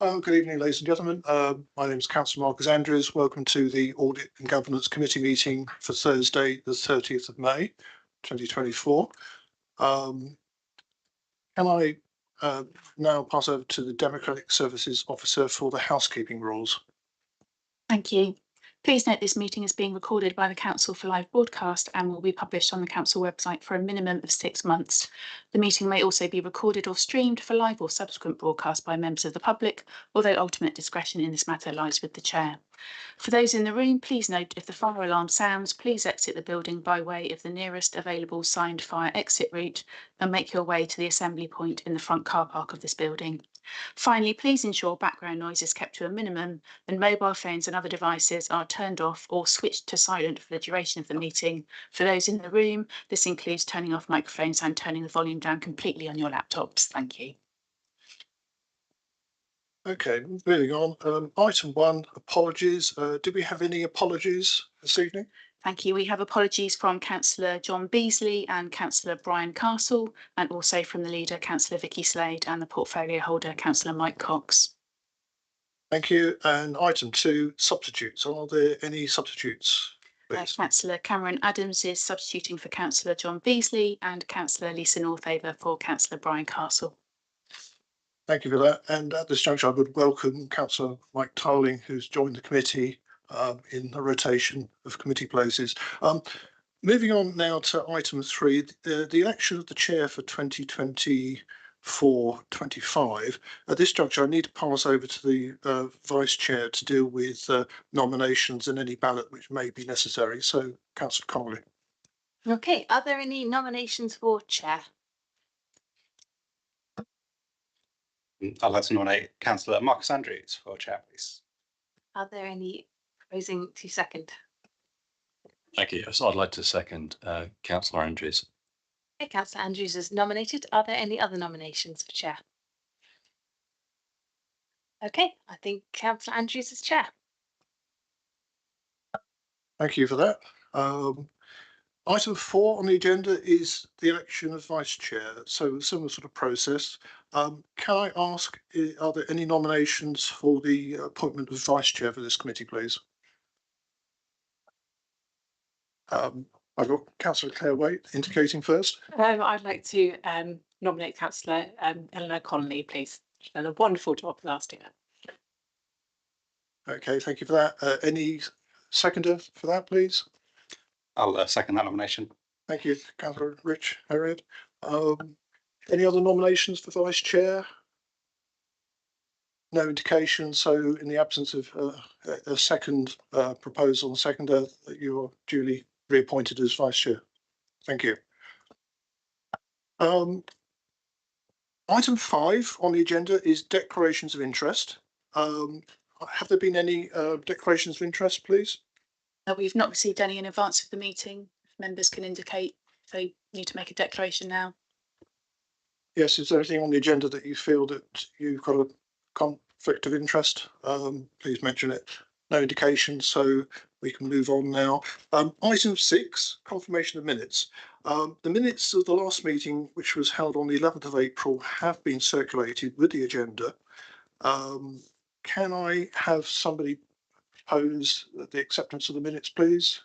Good evening, ladies and gentlemen. My name is Councillor Marcus Andrews. Welcome to the Audit and Governance Committee meeting for Thursday, the 30th of May, 2024. Can I now pass over to the Democratic Services Officer for the housekeeping rules? Thank you. Please note this meeting is being recorded by the Council for live broadcast and will be published on the Council website for a minimum of 6 months. The meeting may also be recorded or streamed for live or subsequent broadcast by members of the public, although ultimate discretion in this matter lies with the Chair. For those in the room, please note if the fire alarm sounds, please exit the building by way of the nearest available signed fire exit route and make your way to the assembly point in the front car park of this building. Finally, please ensure background noise is kept to a minimum and mobile phones and other devices are turned off or switched to silent for the duration of the meeting. For those in the room, this includes turning off microphones and turning the volume down completely on your laptops. Thank you. Okay, moving on. Item 1, apologies. Do we have any apologies this evening? Thank you. We have apologies from Councillor John Beasley and Councillor Brian Castle, and also from the leader, Councillor Vicky Slade, and the portfolio holder, Councillor Mike Cox. Thank you. And item 2, substitutes. Are there any substitutes, please? Councillor Cameron Adams is substituting for Councillor John Beasley and Councillor Lisa Northaver for Councillor Brian Castle. Thank you for that. And at this juncture, I would welcome Councillor Mike Tarling, who's joined the committee in the rotation of committee places. Moving on now to item 3, the election of the chair for 2024-25. At this juncture, I need to pass over to the vice chair to deal with nominations and any ballot which may be necessary. So, Councillor Connolly. Okay, are there any nominations for chair? I'd like to nominate Councillor Marcus Andrews for chair, please. Are there any proposing to second? Thank you. Yes, I'd like to second Councillor Andrews. Okay, Councillor Andrews is nominated. Are there any other nominations for chair? Okay, I think Councillor Andrews is chair. Thank you for that. Item 4 on the agenda is the election of vice chair. So similar sort of process. Can I ask, are there any nominations for the appointment of vice chair for this committee, please? I've got Councillor Claire Waite indicating first. I'd like to nominate Councillor Eleanor Connolly, please. She's done a wonderful job last year. Okay, thank you for that. Any seconder for that, please? I'll second that nomination. Thank you, Councillor Rich Herod. Any other nominations for vice chair? No indication. So, in the absence of a second proposal and seconder, you are duly reappointed as vice chair. Thank you. Item 5 on the agenda is declarations of interest. Have there been any declarations of interest, please? We've not received any in advance of the meeting. If members can indicate if they need to make a declaration now. Yes, is there anything on the agenda that you feel that you've got a conflict of interest? Please mention it. No indication, so we can move on now. Item 6, confirmation of minutes. The minutes of the last meeting, which was held on the 11th of April, have been circulated with the agenda. Can I have somebody propose the acceptance of the minutes, please?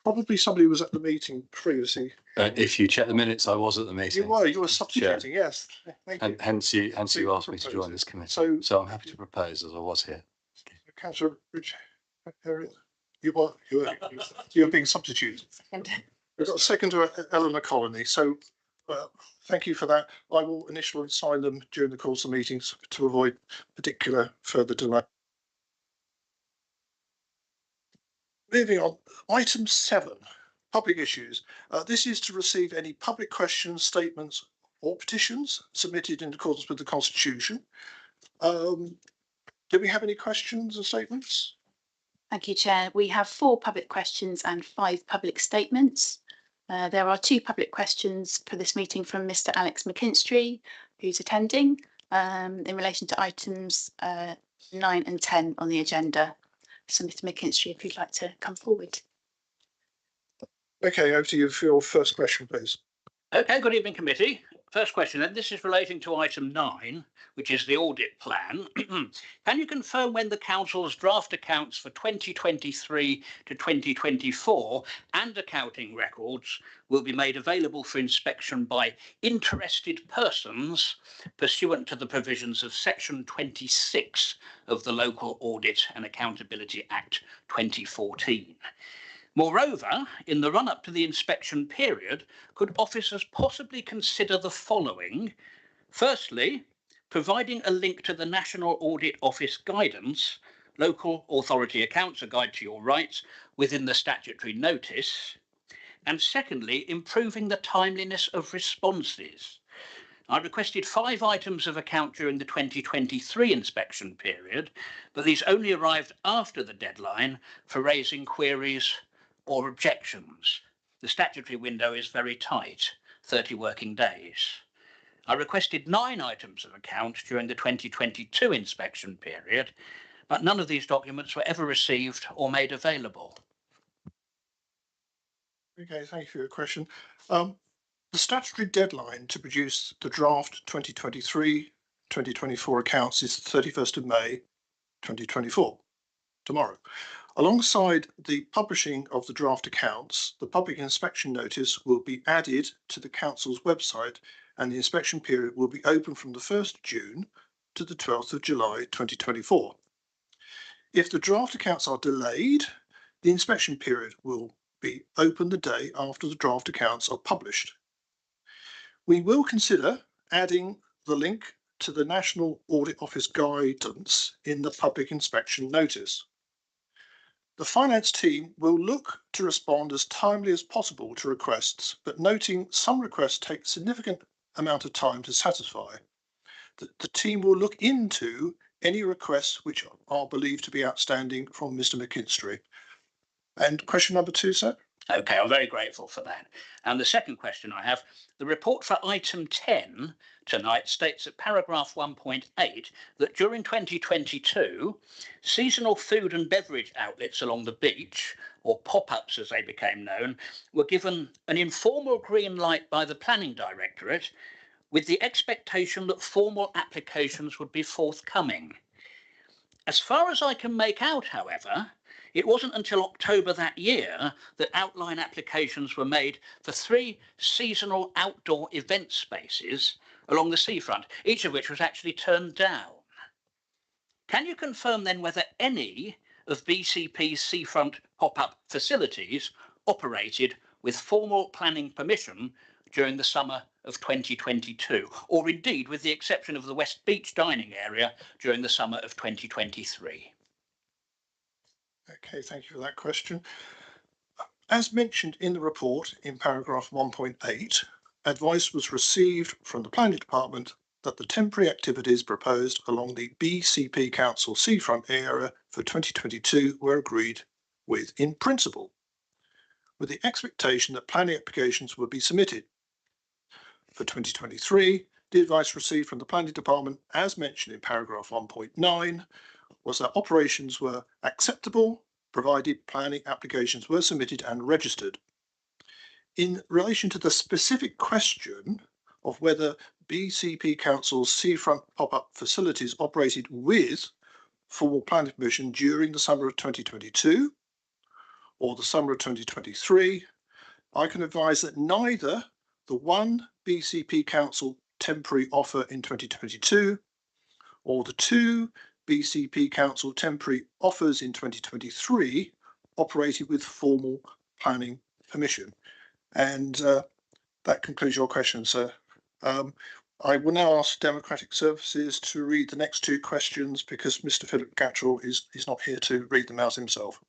Probably somebody who was at the meeting previously. If you check the minutes, I was at the meeting. You were substituting, yes. Thank you. Hence you asked me to join this committee. So I'm happy to propose as I was here. Councillor Rich, you were being substituted. We've got a second to Eleanor Connolly. So thank you for that. I will initially sign them during the course of meetings to avoid particular further delay. Moving on, item 7, public issues. This is to receive any public questions, statements or petitions submitted in accordance with the Constitution. Do we have any questions and statements? Thank you, Chair. We have 4 public questions and 5 public statements. There are 2 public questions for this meeting from Mr. Alex McKinstry, who's attending, in relation to items 9 and 10 on the agenda. So, Mr. McKinstry, if you'd like to come forward. Okay, over to you for your first question, please. Okay, good evening, committee. First question, and this is relating to item 9, which is the audit plan. Can you confirm when the council's draft accounts for 2023 to 2024 and accounting records will be made available for inspection by interested persons pursuant to the provisions of section 26 of the Local Audit and Accountability Act 2014? Moreover, in the run-up to the inspection period, could officers possibly consider the following? Firstly, providing a link to the National Audit Office guidance, Local Authority Accounts, a guide to your rights, within the statutory notice. And secondly, improving the timeliness of responses. I requested 5 items of account during the 2023 inspection period, but these only arrived after the deadline for raising queries or objections. The statutory window is very tight, 30 working days. I requested 9 items of account during the 2022 inspection period, but none of these documents were ever received or made available. Okay, thank you for your question. The statutory deadline to produce the draft 2023-2024 accounts is the 31st of May 2024, tomorrow. Alongside the publishing of the draft accounts, the public inspection notice will be added to the council's website, and the inspection period will be open from the 1st of June to the 12th of July 2024. If the draft accounts are delayed, the inspection period will be open the day after the draft accounts are published. We will consider adding the link to the National Audit Office guidance in the public inspection notice. The finance team will look to respond as timely as possible to requests, but noting some requests take a significant amount of time to satisfy. The team will look into any requests which are believed to be outstanding from Mr. McKinstry. And question number 2, sir? Okay, I'm very grateful for that. And the second question I have, the report for item 10 tonight states at paragraph 1.8 that during 2022, seasonal food and beverage outlets along the beach, or pop-ups as they became known, were given an informal green light by the Planning Directorate with the expectation that formal applications would be forthcoming. As far as I can make out, however, it wasn't until October that year that outline applications were made for 3 seasonal outdoor event spaces along the seafront, each of which was actually turned down. Can you confirm then whether any of BCP's seafront pop-up facilities operated with formal planning permission during the summer of 2022, or indeed with the exception of the West Beach dining area during the summer of 2023? Okay, thank you for that question. As mentioned in the report in paragraph 1.8, advice was received from the Planning Department that the temporary activities proposed along the BCP Council seafront area for 2022 were agreed with in principle, with the expectation that planning applications would be submitted. For 2023, the advice received from the Planning Department, as mentioned in paragraph 1.9, was that operations were acceptable provided planning applications were submitted and registered. In relation to the specific question of whether BCP Council's seafront pop-up facilities operated with formal planning permission during the summer of 2022 or the summer of 2023, I can advise that neither the 1 BCP Council temporary offer in 2022 or the 2 BCP Council temporary offers in 2023 operated with formal planning permission. And that concludes your question, sir. I will now ask Democratic Services to read the next 2 questions because Mr. Philip Gattrell is not here to read them out himself.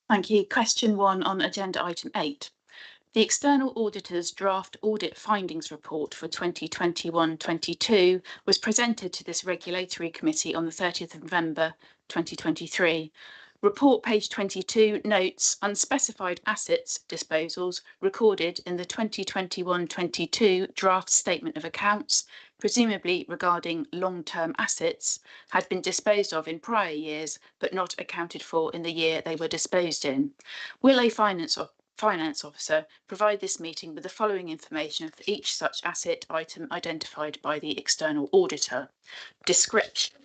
Thank you. Question 1 on agenda item 8. The external auditor's draft audit findings report for 2021-22 was presented to this regulatory committee on the 30th of November 2023. Report page 22 notes unspecified assets disposals recorded in the 2021-22 draft statement of accounts, presumably regarding long-term assets, had been disposed of in prior years but not accounted for in the year they were disposed in. Will a finance Finance Officer, provide this meeting with the following information for each such asset item identified by the external auditor. Description.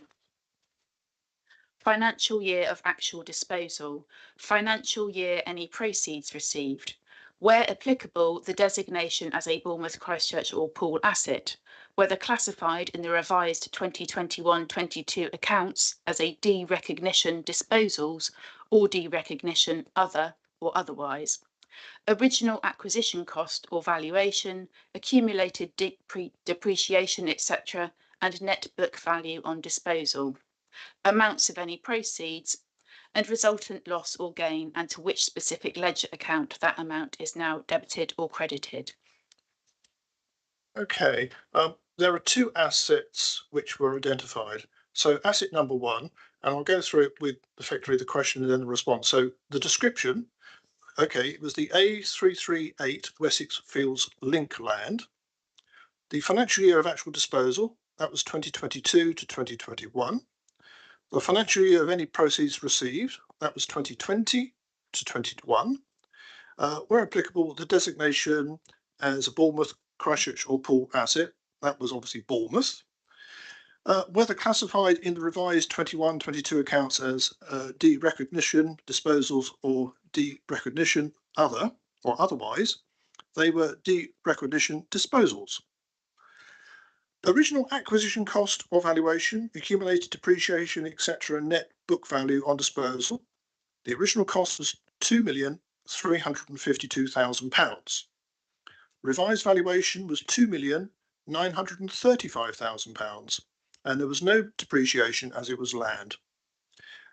Financial year of actual disposal. Financial year any proceeds received. Where applicable, the designation as a Bournemouth, Christchurch or Poole asset, whether classified in the revised 2021-22 accounts as a derecognition disposals or derecognition other or otherwise. Original acquisition cost or valuation, accumulated depreciation, etc., and net book value on disposal. Amounts of any proceeds, and resultant loss or gain, and to which specific ledger account that amount is now debited or credited. Okay, there are two assets which were identified. So asset number one, and I'll go through it with effectively the question and then the response. So the description, okay, it was the A338 Wessex Fields Link land. The financial year of actual disposal, that was 2022 to 2021. The financial year of any proceeds received, that was 2020 to 21. Where applicable, the designation as a Bournemouth, Christchurch or Poole asset, that was obviously Bournemouth. Whether classified in the revised 21-22 accounts as derecognition, disposals or derecognition other or otherwise, they were derecognition disposals. Original acquisition cost or valuation, accumulated depreciation, etc., net book value on disposal. The original cost was £2,352,000. Revised valuation was £2,935,000, and there was no depreciation as it was land.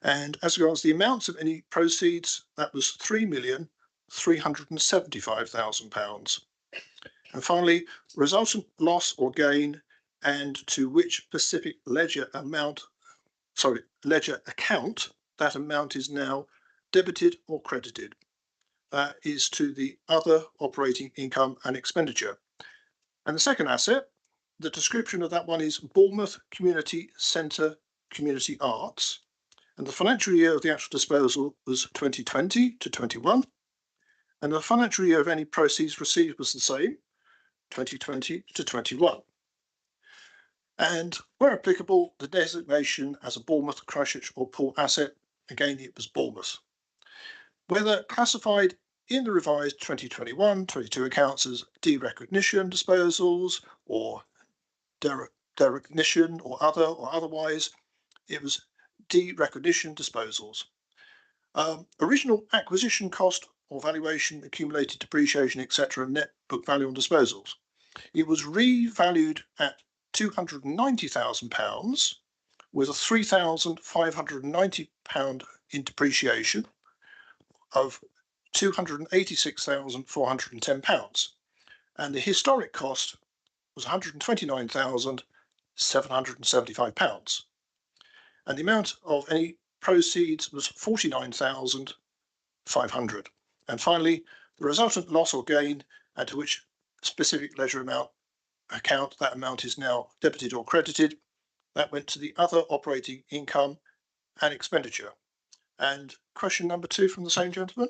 And as regards the amounts of any proceeds, that was £3,375,000. And finally, resultant loss or gain, and to which specific ledger account that amount is now debited or credited. That is to the other operating income and expenditure. And the second asset, the description of that one is Bournemouth Community Centre Community Arts. And the financial year of the actual disposal was 2020 to 21. And the financial year of any proceeds received was the same, 2020 to 21. And where applicable, the designation as a Bournemouth, Christchurch or Poole asset, again, it was Bournemouth. Whether classified in the revised 2021-22 accounts as derecognition disposals or derecognition or other or otherwise, it was derecognition disposals. Original acquisition cost or valuation, accumulated depreciation, etc., net book value on disposals. It was revalued at £290,000 with a £3,590 in depreciation of £286,410, and the historic cost was £129,775, and the amount of any proceeds was £49,500. And finally, the resultant loss or gain, and to which specific ledger account that amount is now debited or credited, that went to the other operating income and expenditure. And question number two from the same gentleman.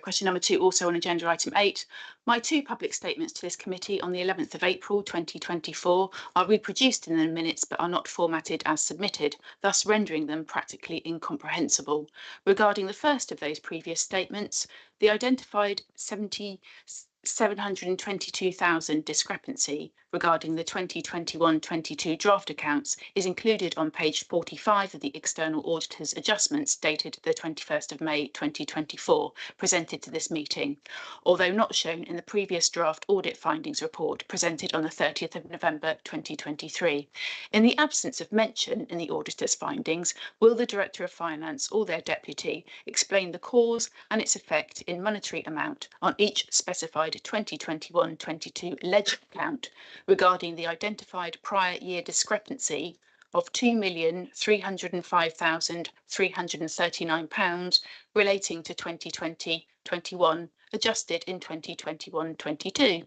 Question number two, also on agenda item 8. My two public statements to this committee on the 11th of April 2024 are reproduced in the minutes but are not formatted as submitted, thus rendering them practically incomprehensible. Regarding the first of those previous statements, the identified 722,000 discrepancy regarding the 2021-22 draft accounts is included on page 45 of the external auditor's adjustments dated the 21st of May 2024 presented to this meeting, although not shown in the previous draft audit findings report presented on the 30th of November 2023. In the absence of mention in the auditor's findings, will the Director of Finance or their deputy explain the cause and its effect in monetary amount on each specified 2021-22 ledger account regarding the identified prior year discrepancy of £2,305,339 relating to 2020-21 adjusted in 2021-22.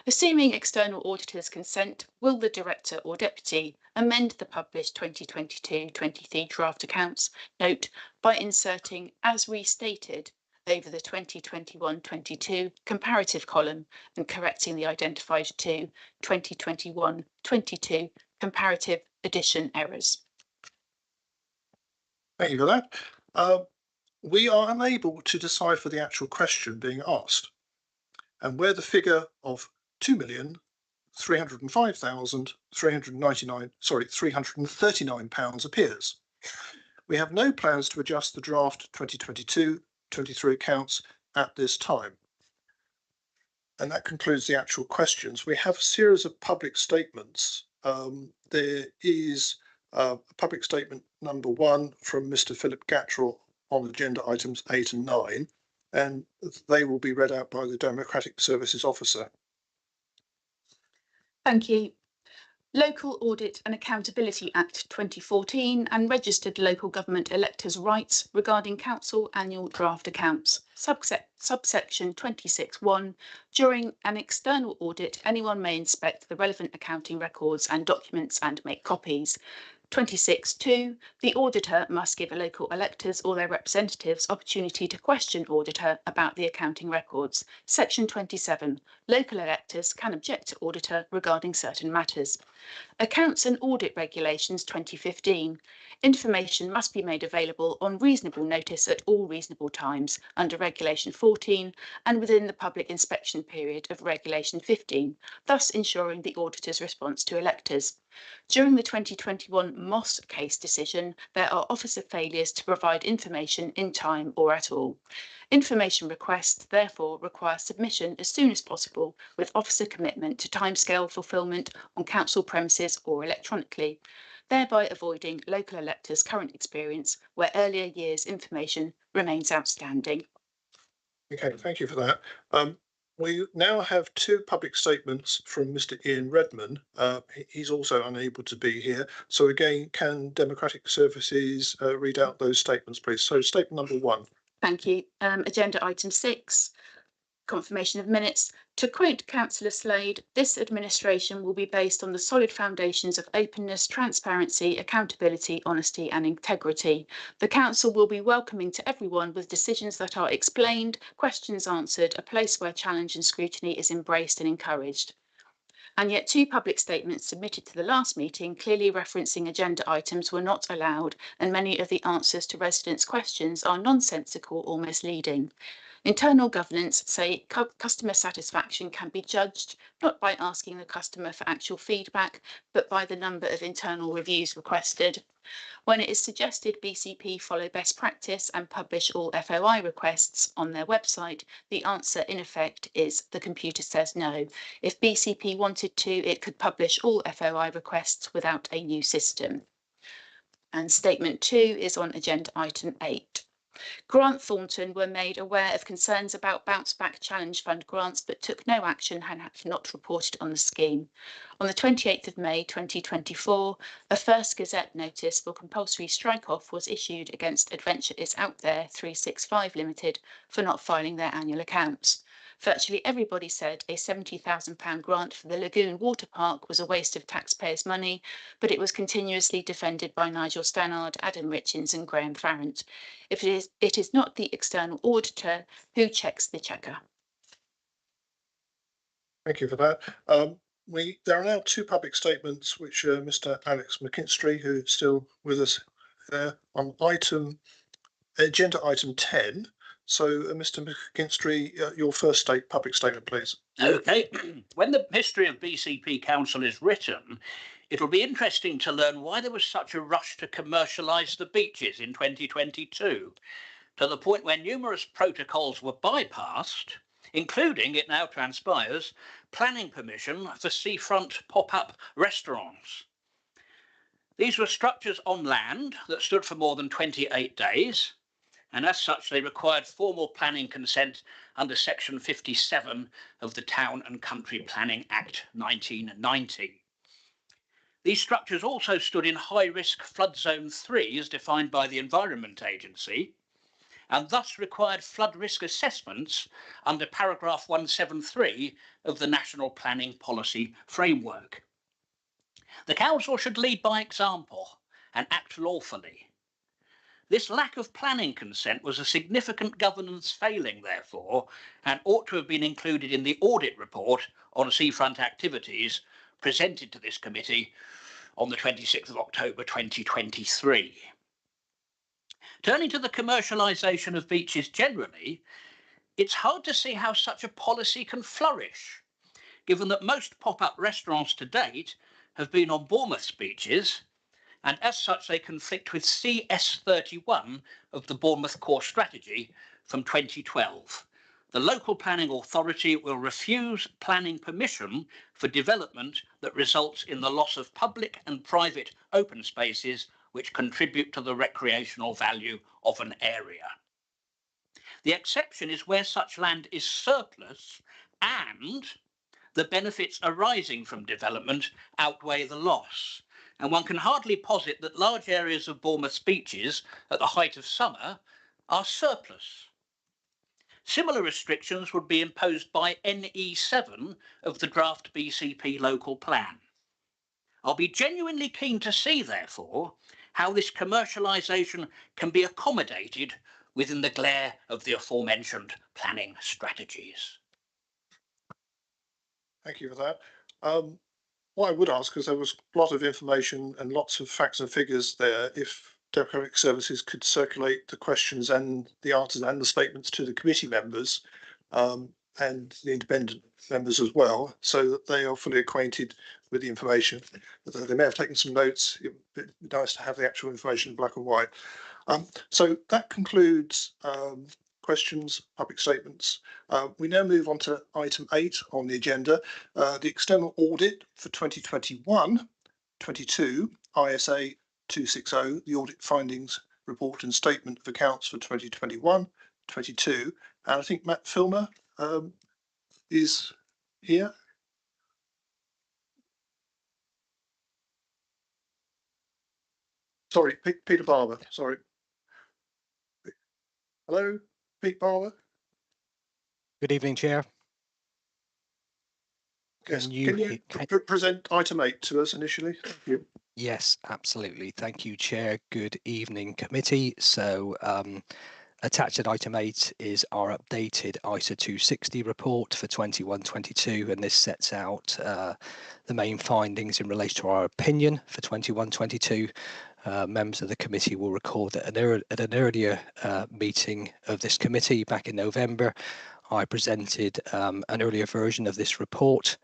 Assuming external auditors' consent, will the Director or Deputy amend the published 2022-23 draft accounts note by inserting as restated over the 2021-22 comparative column and correcting the identified 2021-22 comparative addition errors? Thank you for that. We are unable to decipher the actual question being asked, and where the figure of £2,305,339 appears. We have no plans to adjust the draft 2022-23 accounts at this time. And that concludes the actual questions. We have a series of public statements. There is public statement number 1 from Mr. Philip Gattrell on agenda items 8 and 9, and they will be read out by the Democratic Services Officer. Thank you. Local Audit and Accountability Act 2014 and Registered Local Government Electors' Rights regarding Council Annual Draft Accounts. Subsection 26(1). During an external audit, anyone may inspect the relevant accounting records and documents and make copies. 26(2). The auditor must give local electors or their representatives opportunity to question auditor about the accounting records. Section 27. Local electors can object to auditor regarding certain matters. Accounts and Audit Regulations 2015. Information must be made available on reasonable notice at all reasonable times under Regulation 14 and within the public inspection period of Regulation 15, thus ensuring the auditor's response to electors. During the 2021 Moss case decision, there are officer failures to provide information in time or at all. Information requests therefore require submission as soon as possible with officer commitment to timescale fulfilment on council premises or electronically, thereby avoiding local electors' current experience where earlier years' information remains outstanding. Okay, thank you for that. We now have 2 public statements from Mr. Ian Redman. He's also unable to be here. So again, can Democratic Services read out those statements, please? So statement number 1. Thank you. Agenda item 6, confirmation of minutes. To quote Councillor Slade, this administration will be based on the solid foundations of openness, transparency, accountability, honesty and integrity. The council will be welcoming to everyone with decisions that are explained, questions answered, a place where challenge and scrutiny is embraced and encouraged. And yet 2 public statements submitted to the last meeting clearly referencing agenda items were not allowed, and many of the answers to residents' questions are nonsensical or misleading. Internal governance say customer satisfaction can be judged not by asking the customer for actual feedback, but by the number of internal reviews requested. When it is suggested BCP follow best practice and publish all FOI requests on their website, the answer in effect is the computer says no. If BCP wanted to, it could publish all FOI requests without a new system. And statement 2 is on agenda item 8. Grant Thornton were made aware of concerns about Bounce Back Challenge Fund grants but took no action and have not reported on the scheme. On the 28th of May 2024, a first Gazette notice for compulsory strike-off was issued against Adventure Is Out There 365 Limited for not filing their annual accounts. Virtually everybody said a £70,000 grant for the Lagoon Water Park was a waste of taxpayers' money, but it was continuously defended by Nigel Stannard, Adam Richins and Graham Farrant. If it is not the external auditor who checks the checker. Thank you for that. There are now 2 public statements which Mr. Alex McKinstry, who's still with us there, on agenda item 10. So, Mr. McKinstry, your first public statement, please. Okay. When the history of BCP Council is written, it'll be interesting to learn why there was such a rush to commercialise the beaches in 2022, to the point where numerous protocols were bypassed, including, it now transpires, planning permission for seafront pop-up restaurants. These were structures on land that stood for more than 28 days, and as such they required formal planning consent under section 57 of the Town and Country Planning Act 1990. These structures also stood in high-risk flood zone 3 as defined by the Environment Agency, and thus required flood risk assessments under paragraph 173 of the National Planning Policy Framework. The Council should lead by example and act lawfully. This lack of planning consent was a significant governance failing, therefore, and ought to have been included in the audit report on seafront activities presented to this committee on the 26th of October 2023. Turning to the commercialisation of beaches generally, it's hard to see how such a policy can flourish, given that most pop-up restaurants to date have been on Bournemouth's beaches, and as such they conflict with CS31 of the Bournemouth Core Strategy from 2012. The local planning authority will refuse planning permission for development that results in the loss of public and private open spaces which contribute to the recreational value of an area. The exception is where such land is surplus and the benefits arising from development outweigh the loss. And one can hardly posit that large areas of Bournemouth's beaches at the height of summer are surplus. Similar restrictions would be imposed by NE7 of the draft BCP local plan. I'll be genuinely keen to see, therefore, how this commercialisation can be accommodated within the glare of the aforementioned planning strategies. Thank you for that. What I would ask, because there was a lot of information and lots of facts and figures there, if Democratic Services could circulate the questions and the answers and the statements to the committee members and the independent members as well, so that they are fully acquainted with the information. They may have taken some notes. It would be nice to have the actual information in black and white. So that concludes questions, public statements. We now move on to item 8 on the agenda, the external audit for 2021-22, ISA 260, the audit findings report and statement of accounts for 2021-22. And I think Matt Filmer is here. Sorry, Peter Barber, sorry. Hello, Pete Barber. Good evening, Chair. Yes, can you present item 8 to us initially? Thank you. Yes, absolutely. Thank you, Chair. Good evening, committee. So attached at item 8 is our updated ISA 260 report for 21-22, and this sets out the main findings in relation to our opinion for 21-22. Members of the committee will recall that at an earlier meeting of this committee back in November, I presented an earlier version of this report.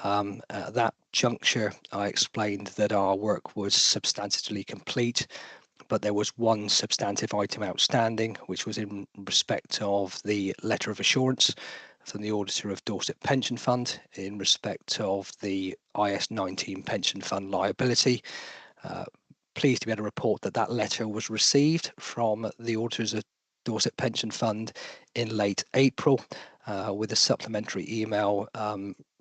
At that juncture, I explained that our work was substantially complete, but there was one substantive item outstanding, which was in respect of the letter of assurance from the auditor of Dorset Pension Fund in respect of the IS 19 pension fund liability. Pleased to be able to report that that letter was received from the auditors of Dorset Pension Fund in late April, with a supplementary email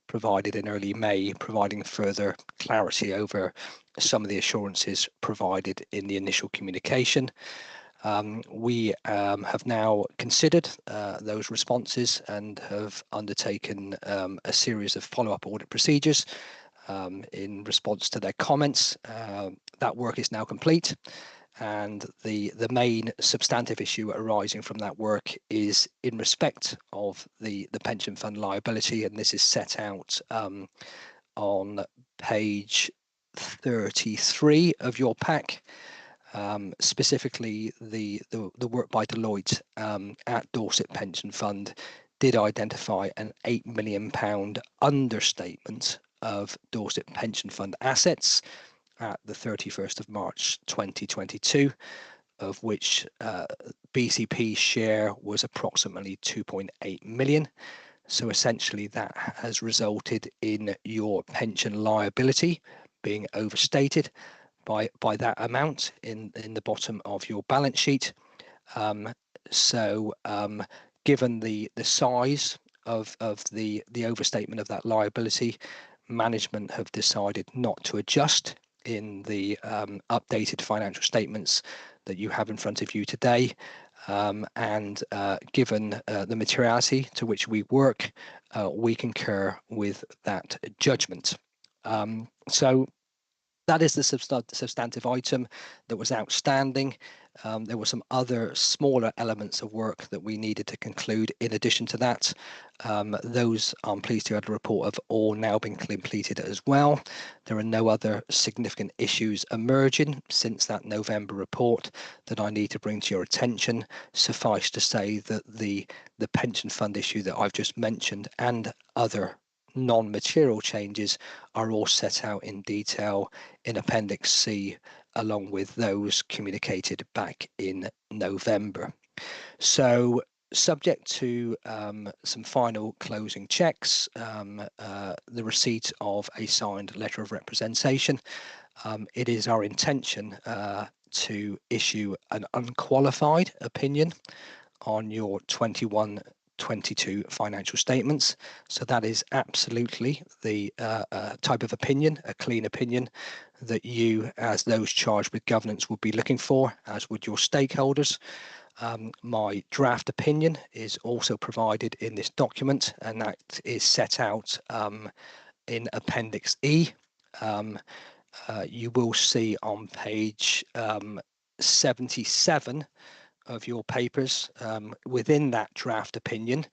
provided in early May, providing further clarity over some of the assurances provided in the initial communication. We have now considered those responses and have undertaken a series of follow-up audit procedures in response to their comments. That work is now complete, and the main substantive issue arising from that work is in respect of the pension fund liability, and this is set out on page 33 of your pack. Specifically, the work by Deloitte at Dorset Pension Fund did identify an £8 million understatement of Dorset Pension Fund assets at the 31st of March 2022, of which BCP's share was approximately 2.8 million. So essentially that has resulted in your pension liability being overstated by that amount in the bottom of your balance sheet. Given the size of the overstatement of that liability, management have decided not to adjust in the updated financial statements that you have in front of you today. and given the materiality to which we work, we concur with that judgment. So that is the substantive item that was outstanding. There were some other smaller elements of work that we needed to conclude in addition to that. Those I'm pleased to have a report of all now been completed as well. There are no other significant issues emerging since that November report that I need to bring to your attention. Suffice to say that the pension fund issue that I've just mentioned and other non-material changes are all set out in detail in Appendix C, along with those communicated back in November. So, subject to some final closing checks, the receipt of a signed letter of representation, it is our intention to issue an unqualified opinion on your 21-22 financial statements. So that is absolutely the type of opinion, a clean opinion, that you, as those charged with governance, would be looking for, as would your stakeholders. My draft opinion is also provided in this document, and that is set out in Appendix E. You will see on page 77 of your papers, within that draft opinion,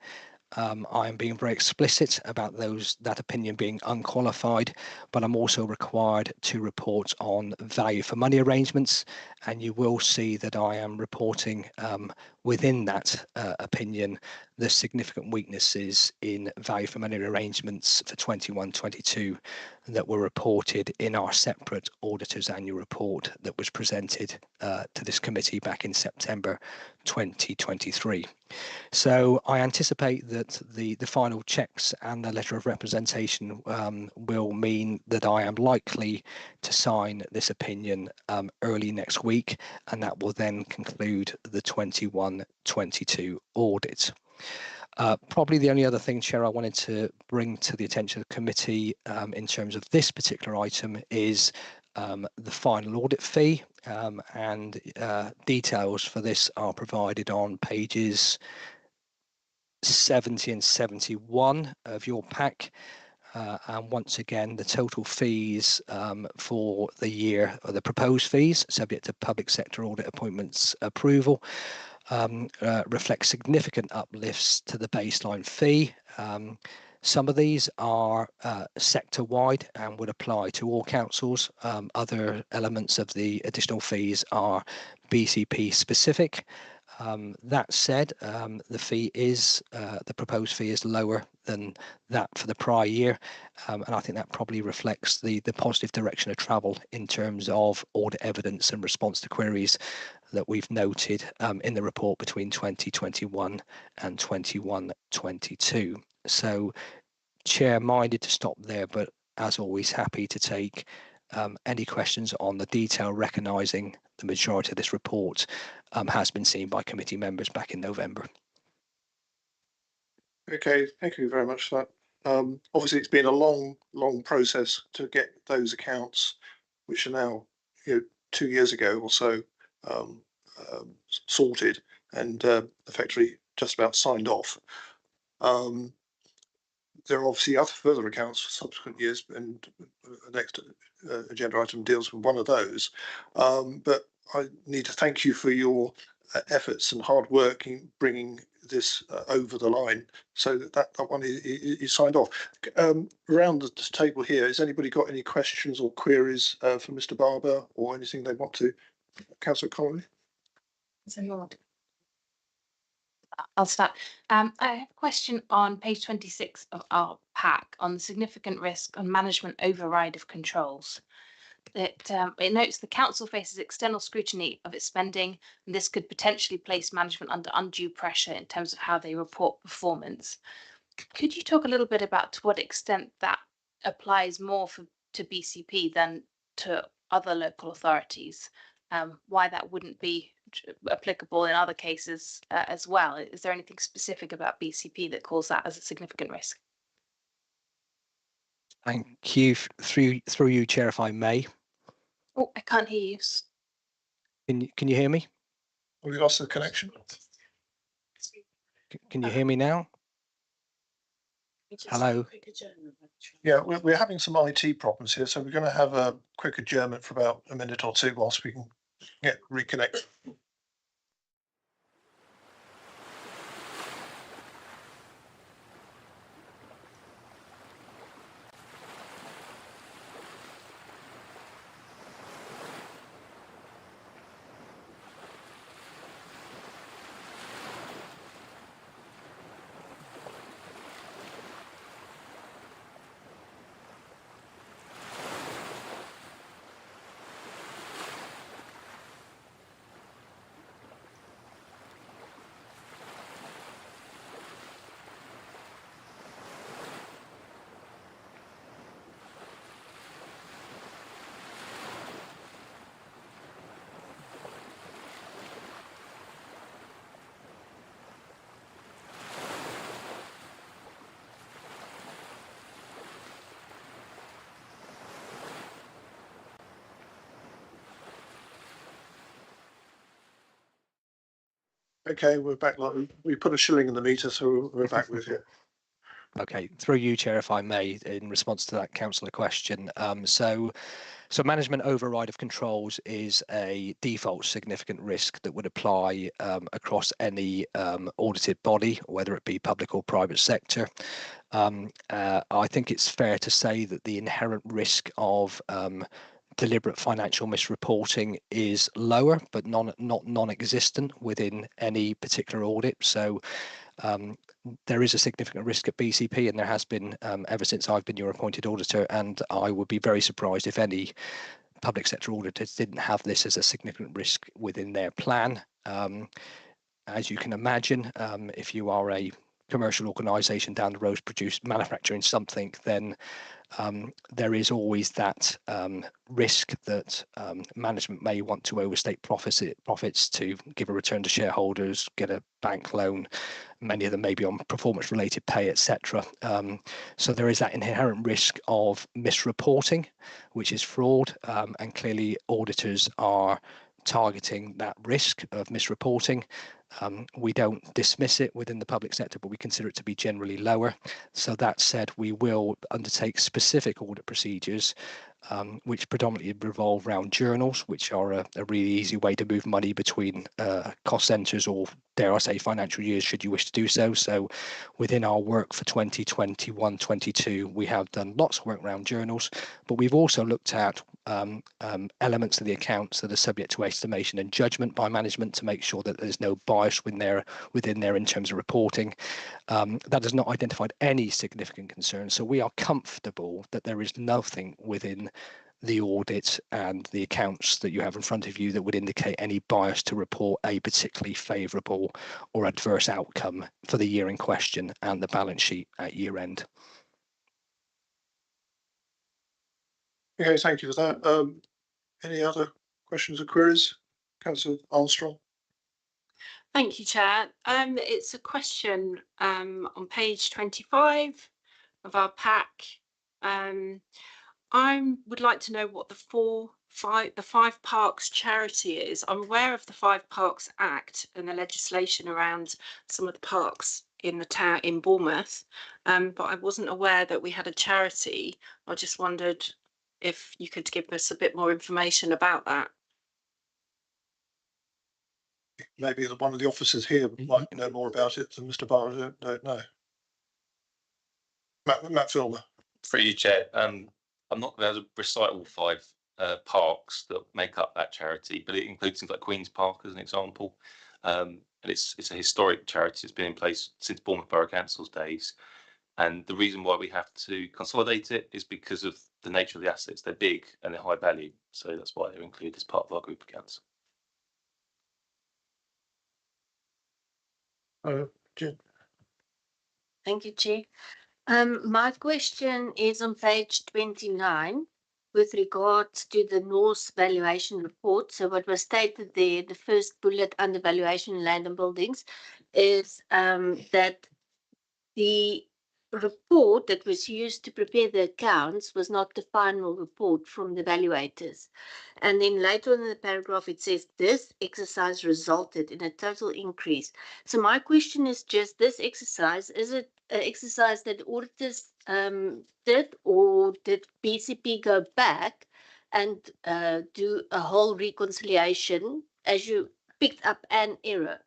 I am being very explicit about that opinion being unqualified, but I'm also required to report on value for money arrangements, and you will see that I am reporting within that opinion the significant weaknesses in value for money arrangements for 21-22 that were reported in our separate auditor's annual report that was presented to this committee back in September 2023. So I anticipate that the final checks and the letter of representation will mean that I am likely to sign this opinion early next week, and that will then conclude the 21-22 audit. Probably the only other thing, Chair, I wanted to bring to the attention of the committee in terms of this particular item is the final audit fee, and details for this are provided on pages 70 and 71 of your pack. And once again, the total fees for the year, or the proposed fees, subject to public sector audit appointments approval, reflect significant uplifts to the baseline fee. Some of these are sector-wide and would apply to all councils. Other elements of the additional fees are BCP specific. That said, the proposed fee is lower than that for the prior year, and I think that probably reflects the positive direction of travel in terms of audit evidence and response to queries that we've noted in the report between 2021 and 21-22. So, Chair, minded to stop there, but as always, happy to take any questions on the detail, recognising the majority of this report has been seen by committee members back in November. Okay, thank you very much for that. Obviously, it's been a long process to get those accounts, which are now 2 years ago or so, sorted and effectively just about signed off. There are obviously other further accounts for subsequent years, and the next agenda item deals with one of those. But I need to thank you for your efforts and hard work in bringing this over the line, so that one is signed off. Around the table here, has anybody got any questions or queries for Mr. Barber, or anything they want to? Councillor Connolly? I'll start. I have a question on page 26 of our pack on the significant risk on management override of controls. It notes the council faces external scrutiny of its spending, and this could potentially place management under undue pressure in terms of how they report performance. Could you talk a little bit about to what extent that applies more to BCP than to other local authorities? Why that wouldn't be applicable in other cases as well? Is there anything specific about BCP that calls that as a significant risk? Thank you. Through you, Chair, if I may. Oh, I can't hear you. Can you hear me? Have we lost the connection? Can you hear me now? Hello? Yeah, we're having some IT problems here, so we're going to have a quick adjournment for about a minute or two whilst we can get reconnected. Okay, we're back. We put a shilling in the meter, so we're back with you. Okay, through you, Chair, if I may, in response to that councillor question. So management override of controls is a default significant risk that would apply across any audited body, whether it be public or private sector. I think it's fair to say that the inherent risk of deliberate financial misreporting is lower, but not non-existent within any particular audit. So there is a significant risk at BCP, and there has been ever since I've been your appointed auditor, and I would be very surprised if any public sector auditors didn't have this as a significant risk within their plan. As you can imagine, if you are a commercial organisation down the road manufacturing something, then there is always that risk that management may want to overstate profits to give a return to shareholders, get a bank loan. Many of them may be on performance-related pay, etc. So there is that inherent risk of misreporting, which is fraud, and clearly auditors are targeting that risk of misreporting. We don't dismiss it within the public sector, but we consider it to be generally lower. So that said, we will undertake specific audit procedures, which predominantly revolve around journals, which are a really easy way to move money between cost centres or, dare I say, financial years, should you wish to do so. So within our work for 2021-22, we have done lots of work around journals, but we've also looked at elements of the accounts that are subject to estimation and judgment by management to make sure that there's no bias within there in terms of reporting. That has not identified any significant concerns. So we are comfortable that there is nothing within the audit and the accounts that you have in front of you that would indicate any bias to report a particularly favourable or adverse outcome for the year in question and the balance sheet at year end. Okay, thank you for that. Any other questions or queries? Councillor Armstrong. Thank you, Chair. It's a question on page 25 of our pack. I would like to know what the Five Parks charity is. I'm aware of the Five Parks Act and the legislation around some of the parks in the town in Bournemouth, but I wasn't aware that we had a charity. I just wondered if you could give us a bit more information about that. Maybe one of the officers here might know more about it than Mr. Barr. I don't know. Matt Filmer. For you, Chair. There's a recital 5 parks that make up that charity, but it includes things like Queen's Park as an example. And it's a historic charity. It's been in place since Bournemouth Borough Council's days. And the reason why we have to consolidate it is because of the nature of the assets. They're big and they're high value. So that's why they're included as part of our group accounts. Jen. Thank you, Chair. My question is on page 29 with regards to the Norse valuation report. So what was stated there, the first bullet under valuation land and buildings, is that the report that was used to prepare the accounts was not the final report from the evaluators. And then later on in the paragraph, it says this exercise resulted in a total increase. So my question is just this exercise, is it an exercise that auditors did, or did BCP go back and do a whole reconciliation as you picked up an error?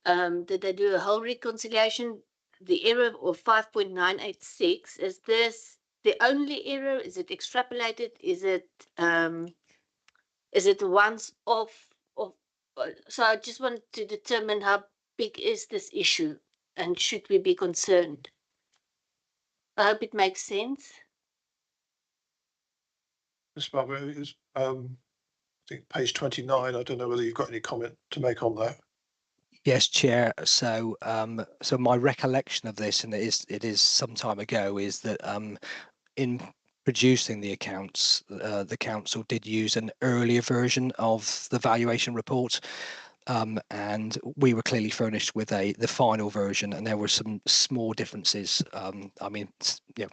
Did they do a whole reconciliation? The error of 5.986, is this the only error? Is it extrapolated? Is it once off? So I just want to determine how big is this issue and should we be concerned? I hope it makes sense. Ms. Barber, is I think page 29. I don't know whether you've got any comment to make on that. Yes, Chair. So, so my recollection of this, and it is some time ago, is that in producing the accounts, the council did use an earlier version of the valuation report. And we were clearly furnished with the final version, and there were some small differences. I mean,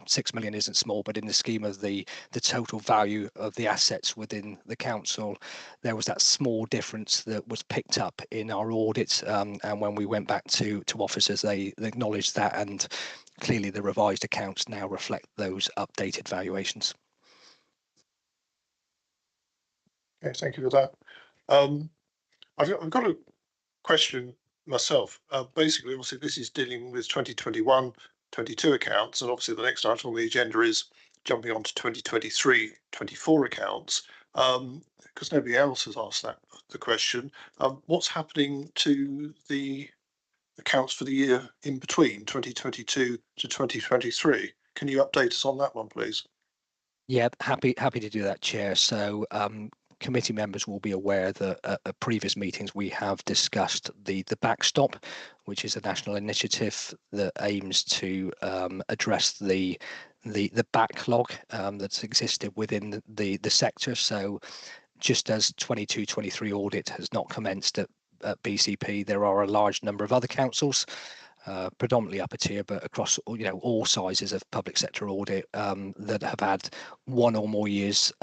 6 million isn't small, but in the scheme of the total value of the assets within the council, there was that small difference that was picked up in our audit. And when we went back to officers, they acknowledged that, and clearly the revised accounts now reflect those updated valuations. Okay, thank you for that. I've got a question myself. Basically, obviously, this is dealing with 2021-22 accounts, and obviously the next item on the agenda is jumping on to 2023-24 accounts. Because nobody else has asked the question, what's happening to the accounts for the year in between 2022 to 2023? Can you update us on that one, please? Yeah, happy to do that, Chair. So committee members will be aware that at previous meetings we have discussed the backstop, which is a national initiative that aims to address the backlog that's existed within the sector. So just as 22-23 audit has not commenced at BCP, there are a large number of other councils, predominantly upper tier, but across all sizes of public sector audit that have had one or more years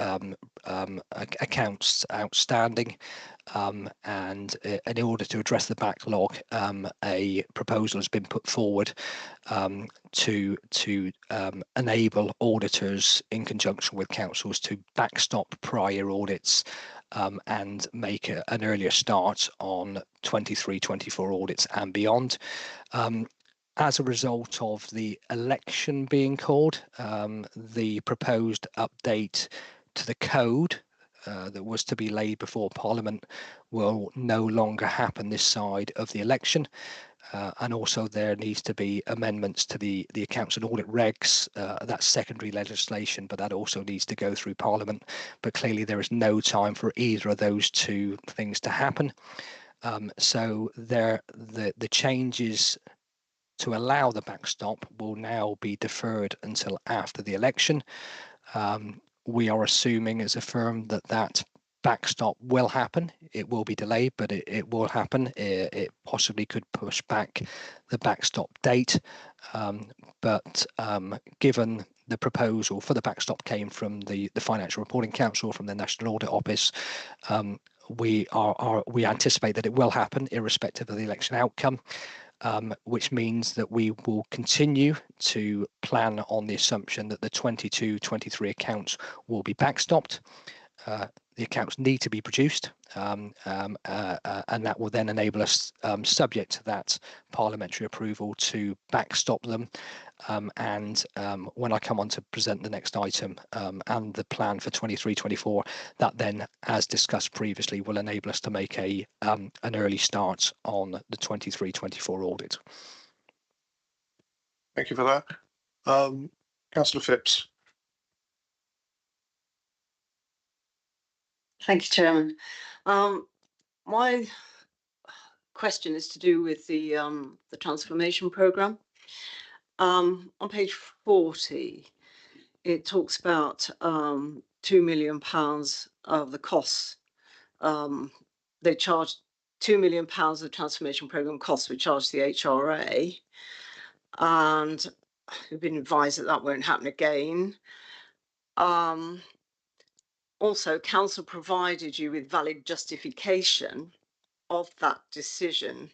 accounts outstanding, and in order to address the backlog, a proposal has been put forward to enable auditors in conjunction with councils to backstop prior audits and make an earlier start on 23-24 audits and beyond. As a result of the election being called, the proposed update to the code that was to be laid before Parliament will no longer happen this side of the election. And also there needs to be amendments to the accounts and audit regs. That's secondary legislation, but that also needs to go through Parliament. But clearly there is no time for either of those two things to happen. So the changes to allow the backstop will now be deferred until after the election. We are assuming as a firm that backstop will happen. It will be delayed, but it will happen. It possibly could push back the backstop date. But given the proposal for the backstop came from the Financial Reporting Council, from the National Audit Office, we anticipate that it will happen irrespective of the election outcome. Which means that we will continue to plan on the assumption that the 22-23 accounts will be backstopped. The accounts need to be produced, and that will then enable us, subject to that parliamentary approval, to backstop them. And when I come on to present the next item and the plan for 23-24, that then, as discussed previously, will enable us to make an early start on the 23-24 audit. Thank you for that. Councillor Phipps. Thank you, Chairman. My question is to do with the transformation programme. On page 40, it talks about £2 million of the costs. They charged £2 million of transformation programme costs, we charged the HRA. And we've been advised that that won't happen again. Also, council provided you with valid justification of that decision.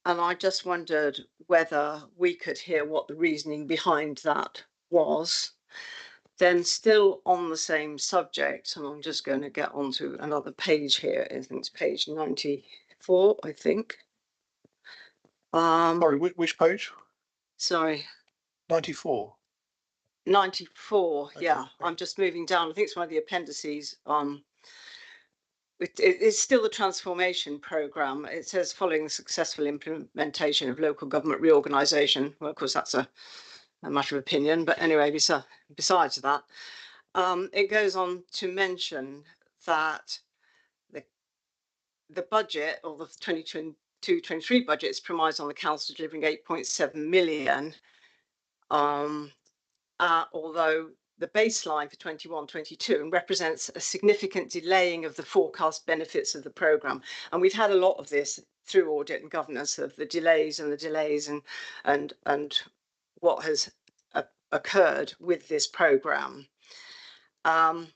And I just wondered whether we could hear what the reasoning behind that was. Then still on the same subject, and I'm just going to get onto another page here. I think it's page 94, I think. Sorry, which page? Sorry. 94. 94, Okay, yeah. thank I'm just moving down. I think it's one of the appendices. It's still the transformation programme. It says following the successful implementation of local government reorganisation. Well, of course, that's a matter of opinion, but anyway, besides that, it goes on to mention that the budget, or the 2022-23 budget, is premised on the council delivering 8.7 million, although the baseline for 21-22 represents a significant delaying of the forecast benefits of the programme. And we've had a lot of this through audit and governance, of the delays and what has occurred with this programme. And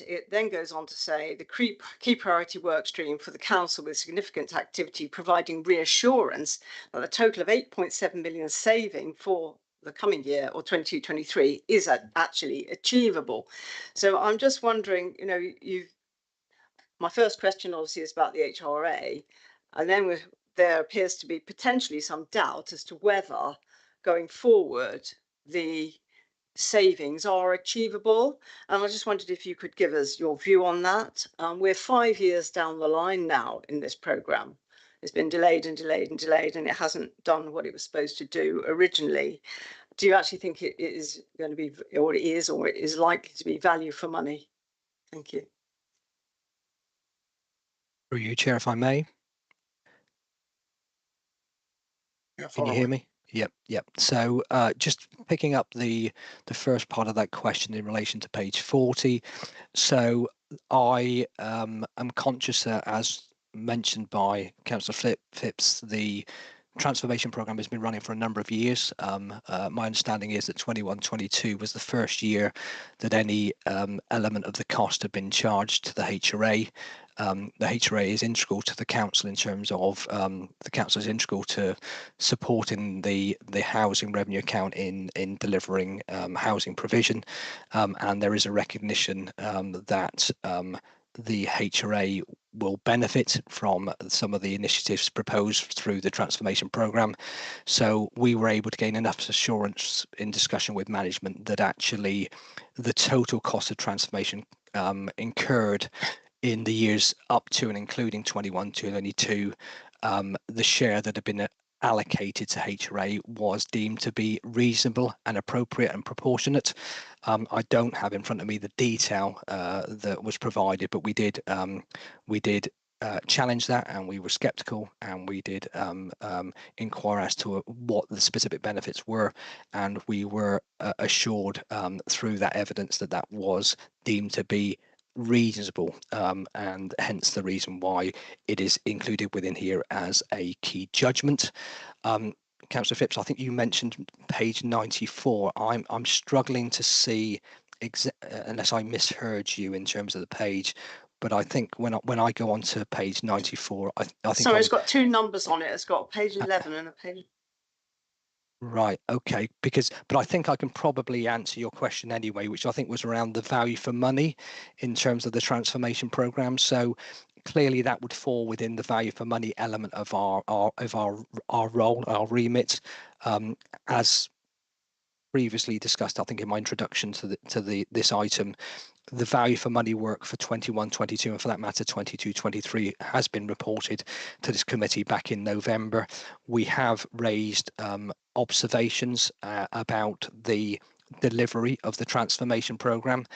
it then goes on to say the key priority work stream for the council with significant activity, providing reassurance that the total of 8.7 million saving for the coming year, or 22-23, is actually achievable. So I'm just wondering, you know, my first question obviously is about the HRA, and then there appears to be potentially some doubt as to whether going forward the savings are achievable. And I just wondered if you could give us your view on that. We're 5 years down the line now in this programme. It's been delayed and delayed and delayed, and it hasn't done what it was supposed to do originally. Do you actually think it is going to be, or it is likely to be value for money? Thank you. Through you, Chair, if I may. Yeah, Can you hear me? Yep. So just picking up the first part of that question in relation to page 40. So I am conscious that, as mentioned by Councillor Phipps, the transformation programme has been running for a number of years. My understanding is that 21-22 was the first year that any element of the cost had been charged to the HRA. The HRA is integral to the council in terms of the council is integral to supporting the housing revenue account in delivering housing provision, and there is a recognition that the HRA will benefit from some of the initiatives proposed through the transformation programme. So we were able to gain enough assurance in discussion with management that actually the total cost of transformation incurred in the years up to and including 21-22, the share that had been allocated to HRA was deemed to be reasonable and appropriate and proportionate. I don't have in front of me the detail that was provided, but we did challenge that, and we were sceptical, and we did inquire as to what the specific benefits were, and we were assured through that evidence that that was deemed to be reasonable, and hence the reason why it is included within here as a key judgment. Councillor Phipps, I think you mentioned page 94. I'm struggling to see unless I misheard you in terms of the page, but I think when I go on to page 94, I think sorry, it's got two numbers on it. It's got page 11 and a page. Right, okay, but I think I can probably answer your question anyway, which I think was around the value for money in terms of the transformation programme. So clearly that would fall within the value for money element of our role, our remit, as previously discussed. I think in my introduction to this item, the value for money work for 21-22, and for that matter 22-23, has been reported to this committee back in November. We have raised observations about the delivery of the transformation programme,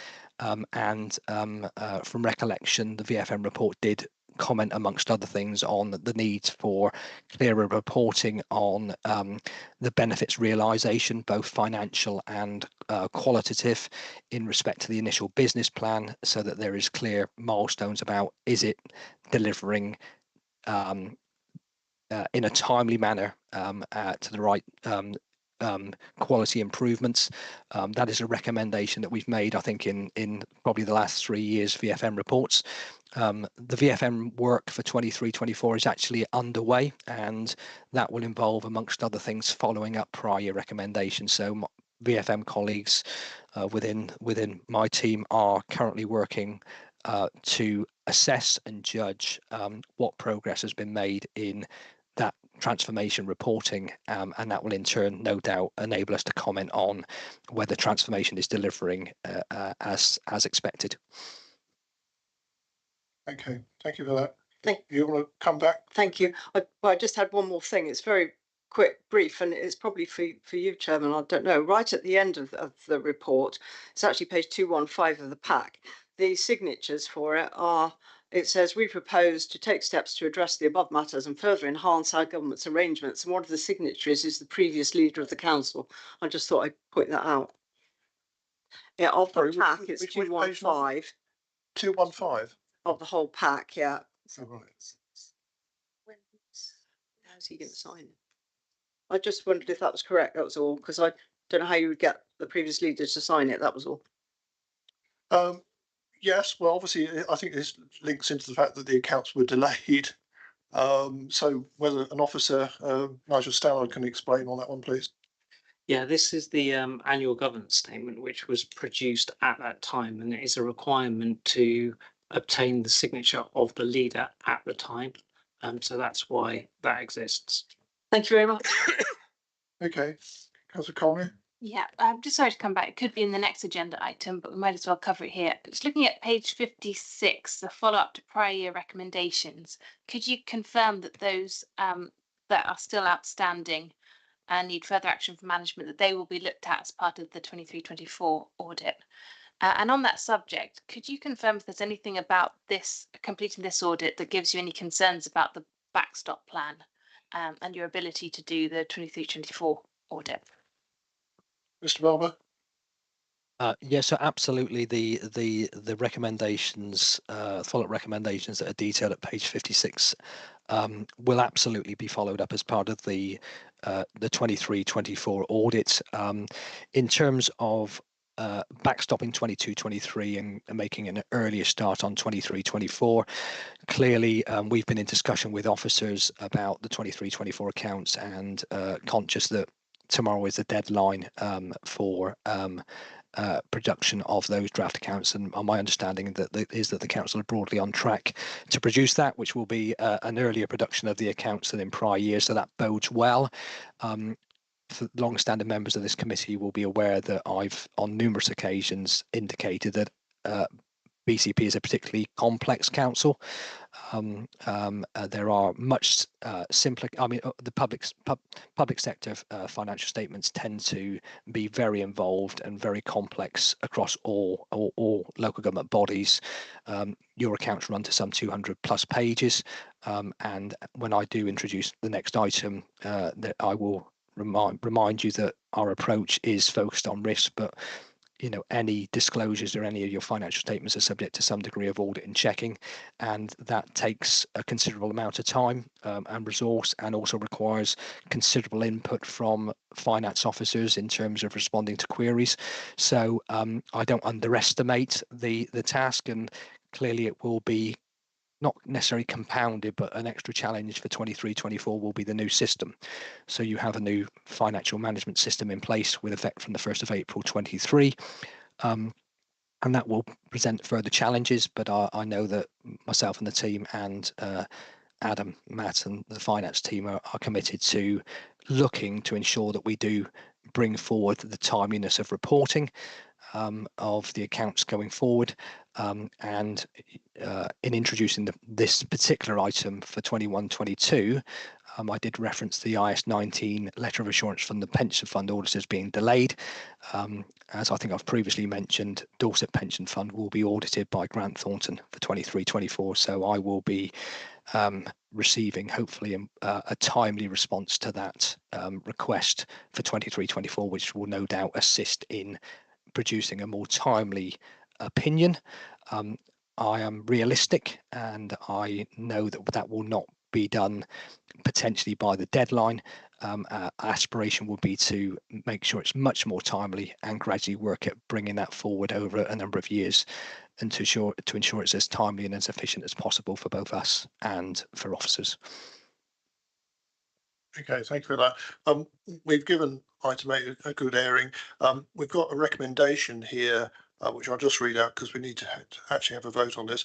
and from recollection, the VFM report did comment, amongst other things, on the need for clearer reporting on the benefits realisation, both financial and qualitative, in respect to the initial business plan, so that there is clear milestones about, is it delivering in a timely manner to the right quality improvements. That is a recommendation that we've made, I think, in probably the last 3 years VFM reports. The VFM work for 23-24 is actually underway, and that will involve, amongst other things, following up prior recommendations. So VFM colleagues within my team are currently working to assess and judge what progress has been made in that transformation reporting, and that will in turn no doubt enable us to comment on whether transformation is delivering as expected. Okay, thank you for that. Thank you. Want to come back? Thank you. I just had one more thing. It's very quick, brief, and it's probably for you, Chairman. I don't know. Right at the end of the report, it's actually page 215 of the pack. The signatures for it are, it says, we propose to take steps to address the above matters and further enhance our government's arrangements. And one of the signatories is the previous leader of the council. I just thought I'd point that out. Yeah, of the pack, it's 215. 215. Of the whole pack, yeah. Oh, right. How's he going to sign it? I just wondered if that was correct. That was all, because I don't know how you would get the previous leaders to sign it. That was all. Yes, well, obviously, I think this links into the fact that the accounts were delayed. So whether an officer, Nigel Stallard, can explain on that one, please. Yeah, this is the annual governance statement, which was produced at that time, and it is a requirement to obtain the signature of the leader at the time. So that's why that exists. Thank you very much. Okay, Councillor Conley. Yeah, I'm just sorry to come back. It could be in the next agenda item, but we might as well cover it here. Just looking at page 56, the follow-up to prior year recommendations. Could you confirm that those that are still outstanding and need further action from management, that they will be looked at as part of the 23-24 audit? And on that subject, could you confirm if there's anything about this completing this audit that gives you any concerns about the backstop plan and your ability to do the 23-24 audit? Mr. Barber. Yes, so absolutely. The recommendations, follow-up recommendations that are detailed at page 56, will absolutely be followed up as part of the 23-24 audit. In terms of backstopping 22-23 and making an earlier start on 23-24, clearly we've been in discussion with officers about the 23-24 accounts, and conscious that tomorrow is the deadline for production of those draft accounts, and my understanding is that the council are broadly on track to produce that, which will be an earlier production of the accounts than in prior years, so that bodes well. For long-standing members of this committee will be aware that I've on numerous occasions indicated that BCP is a particularly complex council. There are much simpler. I mean, the public sector financial statements tend to be very involved and very complex across all local government bodies. Your accounts run to some 200 plus pages, and when I do introduce the next item, that I will remind you that our approach is focused on risk, but any disclosures or any of your financial statements are subject to some degree of audit and checking, and that takes a considerable amount of time and resource, and also requires considerable input from finance officers in terms of responding to queries. So I don't underestimate the task, and clearly it will be not necessarily compounded, but an extra challenge for 23-24 will be the new system. So you have a new financial management system in place with effect from the 1st of April 23, and that will present further challenges, but I know that myself and the team and Adam, Matt and the finance team are committed to looking to ensure that we do bring forward the timeliness of reporting of the accounts going forward, and in introducing this particular item for 21-22, I did reference the IS 19 letter of assurance from the pension fund auditors being delayed. As I think I've previously mentioned, Dorset Pension Fund will be audited by Grant Thornton for 23-24, so I will be receiving hopefully a timely response to that request for 23-24, which will no doubt assist in producing a more timely opinion. I am realistic, and I know that will not be done potentially by the deadline. Our aspiration would be to make sure it's much more timely and gradually work at bringing that forward over a number of years, and to ensure it's as timely and as efficient as possible for both us and for officers. Okay, thank you for that. We've given item 8 a good airing. We've got a recommendation here, which I'll just read out because we need to actually have a vote on this.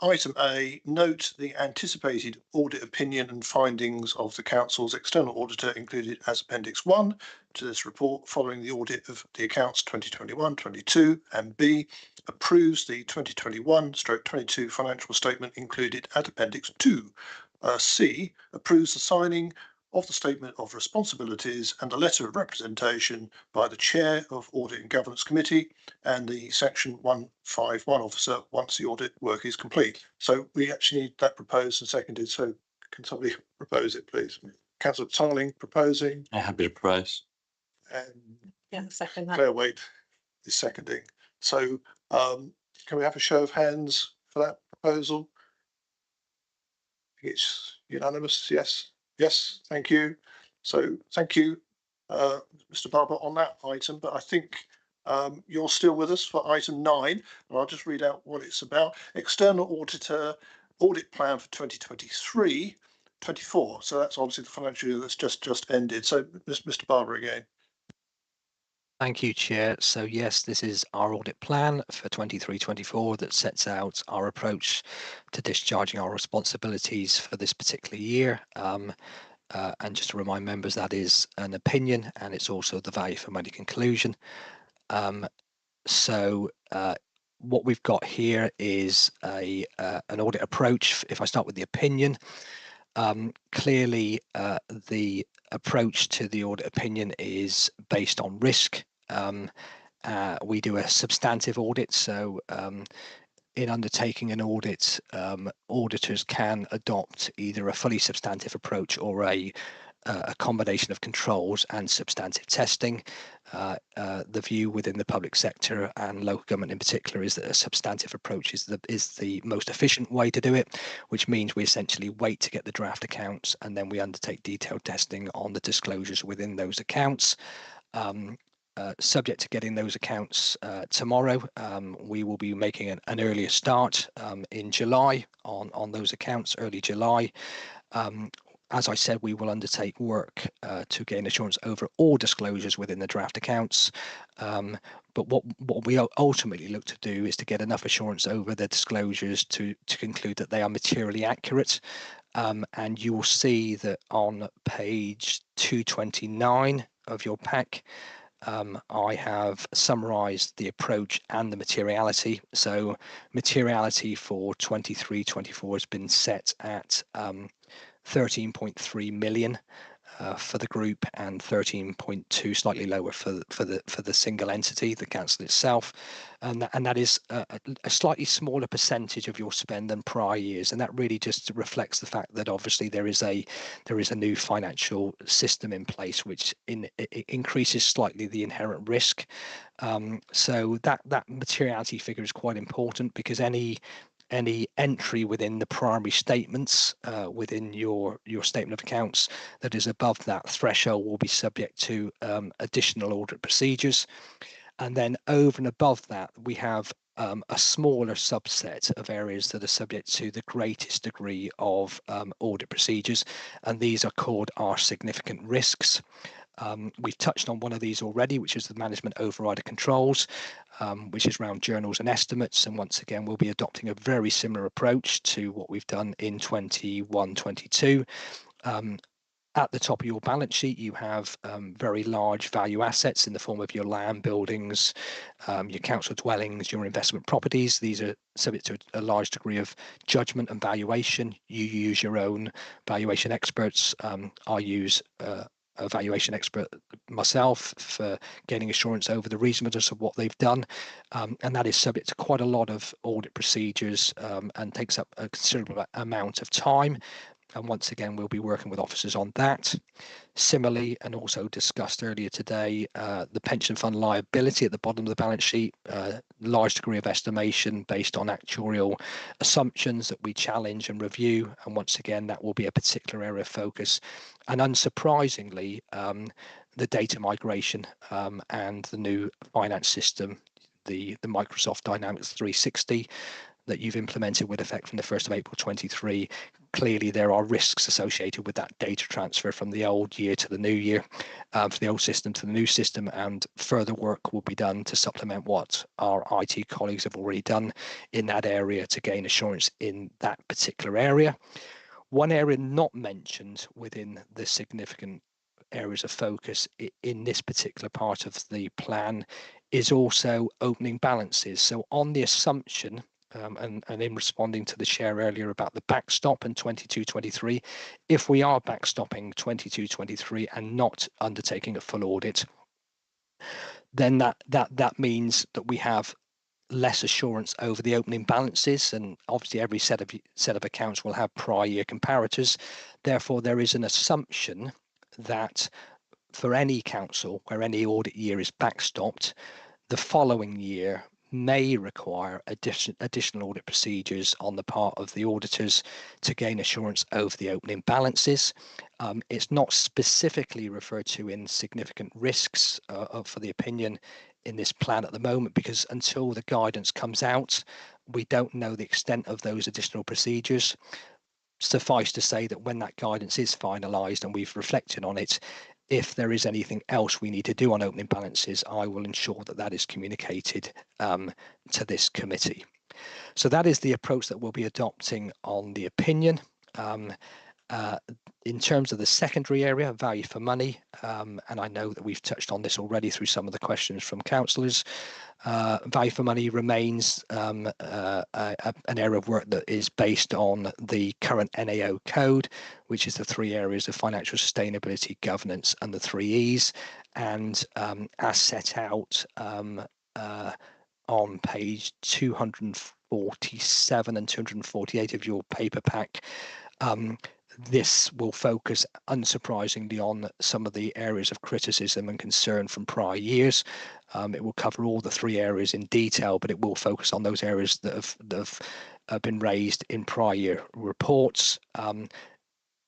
Item A, note the anticipated audit opinion and findings of the Council's external auditor included as Appendix 1 to this report following the audit of the accounts 2021-22, and B, approves the 2021/22 financial statement included at Appendix 2. C, approves the signing of the Statement of Responsibilities and a letter of representation by the Chair of Audit and Governance Committee and the Section 151 officer once the audit work is complete. So we actually need that proposed and seconded. So can somebody propose it, please? Councillor Tarling proposing. I'm happy to propose. And Yeah, second that. Claire Waite is seconding. So can we have a show of hands for that proposal? It's unanimous. Yes. Yes. Thank you. So thank you, Mr. Barber, on that item. But I think you're still with us for item 9, and I'll just read out what it's about. External auditor audit plan for 2023-24. So that's obviously the financial year that's just ended. So Mr. Barber again. Thank you, Chair. So yes, this is our audit plan for 23-24 that sets out our approach to discharging our responsibilities for this particular year. And just to remind members, that is an opinion, and it's also the value for money conclusion. So what we've got here is an audit approach. If I start with the opinion, clearly the approach to the audit opinion is based on risk. We do a substantive audit, so in undertaking an audit, auditors can adopt either a fully substantive approach or a combination of controls and substantive testing. The view within the public sector and local government in particular is that a substantive approach is the most efficient way to do it, which means we essentially wait to get the draft accounts and then we undertake detailed testing on the disclosures within those accounts. Subject to getting those accounts tomorrow, we will be making an earlier start in July on those accounts, early July. As I said, we will undertake work to gain assurance over all disclosures within the draft accounts. But what we ultimately look to do is to get enough assurance over the disclosures to conclude that they are materially accurate. And you will see that on page 229 of your pack, I have summarised the approach and the materiality. So materiality for 23-24 has been set at 13.3 million for the group and 13.2, slightly lower for the single entity, the council itself, and that is a slightly smaller percentage of your spend than prior years, and that really just reflects the fact that obviously there is a new financial system in place which it increases slightly the inherent risk. So that materiality figure is quite important because any entry within the primary statements within your statement of accounts that is above that threshold will be subject to additional audit procedures. And then over and above that, we have a smaller subset of areas that are subject to the greatest degree of audit procedures, and these are called our significant risks. We've touched on one of these already, which is the management override of controls, which is around journals and estimates. And once again, we'll be adopting a very similar approach to what we've done in 21-22. At the top of your balance sheet, you have very large value assets in the form of your land, buildings, your council dwellings, your investment properties. These are subject to a large degree of judgment and valuation. You use your own valuation experts. I use a valuation expert myself for gaining assurance over the reasonableness of what they've done, and that is subject to quite a lot of audit procedures and takes up a considerable amount of time. And once again, we'll be working with officers on that. Similarly, and also discussed earlier today, the pension fund liability at the bottom of the balance sheet, large degree of estimation based on actuarial assumptions that we challenge and review. And once again, that will be a particular area of focus. And unsurprisingly, the data migration and the new finance system, the Microsoft Dynamics 360 that you've implemented with effect from the 1st of April 23. Clearly, there are risks associated with that data transfer from the old year to the new year, from the old system to the new system, and further work will be done to supplement what our IT colleagues have already done in that area to gain assurance in that particular area. One area not mentioned within the significant areas of focus in this particular part of the plan is also opening balances. So on the assumption, and in responding to the chair earlier about the backstop in 22-23, if we are backstopping 22-23 and not undertaking a full audit, then that means that we have less assurance over the opening balances, and obviously every set of accounts will have prior year comparators. Therefore, there is an assumption that for any council where any audit year is backstopped, the following year may require additional audit procedures on the part of the auditors to gain assurance over the opening balances. It's not specifically referred to in significant risks for the opinion in this plan at the moment, because until the guidance comes out, we don't know the extent of those additional procedures. Suffice to say that when that guidance is finalised and we've reflected on it, if there is anything else we need to do on opening balances, I will ensure that that is communicated to this committee. So that is the approach that we'll be adopting on the opinion. In terms of the secondary area, value for money, and I know that we've touched on this already through some of the questions from councillors, value for money remains an area of work that is based on the current NAO code, which is the 3 areas of financial sustainability, governance, and the 3 E's. And as set out on page 247 and 248 of your paper pack, this will focus, unsurprisingly, on some of the areas of criticism and concern from prior years. It will cover all the 3 areas in detail, but it will focus on those areas that have been raised in prior year reports.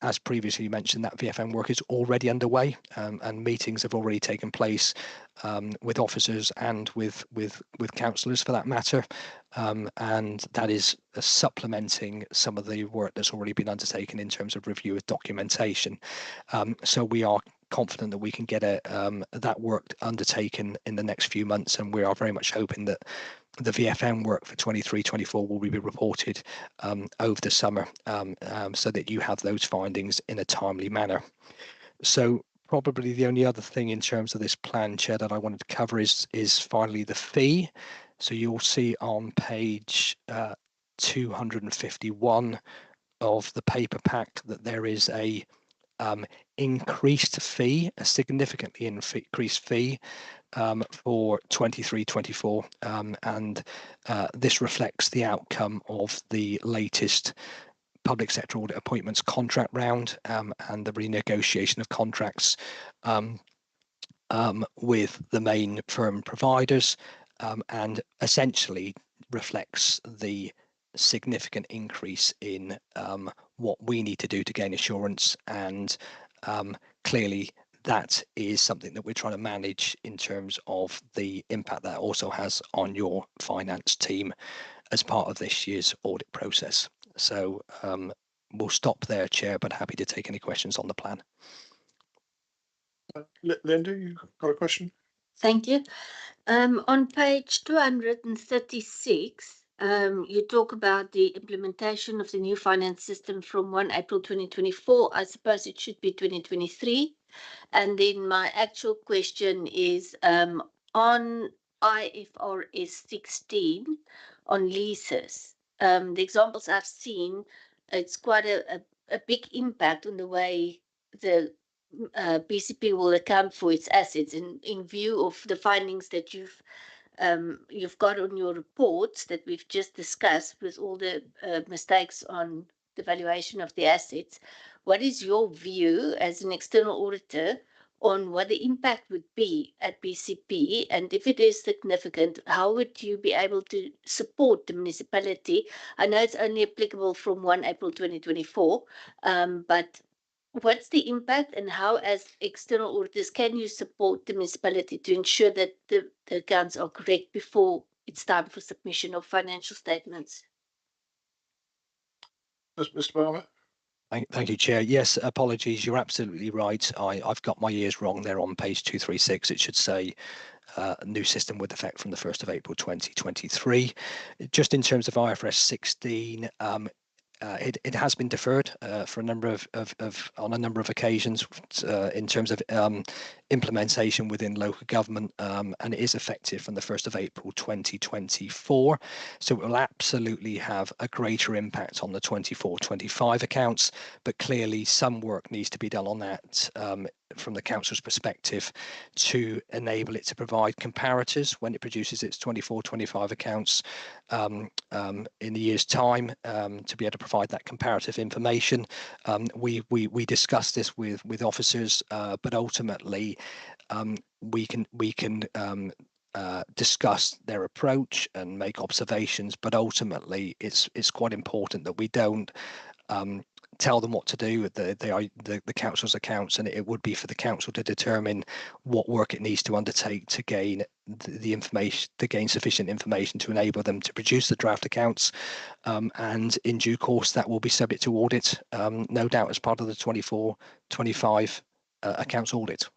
As previously mentioned, that VFM work is already underway, and meetings have already taken place with officers and with councillors for that matter, and that is supplementing some of the work that's already been undertaken in terms of review of documentation. So we are confident that we can get that work undertaken in the next few months, and we are very much hoping that the VFM work for 23-24 will be reported over the summer, so that you have those findings in a timely manner. So probably the only other thing in terms of this plan, Chair, that I wanted to cover is finally the fee. So you'll see on page 251 of the paper pack that there is a increased fee, a significantly increased fee for 23-24, and this reflects the outcome of the latest public sector audit appointments contract round and the renegotiation of contracts with the main firm providers, and essentially reflects the significant increase in what we need to do to gain assurance, and clearly that is something that we're trying to manage in terms of the impact that also has on your finance team as part of this year's audit process. So we'll stop there, Chair, but happy to take any questions on the plan. Linda, you got a question? Thank you. On page 236, you talk about the implementation of the new finance system from 1 April 2024. I suppose it should be 2023. And then my actual question is on IFRS 16 on leases. The examples I've seen, it's quite a big impact on the way the BCP will account for its assets in view of the findings that you've got on your reports that we've just discussed, with all the mistakes on the valuation of the assets. What is your view as an external auditor on what the impact would be at BCP? And if it is significant, how would you be able to support the municipality? I know it's only applicable from 1 April 2024, but what's the impact, and how, as external auditors, can you support the municipality to ensure that the accounts are correct before it's time for submission of financial statements? Mr. Barber? Thank you, Chair. Yes, apologies. You're absolutely right. I've got my years wrong there on page 236. It should say new system with effect from the 1st of April 2023. Just in terms of IFRS 16, it has been deferred for a number on a number of occasions in terms of implementation within local government, and it is effective from the 1st of April 2024. So it will absolutely have a greater impact on the 24-25 accounts, but clearly some work needs to be done on that from the council's perspective to enable it to provide comparators when it produces its 24-25 accounts in a year's time, to be able to provide that comparative information. We discussed this with officers, but ultimately we can discuss their approach and make observations, but ultimately it's quite important that we don't tell them what to do with the council's accounts, and it would be for the council to determine what work it needs to undertake to gain the information, to gain sufficient information to enable them to produce the draft accounts, and in due course that will be subject to audit, no doubt as part of the 24-25 accounts audit.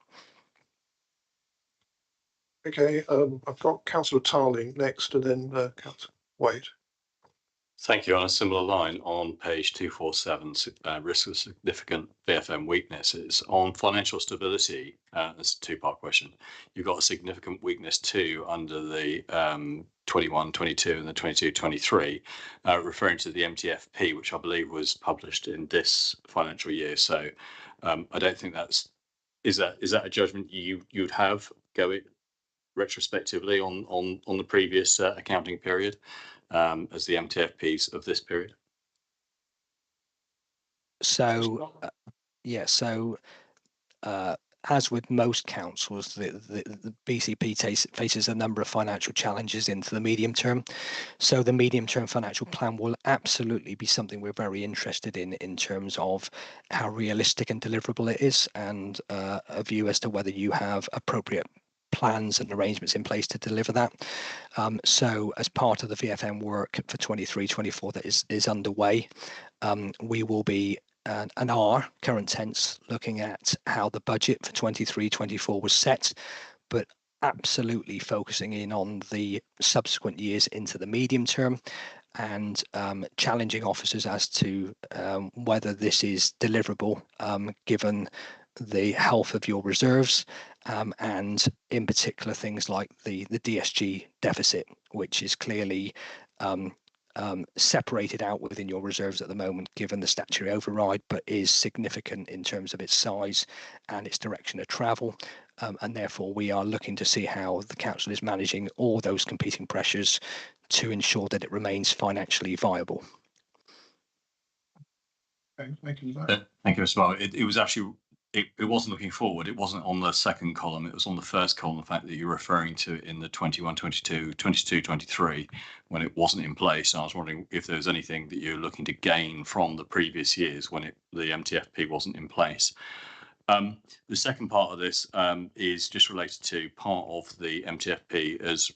Okay, I've got Councillor Tarling next, and then Councillor Wade. Thank you. On a similar line, on page 247, risk of significant VFM weaknesses. On financial stability, it's a two-part question. You've got a significant weakness too under the 21-22 and the 22-23, referring to the MTFP, which I believe was published in this financial year. So I don't think is that a judgment you'd have going retrospectively on the previous accounting period, as the MTFPs of this period? So as with most councils, the BCP faces a number of financial challenges into the medium term. So the medium term financial plan will absolutely be something we're very interested in terms of how realistic and deliverable it is, and a view as to whether you have appropriate plans and arrangements in place to deliver that. So as part of the VFM work for 23-24 that is underway, we will be and are current tense looking at how the budget for 23-24 was set, but absolutely focusing in on the subsequent years into the medium term, and challenging officers as to whether this is deliverable given the health of your reserves, and in particular things like the DSG deficit, which is clearly separated out within your reserves at the moment given the statutory override, but is significant in terms of its size and its direction of travel, and therefore we are looking to see how the council is managing all those competing pressures to ensure that it remains financially viable. Okay, thank you. Thank you as well. It was actually, it wasn't looking forward. It wasn't on the second column. It was on the first column, the fact that you're referring to it in the 21-22, 22-23, when it wasn't in place. And I was wondering if there was anything that you're looking to gain from the previous years when the MTFP wasn't in place. The second part of this is just related to part of the MTFP as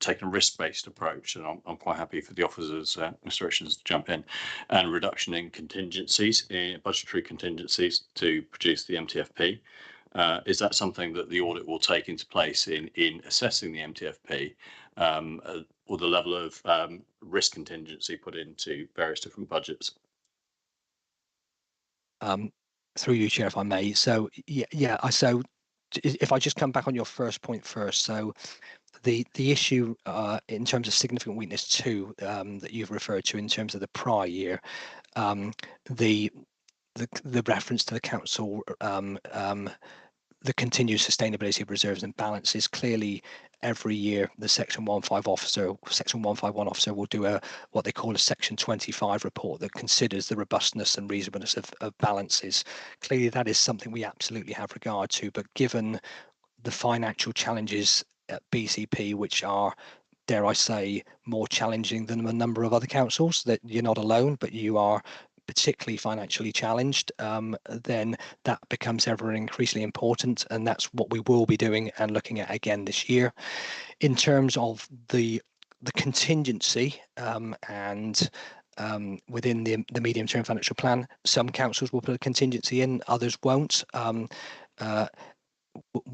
taking a risk-based approach, and I'm quite happy for the officers, Mr. Richards, to jump in, and reduction in contingencies, in budgetary contingencies to produce the MTFP. Is that something that the audit will take into place in assessing the MTFP, or the level of risk contingency put into various different budgets? Through you, Chair, if I may. So so if I just come back on your first point first, so the issue in terms of significant weakness 2 that you've referred to in terms of the prior year, the reference to the council the continued sustainability of reserves and balances. Clearly, every year the Section 151 officer will do what they call a Section 25 report that considers the robustness and reasonableness of balances. Clearly, that is something we absolutely have regard to, but given the financial challenges at BCP, which are, dare I say, more challenging than a number of other councils, that you're not alone, but you are particularly financially challenged, then that becomes ever increasingly important, and that's what we will be doing and looking at again this year. In terms of the contingency and within the medium-term financial plan, some councils will put a contingency in, others won't.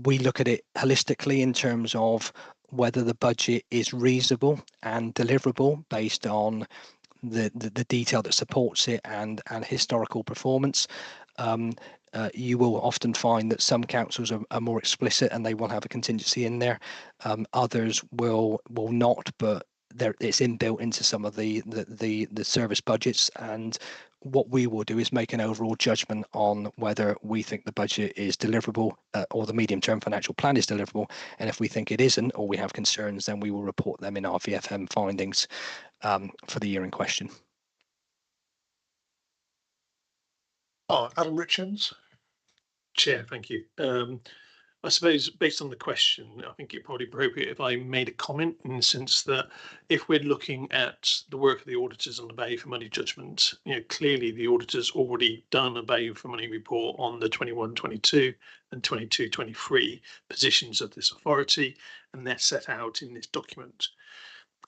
We look at it holistically in terms of whether the budget is reasonable and deliverable based on the detail that supports it and historical performance. You will often find that some councils are more explicit and they will have a contingency in there. Others will not, but it's inbuilt into some of the service budgets. And what we will do is make an overall judgment on whether we think the budget is deliverable or the medium-term financial plan is deliverable. And if we think it isn't, or we have concerns, then we will report them in our VFM findings for the year in question. Adam Richards. Chair, thank you. I suppose based on the question, I think it's probably appropriate if I made a comment in the sense that if we're looking at the work of the auditors on the value for money judgment, clearly the auditors already done a value for money report on the 21-22 and 22-23 positions of this authority, and they're set out in this document.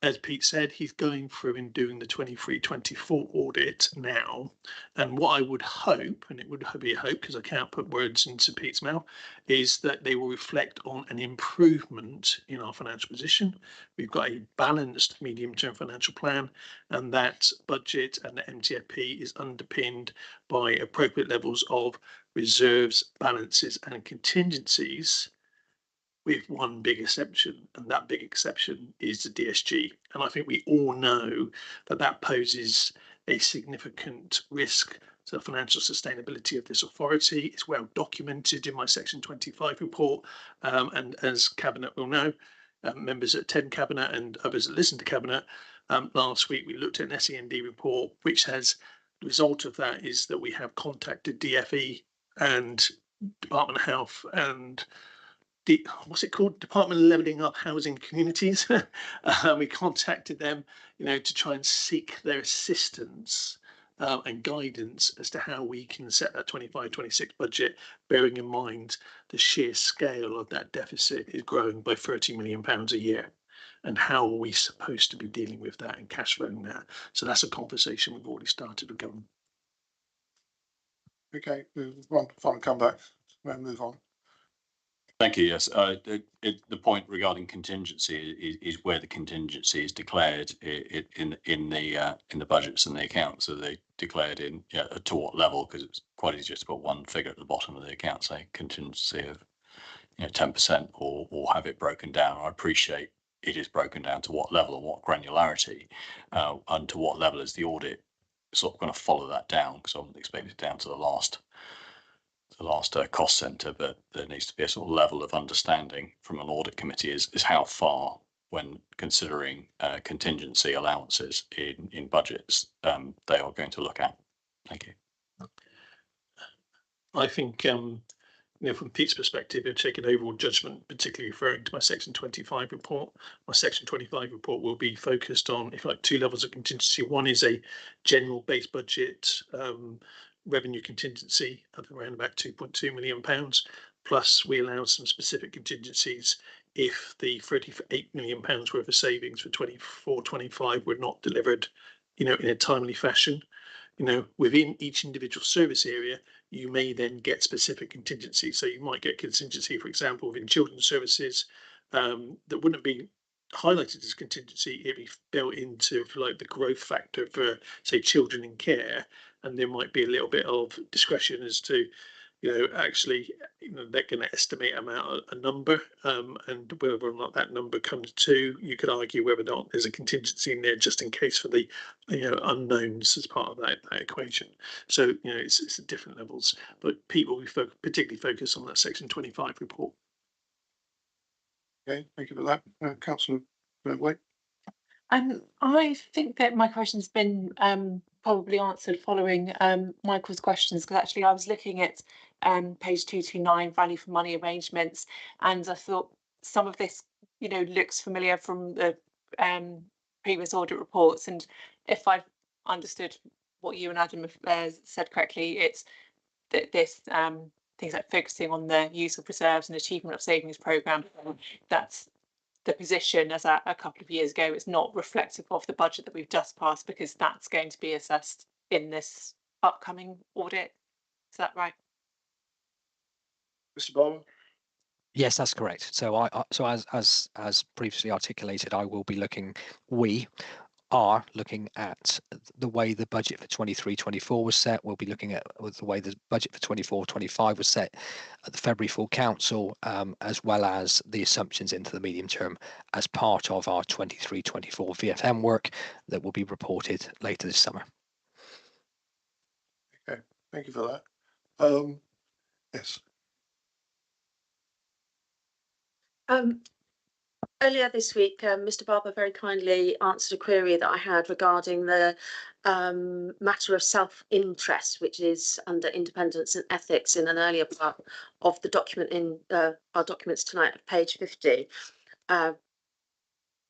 As Pete said, he's going through and doing the 23-24 audit now. And what I would hope, and it would be a hope because I can't put words into Pete's mouth, is that they will reflect on an improvement in our financial position. We've got a balanced medium-term financial plan, and that budget and the MTFP is underpinned by appropriate levels of reserves, balances, and contingencies, with one big exception, and that big exception is the DSG. And I think we all know that that poses a significant risk to the financial sustainability of this authority. It's well documented in my Section 25 report, and as Cabinet will know, members that attend Cabinet and others that listen to Cabinet, last week we looked at an SEND report, which has, the result of that is that we have contacted DFE and Department of Health and what's it called? Department of Levelling Up Housing Communities. We contacted them, to try and seek their assistance and guidance as to how we can set that 25-26 budget, bearing in mind the sheer scale of that deficit is growing by £30 million a year. And how are we supposed to be dealing with that and cash flowing that? So that's a conversation we've already started with government. Okay, one final comeback. We'll move on. Thank you. Yes, the point regarding contingency is where the contingency is declared in the budgets and the accounts. So they declared to what level, because it's quite easy just to put one figure at the bottom of the account, say contingency of 10%, or have it broken down. I appreciate it is broken down to what level and what granularity, and to what level is the audit sort of going to follow that down, because I wouldn't expect it down to the last cost centre, but there needs to be a sort of level of understanding from an audit committee is how far, when considering contingency allowances in budgets, they are going to look at. Thank you. I think from Pete's perspective, he'll take an overall judgment, particularly referring to my Section 25 report. My Section 25 report will be focused on, if you like, two levels of contingency. One is a general base budget revenue contingency of around about £2.2 million, plus we allow some specific contingencies if the £38 million worth of savings for 24-25 were not delivered, in a timely fashion. Within each individual service area, you may then get specific contingency. So you might get contingency, for example, within children's services that wouldn't be highlighted as contingency. It'd be built into, if you like, the growth factor for, say, children in care, and there might be a little bit of discretion as to, actually, they're going to estimate a number, and whether or not that number comes to, you could argue whether or not there's a contingency in there just in case for the unknowns as part of that equation. So it's at different levels, but people we particularly focus on that section 25 report. Okay, thank you for that, Councillor Wade. I think that my question's been probably answered following Michael's questions, because actually I was looking at page 229, value for money arrangements, and I thought some of this looks familiar from the previous audit reports, and if I've understood what you and Adam have said correctly, it's that this things like focusing on the use of reserves and achievement of savings programme, that's the position as a couple of years ago. It's not reflective of the budget that we've just passed, because that's going to be assessed in this upcoming audit. Is that right? Mr. Barber? Yes, that's correct. So as previously articulated, we are looking at the way the budget for 23-24 was set. We'll be looking at the way the budget for 24-25 was set at the February full council, as well as the assumptions into the medium term as part of our 23-24 VFM work that will be reported later this summer. Okay, thank you for that. Yes. Earlier this week, Mr. Barber very kindly answered a query that I had regarding the matter of self-interest, which is under independence and ethics in an earlier part of the document in our documents tonight at page 50.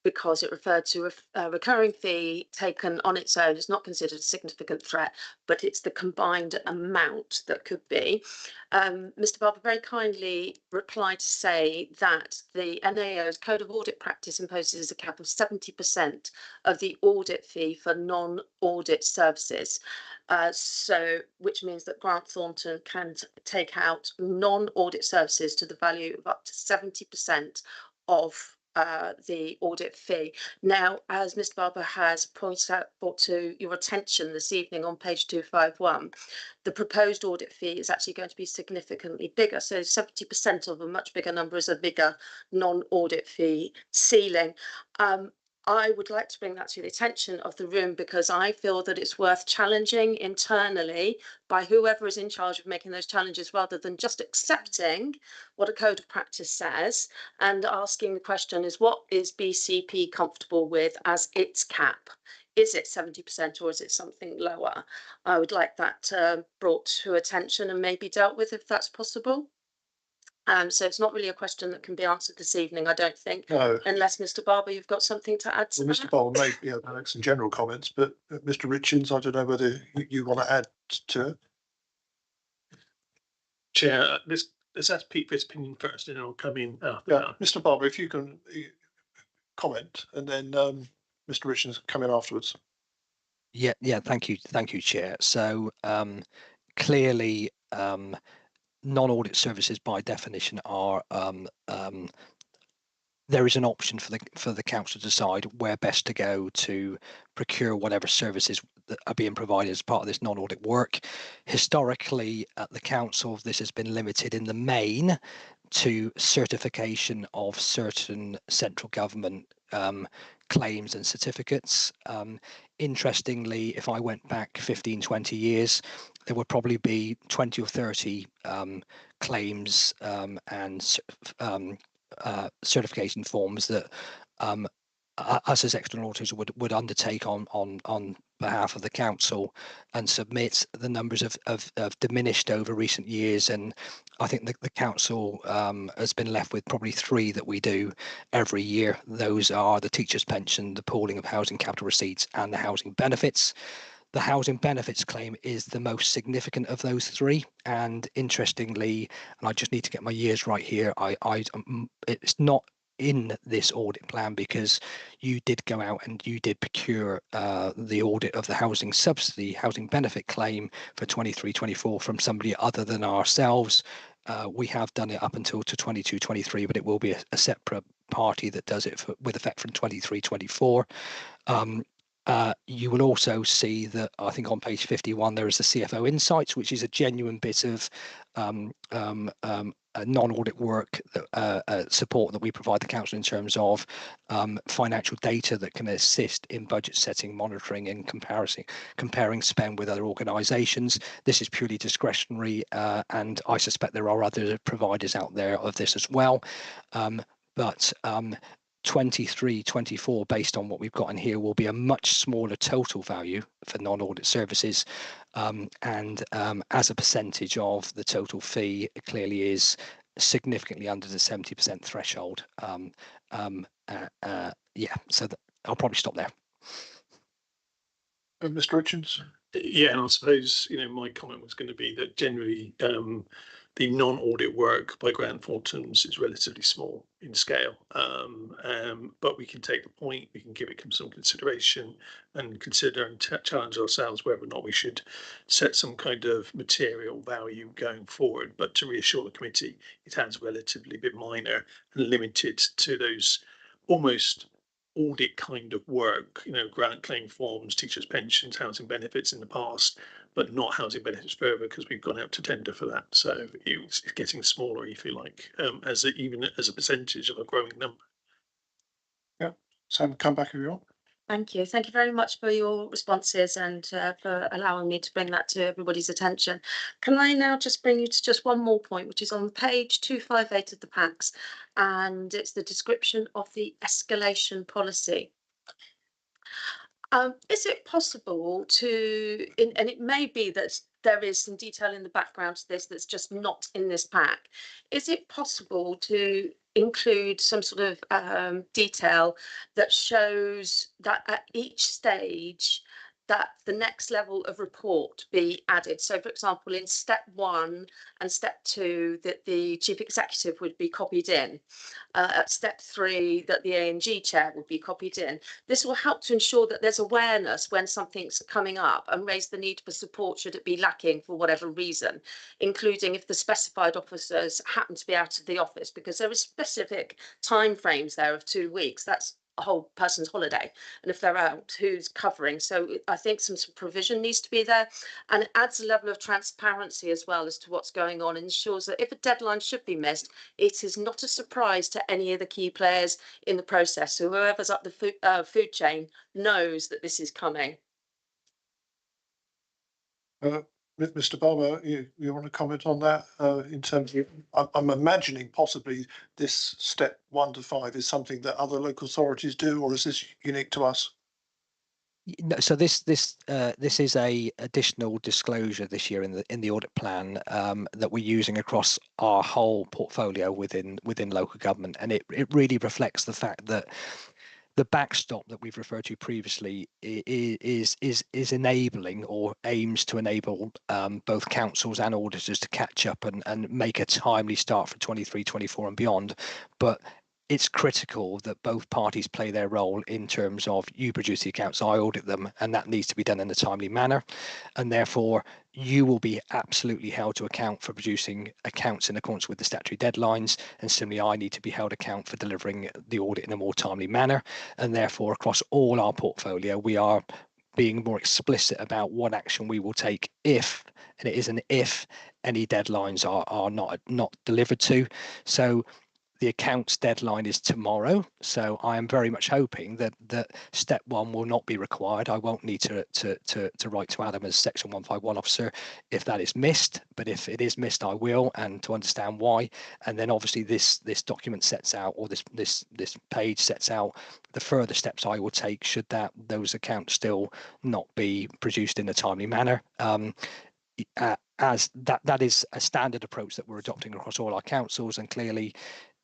Because it referred to a recurring fee taken on its own is not considered a significant threat, but it's the combined amount that could be. Mr. Barber very kindly replied to say that the NAO's Code of Audit Practice imposes a cap of 70% of the audit fee for non-audit services. Which means that Grant Thornton can take out non-audit services to the value of up to 70% of the audit fee. Now, as Mr. Barber has brought to your attention this evening on page 251, the proposed audit fee is actually going to be significantly bigger. So 70% of a much bigger number is a bigger non-audit fee ceiling. I would like to bring that to the attention of the room, because I feel that it's worth challenging internally by whoever is in charge of making those challenges, rather than just accepting what a code of practice says and asking the question is, what is BCP comfortable with as its cap? Is it 70% or is it something lower? I would like that brought to attention and maybe dealt with, if that's possible. So it's not really a question that can be answered this evening, I don't think. No. Unless, Mr. Barber, you've got something to add to Well, Mr. Barber may make some general comments, but Mr. Richards, I don't know whether you want to add to it. Chair, let's ask Pete for his opinion first, and then I'll come in after that. Mr. Barber, if you can comment, and then Mr. Richards come in afterwards. Yeah, thank you, Chair. So clearly, non-audit services by definition are there is an option for the council to decide where best to go to procure whatever services that are being provided as part of this non-audit work. Historically, at the council, this has been limited in the main to certification of certain central government claims and certificates. Interestingly, if I went back 15-20 years, there would probably be 20 or 30 claims and certification forms that us as external auditors would undertake on behalf of the council and submit. The numbers have diminished over recent years, and I think the council has been left with probably 3 that we do every year. Those are the teacher's pension, the pooling of housing capital receipts, and the housing benefits. The housing benefits claim is the most significant of those 3, and interestingly, and I just need to get my years right here, it's not in this audit plan because you did go out and you did procure the audit of the housing subsidy, housing benefit claim for 23-24 from somebody other than ourselves. We have done it up until to 22-23, but it will be a separate party that does it with effect from 23-24. You will also see that I think on page 51 there is the CFO Insights, which is a genuine bit of non-audit work support that we provide the council in terms of financial data that can assist in budget setting, monitoring, and comparing spend with other organisations. This is purely discretionary, and I suspect there are other providers out there of this as well. But 23-24, based on what we've got in here, will be a much smaller total value for non-audit services, and as a percentage of the total fee, it clearly is significantly under the 70% threshold. Yeah, so I'll probably stop there. Mr. Richards? Yeah, and I suppose, my comment was going to be that generally the non-audit work by Grant Thornton's is relatively small in scale, but we can take the point, we can give it some consideration and consider and challenge ourselves whether or not we should set some kind of material value going forward. But to reassure the committee, it has relatively bit minor and limited to those almost audit kind of work, grant claim forms, teachers' pensions, housing benefits in the past, but not housing benefits further because we've gone out to tender for that. So it's getting smaller, if you like, even as a percentage of a growing number. Yeah, Sam, come back if you want. Thank you. Thank you very much for your responses and for allowing me to bring that to everybody's attention. Can I now just bring you to just one more point, which is on page 258 of the packs, and it's the description of the escalation policy. Is it possible to, and it may be that there is some detail in the background to this that's just not in this pack. Is it possible to include some sort of detail that shows that at each stage that the next level of report be added? So, for example, in step 1 and step 2, that the chief executive would be copied in. At step 3, that the A&G chair would be copied in. This will help to ensure that there's awareness when something's coming up and raise the need for support should it be lacking for whatever reason, including if the specified officers happen to be out of the office, because there are specific timeframes there of 2 weeks. That's a whole person's holiday, and if they're out, who's covering? So I think some provision needs to be there, and it adds a level of transparency as well as to what's going on, and ensures that if a deadline should be missed, it is not a surprise to any of the key players in the process. So whoever's up the food chain knows that this is coming. Mr. Barber, you want to comment on that in terms of, I'm imagining possibly this step 1 to 5 is something that other local authorities do, or is this unique to us? No, so this is a additional disclosure this year in the audit plan that we're using across our whole portfolio within local government, and it really reflects the fact that the backstop that we've referred to previously is enabling, or aims to enable, both councils and auditors to catch up and make a timely start for 23-24 and beyond. But it's critical that both parties play their role in terms of you produce the accounts, I audit them, and that needs to be done in a timely manner. And therefore, you will be absolutely held to account for producing accounts in accordance with the statutory deadlines. And similarly, I need to be held account for delivering the audit in a more timely manner. And therefore, across all our portfolio, we are being more explicit about what action we will take if, and it is an if, any deadlines are not delivered to. So the accounts deadline is tomorrow, so I am very much hoping that step 1 will not be required. I won't need to write to Adam as Section 151 officer if that is missed, but if it is missed, I will, and to understand why. And then obviously this document sets out, or this page sets out the further steps I will take should those accounts still not be produced in a timely manner. As that is a standard approach that we're adopting across all our councils, and clearly,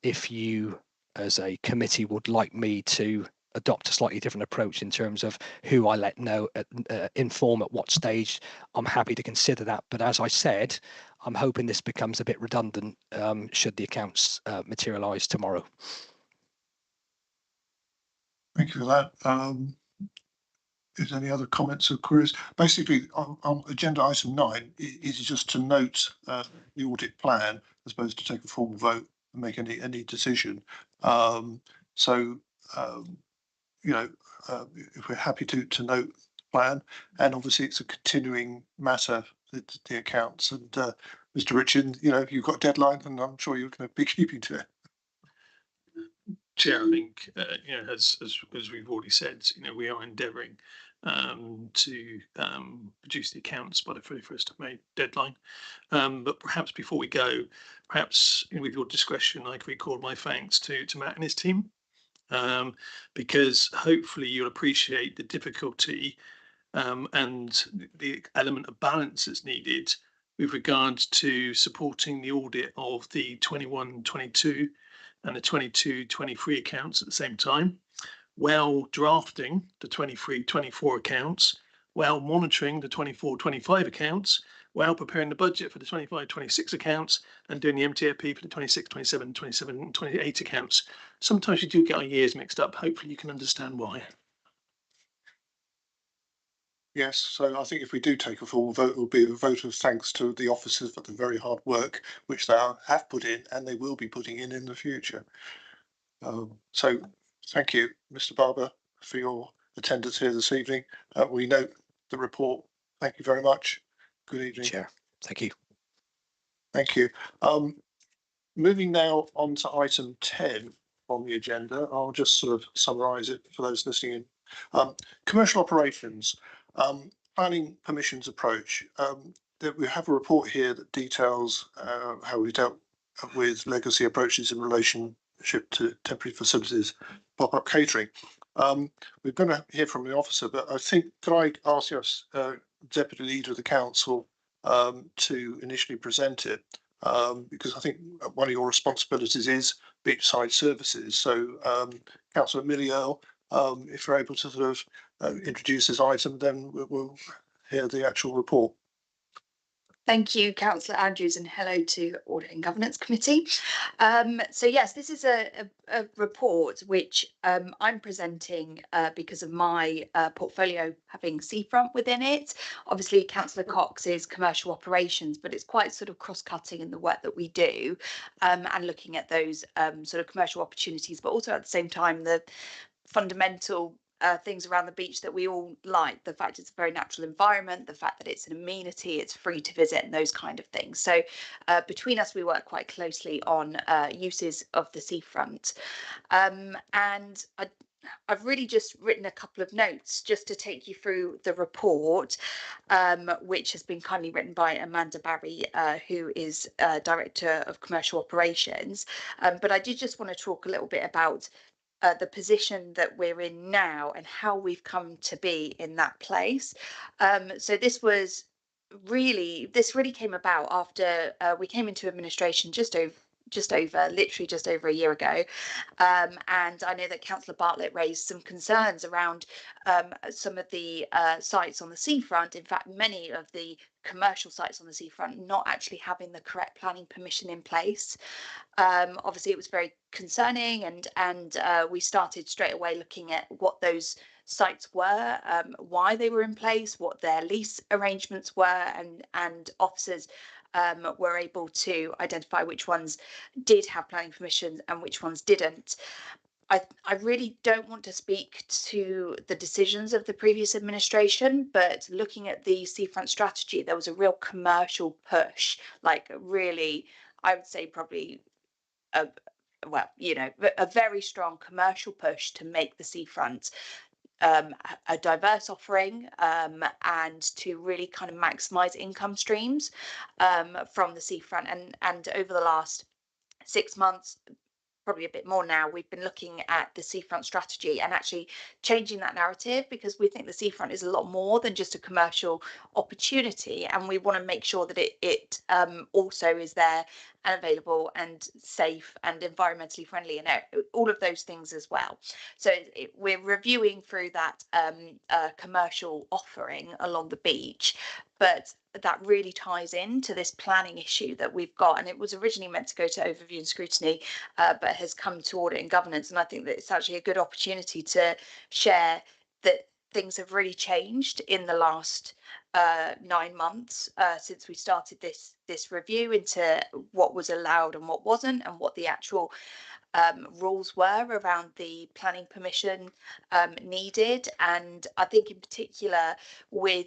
if you as a committee would like me to adopt a slightly different approach in terms of who I let know, inform at what stage, I'm happy to consider that. But as I said, I'm hoping this becomes a bit redundant should the accounts materialise tomorrow. Thank you for that. Is there any other comments or queries? Basically, on agenda item 9 is just to note the audit plan as opposed to take a formal vote and make any decision. if we're happy to note the plan, and obviously it's a continuing matter, the accounts, and Mr. Richard, you've got a deadline, and I'm sure you're going to be keeping to it. Chair, I think as we've already said, we are endeavouring to produce the accounts by the 31st of May deadline. But perhaps before we go, perhaps with your discretion, I could record my thanks to Matt and his team, because hopefully you'll appreciate the difficulty and the element of balance that's needed with regards to supporting the audit of the 21-22 and the 22-23 accounts at the same time, while drafting the 23-24 accounts, while monitoring the 24-25 accounts, while preparing the budget for the 25-26 accounts, and doing the MTFP for the 26, 27, 27 and 28 accounts. Sometimes you do get our years mixed up. Hopefully you can understand why. Yes, so I think if we do take a formal vote, it will be a vote of thanks to the officers for the very hard work which they have put in and they will be putting in the future. So thank you, Mr. Barber, for your attendance here this evening. We note the report. Thank you very much. Good evening. Chair, thank you. Thank you. Moving now on to item 10 on the agenda. I'll just sort of summarise it for those listening in. Commercial operations, planning permissions approach. We have a report here that details how we dealt with legacy approaches in relationship to temporary facilities, pop-up catering. We're going to hear from the officer, but I think, could I ask us, Deputy Leader of the Council, to initially present it? Because I think one of your responsibilities is beachside services. So, Councillor Millie Earl, if you're able to sort of introduce this item, then we'll hear the actual report. Thank you, Councillor Andrews, and hello to Audit and Governance Committee. So yes, this is a report which I'm presenting because of my portfolio having seafront within it. Obviously, Councillor Cox is commercial operations, but it's quite sort of cross-cutting in the work that we do, and looking at those sort of commercial opportunities, but also at the same time the fundamental things around the beach that we all like, the fact it's a very natural environment, the fact that it's an amenity, it's free to visit, and those kind of things. So between us, we work quite closely on uses of the seafront. And I've really just written a couple of notes just to take you through the report, which has been kindly written by Amanda Barry, who is Director of Commercial Operations. But I did just want to talk a little bit about the position that we're in now and how we've come to be in that place. So this really came about after we came into administration just over a year ago. And I know that Councillor Bartlett raised some concerns around some of the sites on the seafront. In fact, many of the commercial sites on the seafront not actually having the correct planning permission in place. Obviously, it was very concerning, and we started straight away looking at what those sites were, why they were in place, what their lease arrangements were, and officers were able to identify which ones did have planning permissions and which ones didn't. I really don't want to speak to the decisions of the previous administration, but looking at the seafront strategy, there was a real commercial push, like really, I would say probably a very strong commercial push to make the seafront a diverse offering, and to really kind of maximize income streams from the seafront. And over the last 6 months, probably a bit more now, we've been looking at the seafront strategy and actually changing that narrative, because we think the seafront is a lot more than just a commercial opportunity, and we want to make sure that it also is there and available and safe and environmentally friendly and all of those things as well. So we're reviewing through that commercial offering along the beach, but that really ties into this planning issue that we've got. And it was originally meant to go to overview and scrutiny, but has come to audit and governance. And I think that it's actually a good opportunity to share that things have really changed in the last 9 months since we started this review into what was allowed and what wasn't, and what the actual rules were around the planning permission needed. And I think in particular with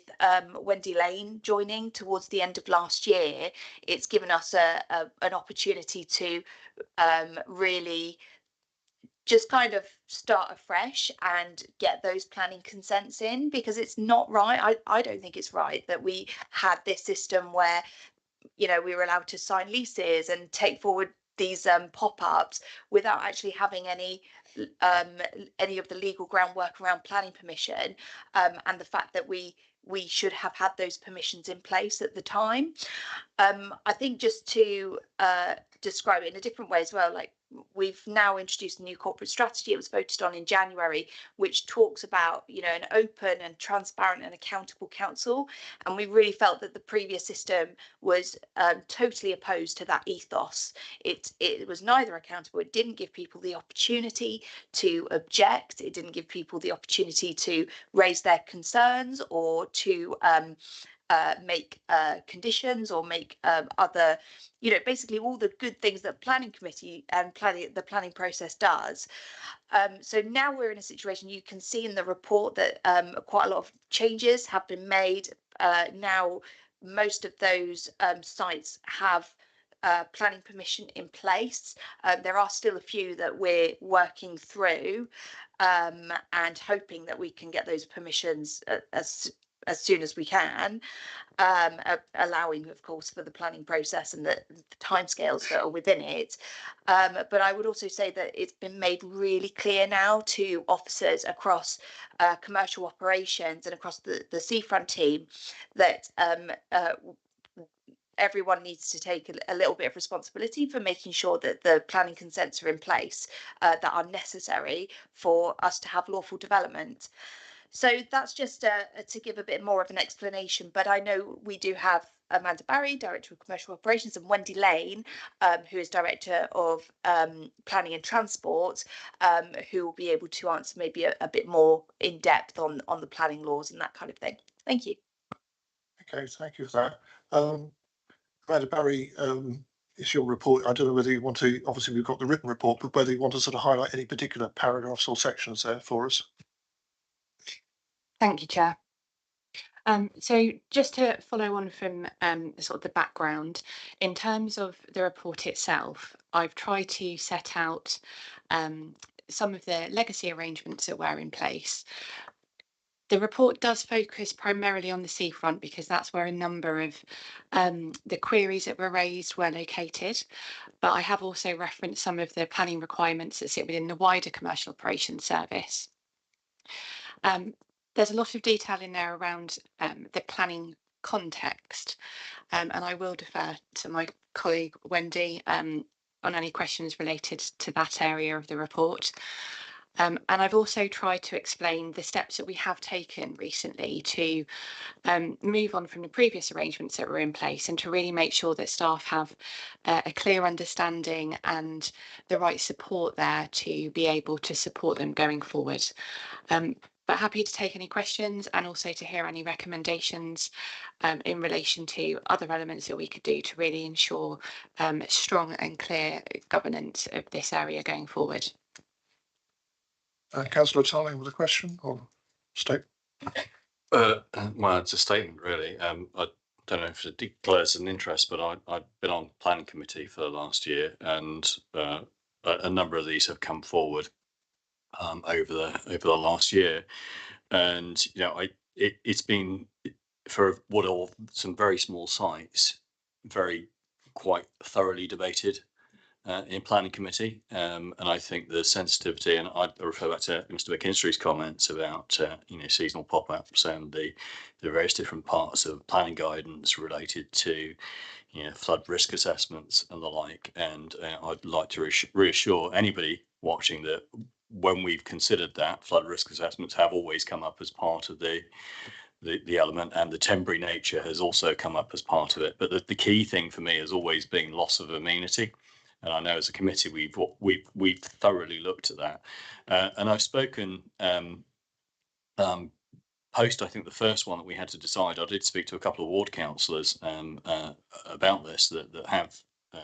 Wendy Lane joining towards the end of last year, it's given us an opportunity to really just kind of start afresh and get those planning consents in, because it's not right. I don't think it's right that we had this system where, you know, we were allowed to sign leases and take forward these pop-ups without actually having any of the legal groundwork around planning permission, and the fact that we should have had those permissions in place at the time. I think just to describe it in a different way as well, like we've now introduced a new corporate strategy. It was voted on in January, which talks about, you know, an open and transparent and accountable council. And we really felt that the previous system was totally opposed to that ethos. It was neither accountable. It didn't give people the opportunity to object. It didn't give people the opportunity to raise their concerns or to make conditions or make other, you know, basically all the good things that planning committee and the planning process does. So now we're in a situation, you can see in the report that quite a lot of changes have been made. Now most of those sites have planning permission in place. There are still a few that we're working through and hoping that we can get those permissions as soon as we can, allowing, of course, for the planning process and the timescales that are within it. But I would also say that it's been made really clear now to officers across commercial operations and across the seafront team that everyone needs to take a little bit of responsibility for making sure that the planning consents are in place that are necessary for us to have lawful development. So that's just to give a bit more of an explanation. But I know we do have Amanda Barry, Director of Commercial Operations, and Wendy Lane, who is Director of Planning and Transport, who will be able to answer maybe a bit more in depth on the planning laws and that kind of thing. Thank you. Okay, thank you for that. Amanda Barry, it's your report. I don't know whether you want to, obviously we've got the written report, but whether you want to sort of highlight any particular paragraphs or sections there for us. Thank you, Chair. So just to follow on from sort of the background, in terms of the report itself, I've tried to set out some of the legacy arrangements that were in place. The report does focus primarily on the seafront because that's where a number of the queries that were raised were located. But I have also referenced some of the planning requirements that sit within the wider commercial operations service. There's a lot of detail in there around the planning context, and I will defer to my colleague Wendy on any questions related to that area of the report. And I've also tried to explain the steps that we have taken recently to move on from the previous arrangements that were in place and to really make sure that staff have a clear understanding and the right support there to be able to support them going forward. But happy to take any questions and also to hear any recommendations in relation to other elements that we could do to really ensure strong and clear governance of this area going forward. Councillor Tarling with a question or statement? Well, it's a statement really. I don't know if it declares an interest, but I've been on planning committee for the last year, and a number of these have come forward over the last year, and you know, it's been for what are some very small sites, quite thoroughly debated in planning committee, and I think the sensitivity, and I refer back to Mr. McKinstry's comments about you know, seasonal pop-ups and the various different parts of planning guidance related to, you know, flood risk assessments and the like. And I'd like to reassure anybody watching that when we've considered that, flood risk assessments have always come up as part of the element, and the temporary nature has also come up as part of it. But the key thing for me has always been loss of amenity. And I know as a committee we've thoroughly looked at that, and I've spoken post, I think the first one that we had to decide. I did speak to a couple of ward councillors about this that have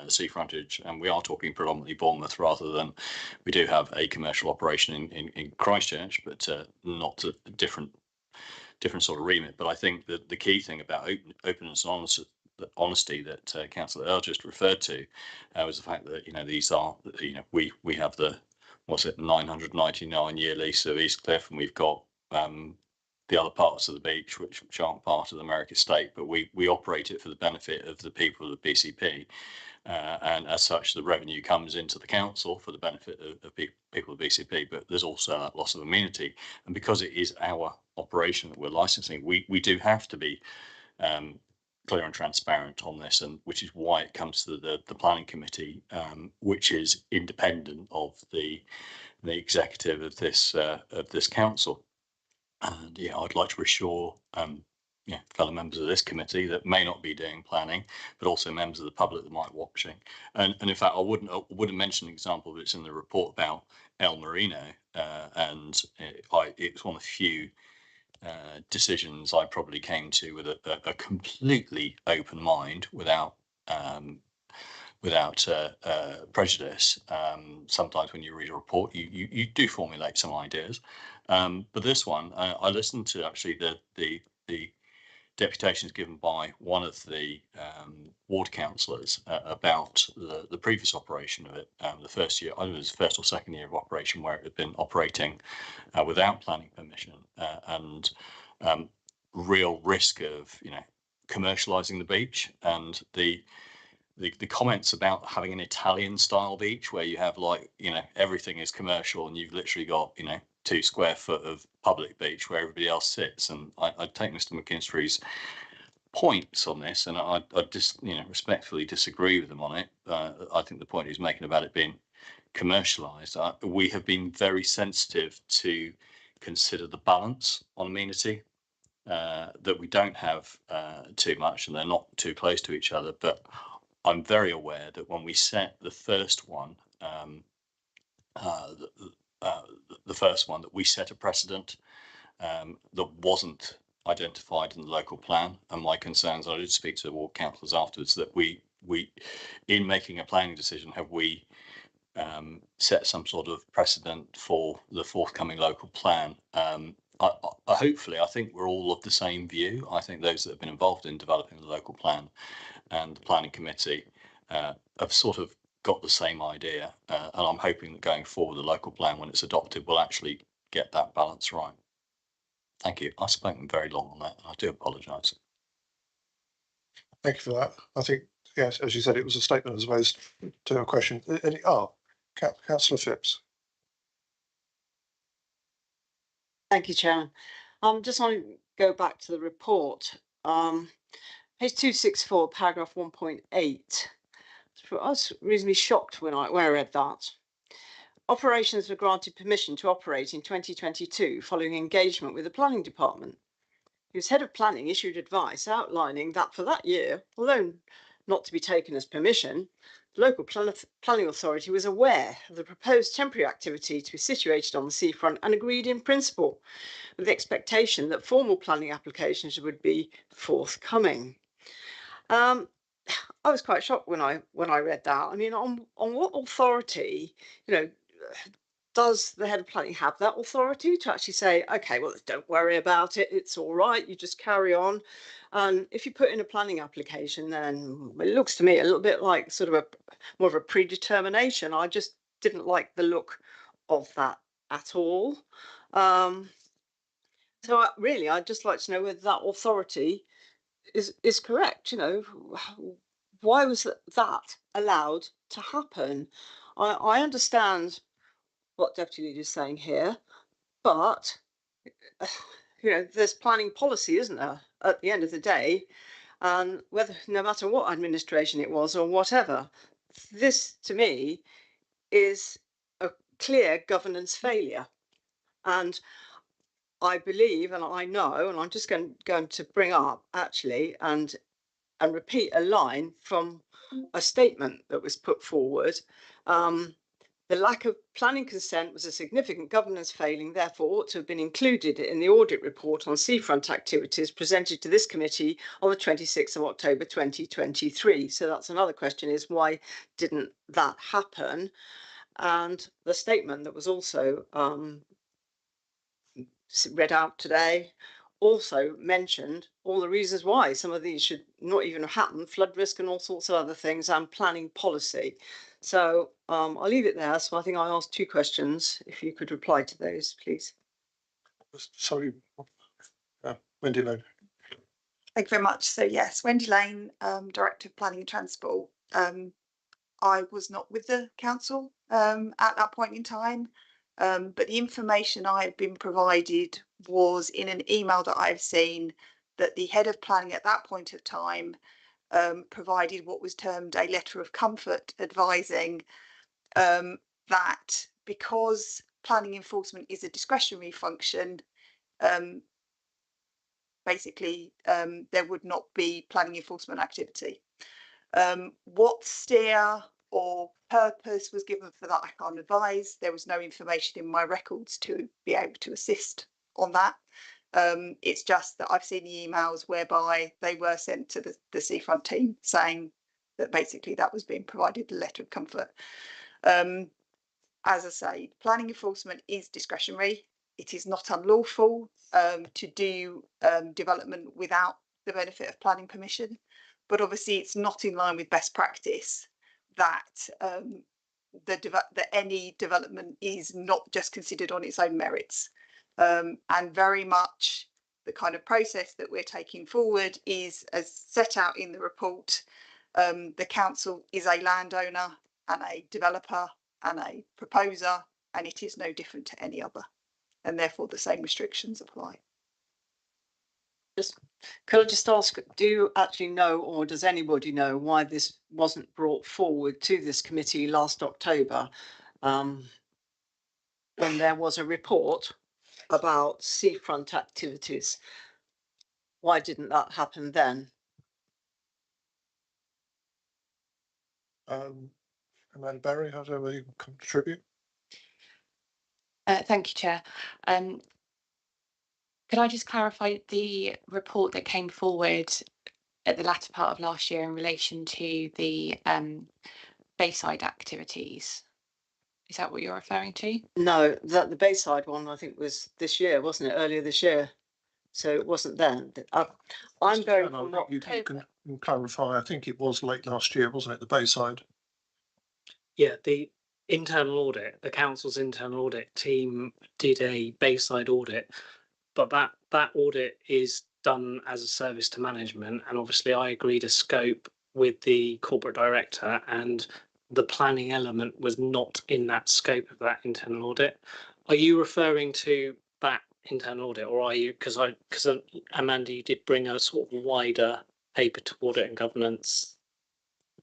sea frontage, and we are talking predominantly Bournemouth rather than, we do have a commercial operation in Christchurch, but not a different sort of remit. But I think that the key thing about openness and honesty that Councillor Earl just referred to was the fact that these are, we have the 999-year lease of East Cliff, and we've got the other parts of the beach which aren't part of the Merrick estate, but we operate it for the benefit of the people of the BCP, and as such the revenue comes into the council for the benefit of people of the BCP, but there's also that loss of amenity. And because it is our operation that we're licensing, we do have to be clear and transparent on this, and which is why it comes to the planning committee, which is independent of the executive of this council. And I'd like to reassure fellow members of this committee that may not be doing planning, but also members of the public that might be watching. And in fact, I wouldn't mention an example that's in the report about El Marino, and it's one of the few decisions I probably came to with a completely open mind, without prejudice. Sometimes when you read a report, you do formulate some ideas, but this one, I listened to actually the deputations given by one of the ward councillors about the previous operation of it, the first year, I think it was the first or second year of operation, where it had been operating without planning permission, and real risk of commercialising the beach, and the comments about having an Italian style beach where you have everything is commercial and you've literally got 2 square foot of public beach where everybody else sits. And I take Mr. McKinstry's points on this, and I just respectfully disagree with him on it. I think the point he's making about it being commercialised, we have been very sensitive to consider the balance on amenity, that we don't have too much and they're not too close to each other. But I'm very aware that when we set the first one, the first one, that we set a precedent that wasn't identified in the local plan. And my concerns, I did speak to the ward councillors afterwards, that we in making a planning decision, have we set some sort of precedent for the forthcoming local plan? Hopefully, I think we're all of the same view. I think those that have been involved in developing the local plan and the planning committee have sort of got the same idea, and I'm hoping that going forward, the local plan, when it's adopted, will actually get that balance right. Thank you. I've spoken very long on that, and I do apologise. Thank you for that. I think, yes, as you said, it was a statement as opposed to a question. Councillor Phipps. Thank you, Chairman. Just want to go back to the report. Page 264, paragraph 1.8. I was reasonably shocked when I read that. Operations were granted permission to operate in 2022 following engagement with the planning department, whose head of planning issued advice outlining that for that year, although not to be taken as permission, the local planning authority was aware of the proposed temporary activity to be situated on the seafront and agreed in principle, with the expectation that formal planning applications would be forthcoming. I was quite shocked when I read that. I mean, on what authority, does the head of planning have that authority to actually say, okay, well, don't worry about it, it's all right, you just carry on? And if you put in a planning application, then it looks to me a little bit like sort of more of a predetermination. I just didn't like the look of that at all. So really, I'd just like to know whether that authority is correct. Why was that allowed to happen? I understand what Deputy Leader is saying here, but there's planning policy, isn't there, at the end of the day? And whether, no matter what administration it was or whatever, this to me is a clear governance failure. And I believe, and I know, and I'm just going to bring up actually and repeat a line from a statement that was put forward The lack of planning consent was a significant governance failing, therefore ought to have been included in the audit report on seafront activities presented to this committee on the 26th of October 2023. So that's another question, is why didn't that happen? And the statement that was also read out today also mentioned all the reasons why some of these should not even have happened, flood risk and all sorts of other things, and planning policy. So I'll leave it there. So I think I asked 2 questions. If you could reply to those, please. Sorry, Wendy Lane. Thank you very much. So yes, Wendy Lane, Director of Planning and Transport. I was not with the council at that point in time, but the information I had been provided was in an email that I've seen that the head of planning at that point of time provided what was termed a letter of comfort, advising that because planning enforcement is a discretionary function, basically there would not be planning enforcement activity. What steer or purpose was given for that, I can't advise. There was no information in my records to be able to assist on that. It's just that I've seen the emails whereby they were sent to the seafront team saying that basically that was being provided a letter of comfort. As I say, planning enforcement is discretionary. It is not unlawful to do development without the benefit of planning permission, but obviously it's not in line with best practice that that any development is not just considered on its own merits, and very much the kind of process that we're taking forward is as set out in the report. The council is a landowner and a developer and a proposer, and it is no different to any other, and therefore the same restrictions apply. Could I just ask, do you actually know, or does anybody know, why this wasn't brought forward to this committee last October, when there was a report about seafront activities? Why didn't that happen then? Amanda Barry, how do you contribute? Thank you, Chair. Could I just clarify the report that came forward at the latter part of last year in relation to the Bayside activities? Is that what you're referring to? No, that the Bayside one I think was this year, wasn't it? Earlier this year. So it wasn't then. I'm going from what you can clarify. I think it was late last year, wasn't it? The Bayside. Yeah, the internal audit, the council's internal audit team did a Bayside audit, but that audit is done as a service to management, and obviously I agreed a scope with the corporate director, and the planning element was not in that scope of that internal audit. Are you referring to that internal audit, or are you, because Amanda, you did bring a sort of wider paper to audit and governance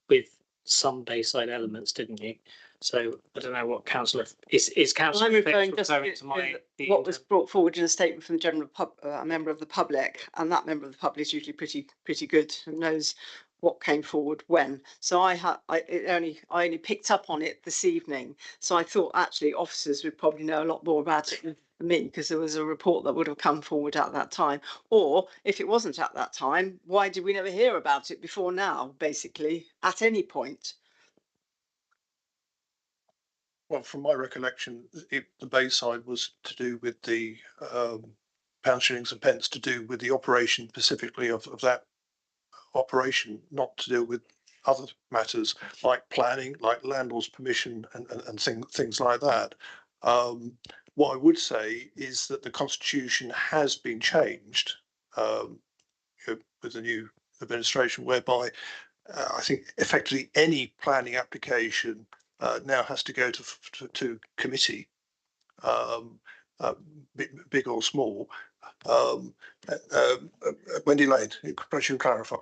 with some Bayside elements, didn't you? So I don't know what councillor is councillor. I'm referring just to what was brought forward in a statement from the general a member of the public, and that member of the public is usually pretty good and knows what came forward when. So I only picked up on it this evening. So I thought actually officers would probably know a lot more about it than me, because there was a report that would have come forward at that time. Or if it wasn't at that time, why did we never hear about it before now, basically, at any point? Well, from my recollection, the Bayside was to do with the pounds, shillings and pence, to do with the operation specifically of that operation, not to do with other matters like planning, like landlord's permission and things like that. What I would say is that the constitution has been changed with the new administration, whereby I think effectively any planning application now has to go to committee, big or small. Wendy Lane, perhaps you can clarify.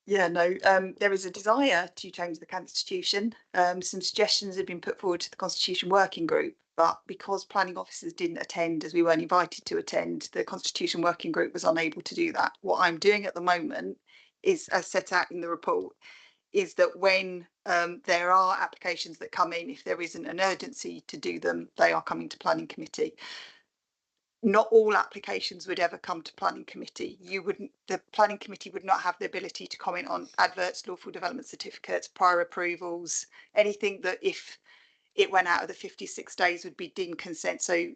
Yeah, no, there is a desire to change the constitution. Some suggestions have been put forward to the Constitution Working Group, but because planning officers didn't attend, as we weren't invited to attend, the Constitution Working Group was unable to do that. What I'm doing at the moment is, as set out in the report, is that when there are applications that come in, if there isn't an urgency to do them, they are coming to planning committee. Not all applications would ever come to planning committee. The planning committee would not have the ability to comment on adverts, lawful development certificates, prior approvals, anything that if it went out of the 56 days would be deemed consent. So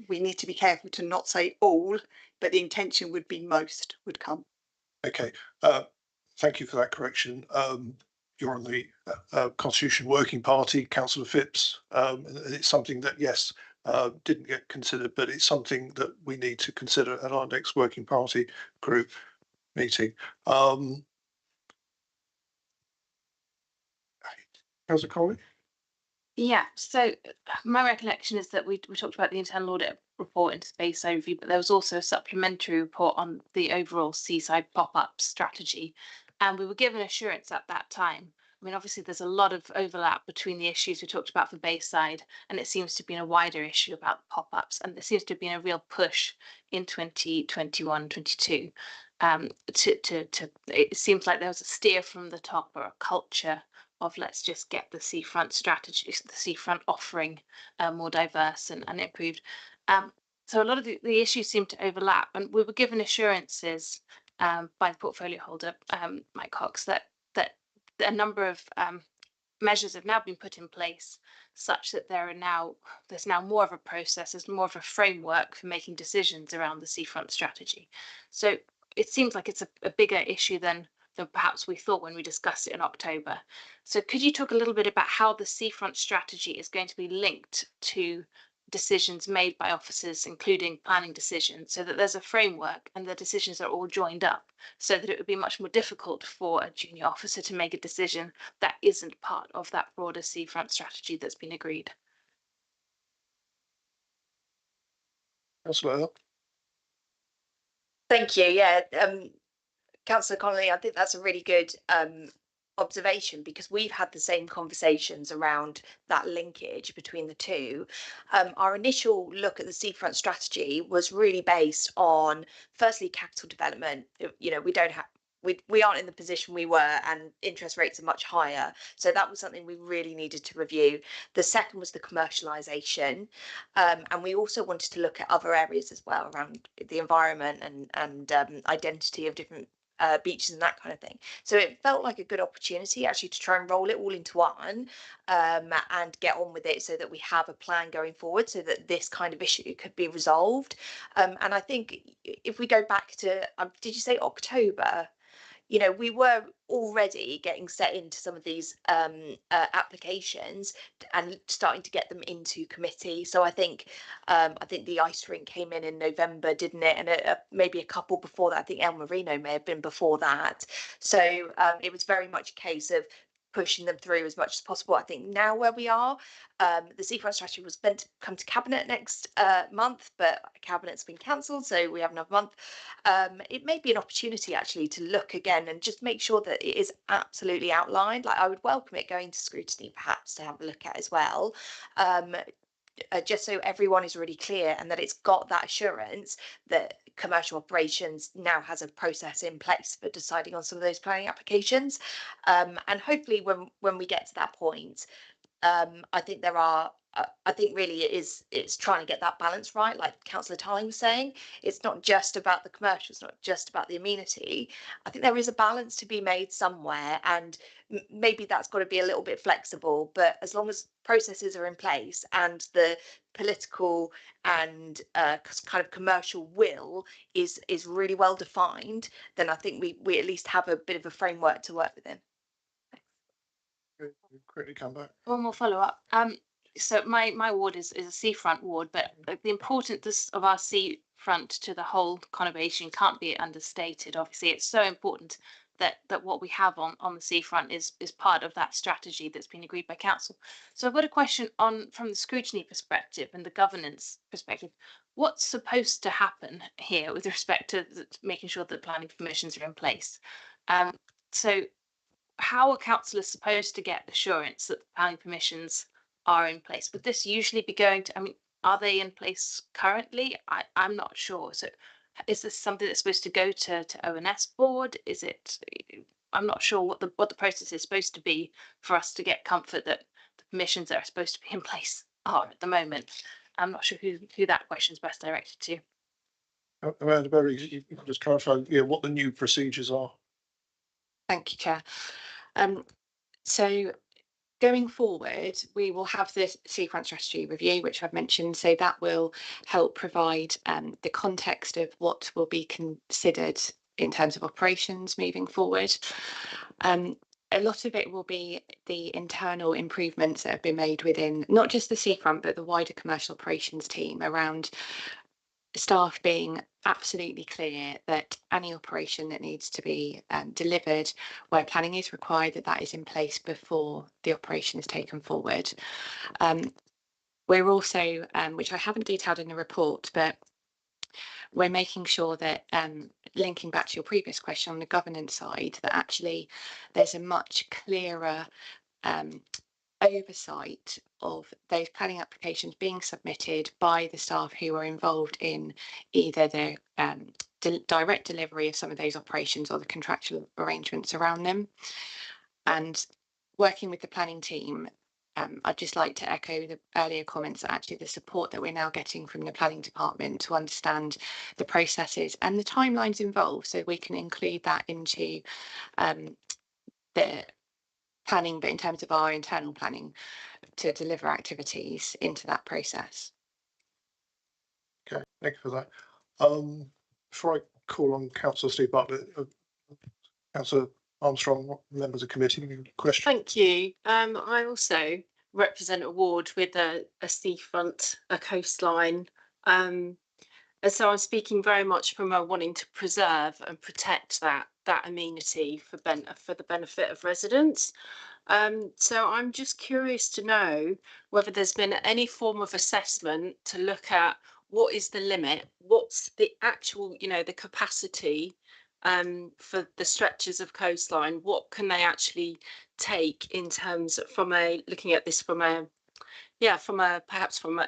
we need to be careful to not say all, but the intention would be most would come. Okay, thank you for that correction. You're on the Constitution Working Party, Councillor Phipps. And it's something that, yes, didn't get considered, but it's something that we need to consider at our next Working Party group meeting. Councillor Coley? Yeah, so my recollection is that we talked about the internal audit report into space overview, but there was also a supplementary report on the overall seaside pop-up strategy. And we were given assurance at that time. I mean, obviously, there's a lot of overlap between the issues we talked about for Bayside, and it seems to be a wider issue about pop-ups. And there seems to have been a real push in 2021, 22. It seems like there was a steer from the top, or a culture of let's just get the seafront strategy, the seafront offering more diverse and improved. So a lot of the issues seem to overlap, and we were given assurances by the portfolio holder, Mike Cox, that a number of measures have now been put in place such that there's now more of a process, there's more of a framework for making decisions around the seafront strategy. So it seems like it's a bigger issue than perhaps we thought when we discussed it in October. So could you talk a little bit about how the seafront strategy is going to be linked to decisions made by officers, including planning decisions, so that there's a framework and the decisions are all joined up, so that it would be much more difficult for a junior officer to make a decision that isn't part of that broader seafront strategy that's been agreed? Councillor Earl? Thank you. Yeah, Councillor Connolly, I think that's a really good observation, because we've had the same conversations around that linkage between the two. Our initial look at the seafront strategy was really based on, firstly, capital development. You know, we aren't in the position we were, and interest rates are much higher. So that was something we really needed to review. The second was the commercialisation. And we also wanted to look at other areas as well around the environment and identity of different beaches and that kind of thing. So it felt like a good opportunity actually to try and roll it all into one and get on with it, so that we have a plan going forward, so that this kind of issue could be resolved. And I think if we go back to, did you say October? You know, we were already getting set into some of these applications and starting to get them into committee. So I think the ice rink came in November, didn't it? And maybe a couple before that. I think El Marino may have been before that. So it was very much a case of pushing them through as much as possible. I think now where we are, the seafront strategy was meant to come to cabinet next month, but cabinet's been cancelled, so we have another month. It may be an opportunity actually to look again and just make sure that it is absolutely outlined. Like, I would welcome it going to scrutiny perhaps to have a look at as well. Just so everyone is really clear, and that it's got that assurance that commercial operations now has a process in place for deciding on some of those planning applications. And hopefully when we get to that point, I think I think really it's trying to get that balance right. Like Councillor Tarling was saying, it's not just about the commercial, it's not just about the amenity. I think there is a balance to be made somewhere, and maybe that's got to be a little bit flexible, but as long as processes are in place and the political and kind of commercial will is really well defined, then I think we at least have a bit of a framework to work within. Quickly come back. One more follow up. So my ward is a seafront ward, but the importance of our seafront to the whole conurbation can't be understated. Obviously, it's so important that what we have on the seafront is part of that strategy that's been agreed by council. So I've got a question from the scrutiny perspective and the governance perspective. What's supposed to happen here with respect to making sure that planning permissions are in place? So how are councillors supposed to get assurance that the planning permissions are in place? Would this usually be going to, I mean, are they in place currently? I'm not sure. So is this something that's supposed to go to ONS board? Is it, I'm not sure what the process is supposed to be for us to get comfort that the permissions that are supposed to be in place are at the moment. I'm not sure who that question is best directed to. Amanda Berry, you can just clarify what the new procedures are. Thank you, Chair. So going forward, we will have this seafront strategy review, which I've mentioned. So that will help provide the context of what will be considered in terms of operations moving forward. A lot of it will be the internal improvements that have been made within not just the seafront, but the wider commercial operations team around staff being absolutely clear that any operation that needs to be delivered where planning is required, that is in place before the operation is taken forward. We're also, which I haven't detailed in the report, but we're making sure that, linking back to your previous question on the governance side, that actually there's a much clearer oversight of those planning applications being submitted by the staff who are involved in either the direct delivery of some of those operations or the contractual arrangements around them. And working with the planning team, I'd just like to echo the earlier comments that actually the support that we're now getting from the planning department to understand the processes and the timelines involved, so we can include that into the planning, but in terms of our internal planning to deliver activities into that process. Okay, thank you for that. Before I call on Councillor Steve Bartlett, Councillor Armstrong, members of committee, question. Thank you. I also represent a ward with a seafront, a coastline. And so I'm speaking very much from a wanting to preserve and protect that amenity for the benefit of residents. So I'm just curious to know whether there's been any form of assessment to look at what is the limit, what's the actual, the capacity for the stretches of coastline, what can they actually take in terms of looking at this from an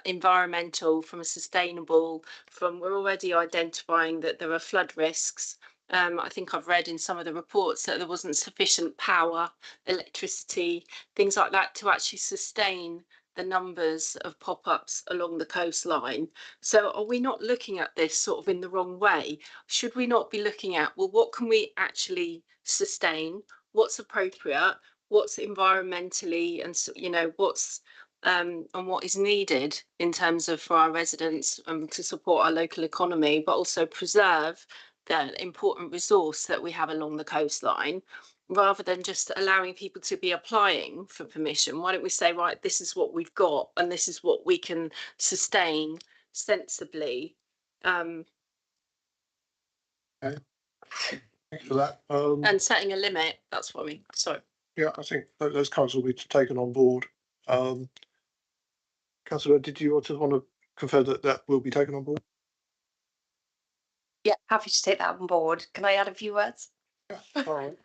environmental, from a sustainable, we're already identifying that there are flood risks. I think I've read in some of the reports that there wasn't sufficient power, electricity, things like that to actually sustain the numbers of pop-ups along the coastline. So are we not looking at this sort of in the wrong way? Should we not be looking at, well, what can we actually sustain? What's appropriate? What's environmentally and, what's and what is needed in terms of for our residents to support our local economy, but also preserve the important resource that we have along the coastline, rather than just allowing people to be applying for permission? Why don't we say, right, this is what we've got and this is what we can sustain sensibly? Okay. Thanks for that. And setting a limit, that's what I mean. Sorry. Yeah, I think those comments will be taken on board. Councillor, did you want to confirm that will be taken on board? Yeah, happy to take that on board. Can I add a few words? Yeah, all right.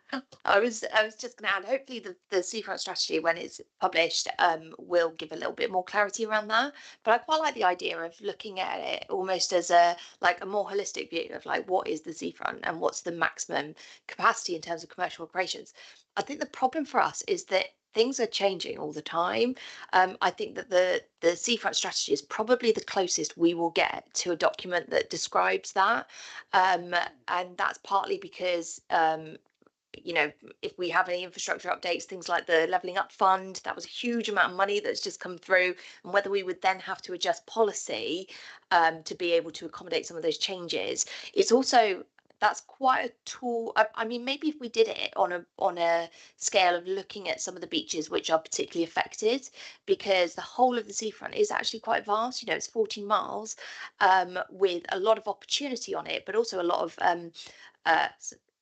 I was just going to add, hopefully the seafront strategy, when it's published, will give a little bit more clarity around that. But I quite like the idea of looking at it almost as a more holistic view of what is the seafront and what's the maximum capacity in terms of commercial operations. I think the problem for us is that things are changing all the time. I think that the seafront strategy is probably the closest we will get to a document that describes that. And that's partly because if we have any infrastructure updates, things like the Levelling Up Fund, that was a huge amount of money that's just come through, and whether we would then have to adjust policy to be able to accommodate some of those changes. It's also, that's quite a tool. I mean, maybe if we did it on a scale of looking at some of the beaches which are particularly affected, because the whole of the seafront is actually quite vast. It's 14 miles with a lot of opportunity on it, but also a lot of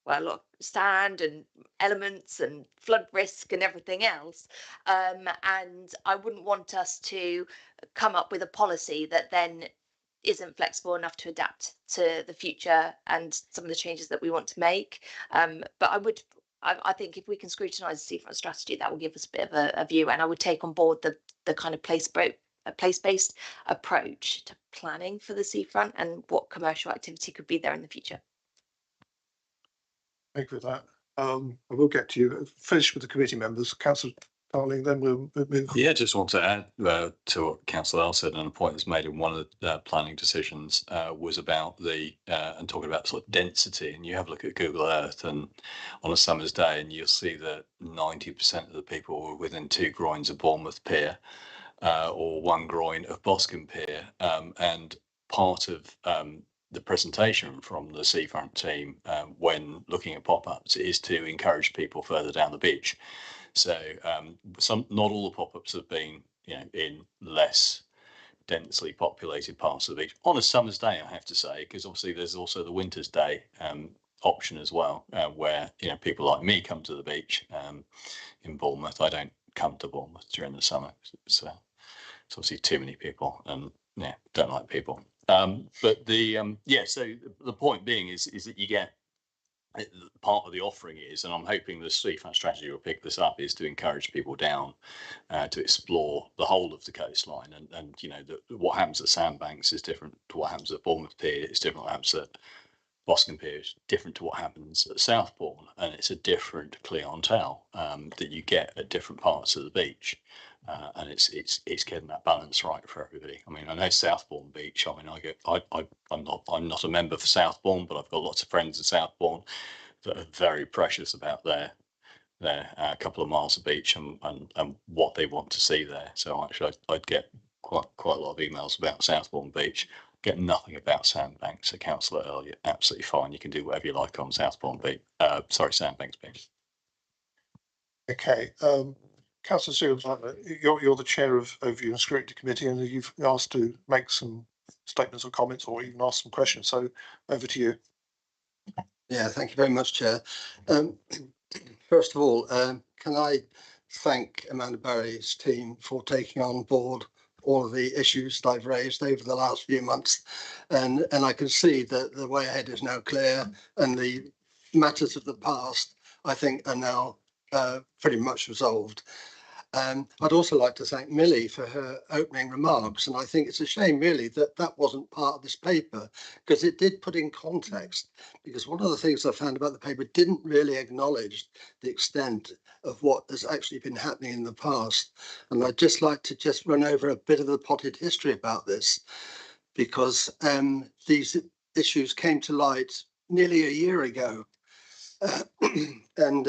a lot of sand and elements and flood risk and everything else. And I wouldn't want us to come up with a policy that then isn't flexible enough to adapt to the future and some of the changes that we want to make. But I think if we can scrutinise the seafront strategy, that will give us a bit of a view, and I would take on board the kind of place-based approach to planning for the seafront and what commercial activity could be there in the future. Thank you for that. I will get to you. Finish with the committee members. Councillor Darling, then we'll move. Yeah, just want to add to what Councillor Earl said, and a point that's made in one of the planning decisions was about and talking about sort of density. And you have a look at Google Earth, and on a summer's day, and you'll see that 90% of the people were within 2 groins of Bournemouth Pier, or 1 groin of Boscombe Pier, and part of the presentation from the seafront team when looking at pop-ups is to encourage people further down the beach. So not all the pop-ups have been, in less densely populated parts of the beach on a summer's day, I have to say, because obviously there's also the winter's day option as well, where people like me come to the beach in Bournemouth. I don't come to Bournemouth during the summer. It's obviously too many people, and don't like people. But so the point being is that you get part of the offering is, and I'm hoping the seafront strategy will pick this up, is to encourage people down to explore the whole of the coastline, and what happens at Sandbanks is different to what happens at Bournemouth Pier. It's different what happens at Boscombe Pier. Is different to what happens at Southbourne, and it's a different clientele that you get at different parts of the beach. And it's getting that balance right for everybody. I mean, I know Southbourne Beach. I mean, I'm not a member for Southbourne, but I've got lots of friends in Southbourne that are very precious about their couple of miles of beach and what they want to see there. So actually, I'd get quite a lot of emails about Southbourne Beach. Get nothing about Sandbanks. So Councillor Earl, you're absolutely fine. You can do whatever you like on Southbourne Beach. Sandbanks Beach. Okay. Councillor Seals, you're the chair of Overview and Scrutiny Committee, and you've asked to make some statements or comments, or even ask some questions. So over to you. Yeah, thank you very much, Chair. First of all, can I thank Amanda Barry's team for taking on board all of the issues that I've raised over the last few months, and I can see that the way ahead is now clear, and the matters of the past, I think, are now pretty much resolved. I'd also like to thank Millie for her opening remarks, and I think it's a shame really that wasn't part of this paper, because it did put in context, because one of the things I found about the paper didn't really acknowledge the extent of what has actually been happening in the past. And I'd just like to just run over a bit of the potted history about this, because these issues came to light nearly a year ago. And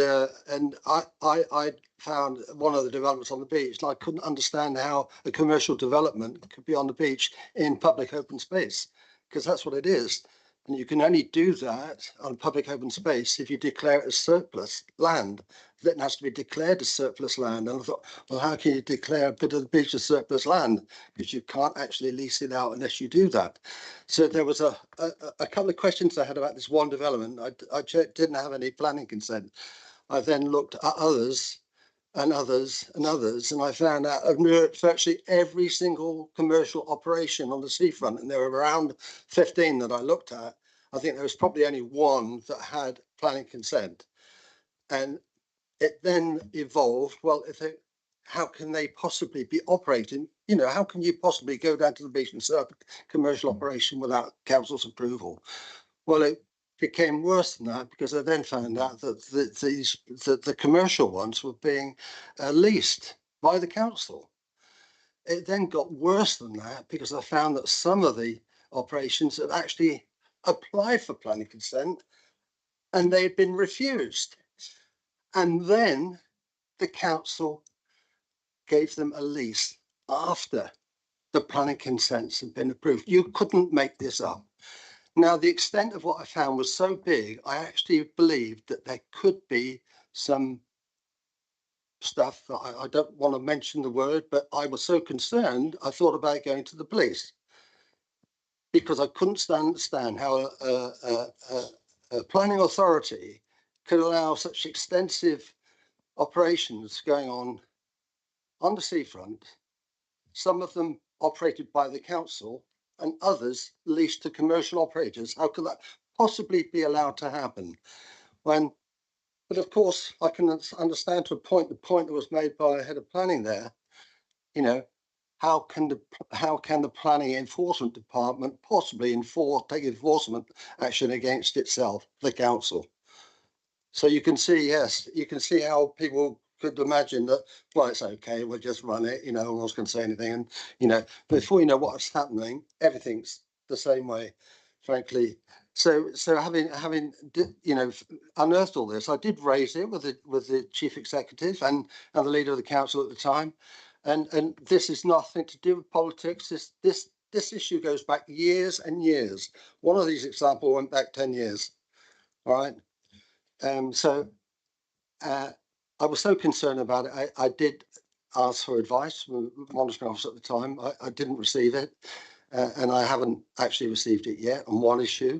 I found one of the developments on the beach, and I couldn't understand how a commercial development could be on the beach in public open space, because that's what it is. And you can only do that on public open space if you declare it as surplus land. That has to be declared as surplus land. And I thought, well, how can you declare a bit of the beach as surplus land? Because you can't actually lease it out unless you do that. So there was a couple of questions I had about this one development. I didn't have any planning consent. I then looked at others and others and others, and I found out virtually every single commercial operation on the seafront, and there were around 15 that I looked at. I think there was probably only one that had planning consent. And it then evolved, well, how can they possibly be operating? How can you possibly go down to the beach and set up a commercial operation without council's approval? Well, it became worse than that, because I then found out that the commercial ones were being leased by the council. It then got worse than that, because I found that some of the operations had actually applied for planning consent and they had been refused. And then the council gave them a lease after the planning consents had been approved. You couldn't make this up. Now, the extent of what I found was so big, I actually believed that there could be some stuff that I don't want to mention the word, but I was so concerned, I thought about going to the police, because I couldn't understand how a planning authority could allow such extensive operations going on the seafront, some of them operated by the council and others leased to commercial operators. How could that possibly be allowed to happen? But of course, I can understand to a point the point that was made by a head of planning there. How can the planning enforcement department possibly take enforcement action against itself, the council? So you can see, yes, you can see how people could imagine that, well, it's okay, we'll just run it, no one else can say anything. And, before you know what's happening, everything's the same way, frankly. So having unearthed all this, I did raise it with the chief executive and the leader of the council at the time. And this is nothing to do with politics. This issue goes back years and years. One of these examples went back 10 years. All right. I was so concerned about it. I did ask for advice from the monitoring officer at the time. I didn't receive it, and I haven't actually received it yet on one issue.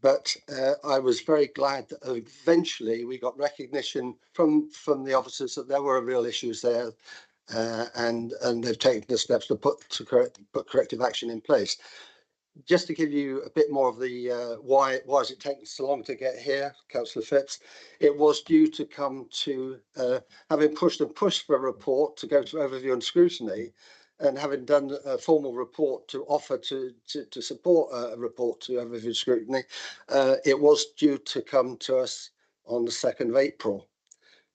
But I was very glad that eventually we got recognition from the officers that there were real issues there, and they've taken the steps to put corrective action in place. Just to give you a bit more of the why has it taken so long to get here, Councillor Phipps, it was due to come to having pushed for a report to go to overview and scrutiny, and having done a formal report to offer to support a report to overview and scrutiny, it was due to come to us on the 2nd of April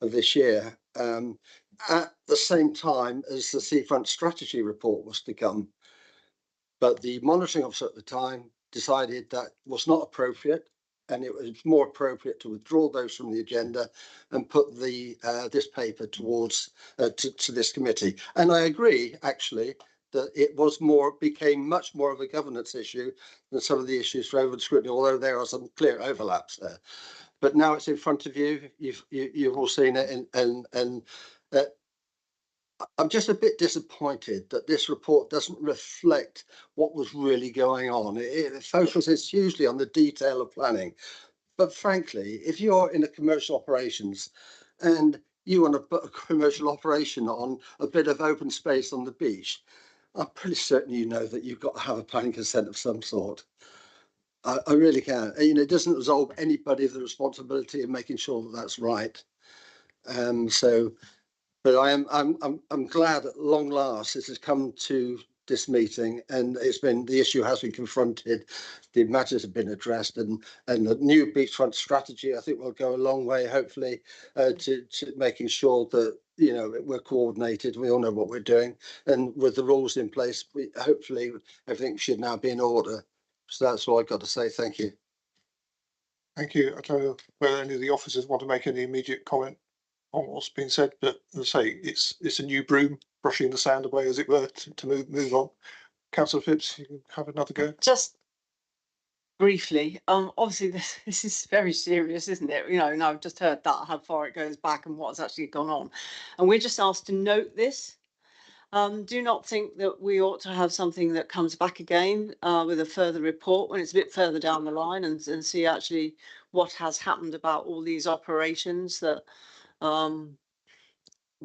of this year, at the same time as the seafront strategy report was to come. But the monitoring officer at the time decided that was not appropriate, and it was more appropriate to withdraw those from the agenda and put this paper towards to this committee. And I agree, actually, that it became much more of a governance issue than some of the issues for over scrutiny, although there are some clear overlaps there. But now it's in front of you. You've all seen it, and I'm just a bit disappointed that this report doesn't reflect what was really going on. It focuses hugely on the detail of planning. But frankly, if you're in a commercial operations and you want to put a commercial operation on a bit of open space on the beach, I'm pretty certain you know that you've got to have a planning consent of some sort. I really can. It doesn't absolve anybody of the responsibility of making sure that that's right. But I'm glad at long last this has come to this meeting, and the issue has been confronted, the matters have been addressed, and the new beachfront strategy I think will go a long way, hopefully, to making sure that we're coordinated. We all know what we're doing, and with the rules in place, hopefully everything should now be in order. So that's all I've got to say. Thank you. Thank you. I don't know whether any of the officers want to make any immediate comment on what's been said, but as I say, it's a new broom brushing the sand away, as it were, to move on. Councillor Phipps, you can have another go. Just briefly, obviously this is very serious, isn't it? And I've just heard that, how far it goes back and what's actually gone on. And we're just asked to note this. Do not think that we ought to have something that comes back again with a further report when it's a bit further down the line and see actually what has happened about all these operations that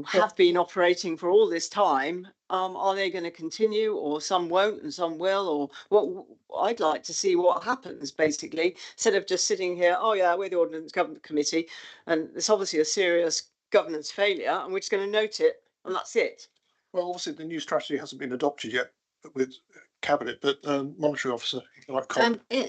have been operating for all this time. Are they going to continue, or some won't and some will, or what? I'd like to see what happens, basically, instead of just sitting here, oh yeah, we're the Ordnance Government Committee and it's obviously a serious governance failure and we're just going to note it and that's it. Well, obviously the new strategy hasn't been adopted yet with Cabinet, but monitoring officer,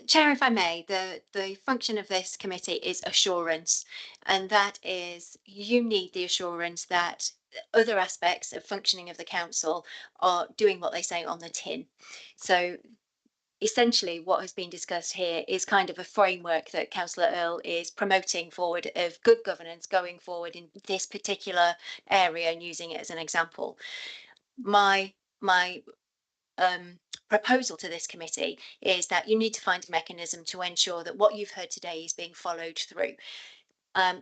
Chair, if I may, the function of this committee is assurance, and that is you need the assurance that other aspects of functioning of the council are doing what they say on the tin. So essentially what has been discussed here is kind of a framework that Councillor Earl is promoting forward of good governance going forward in this particular area and using it as an example. My proposal to this committee is that you need to find a mechanism to ensure that what you've heard today is being followed through.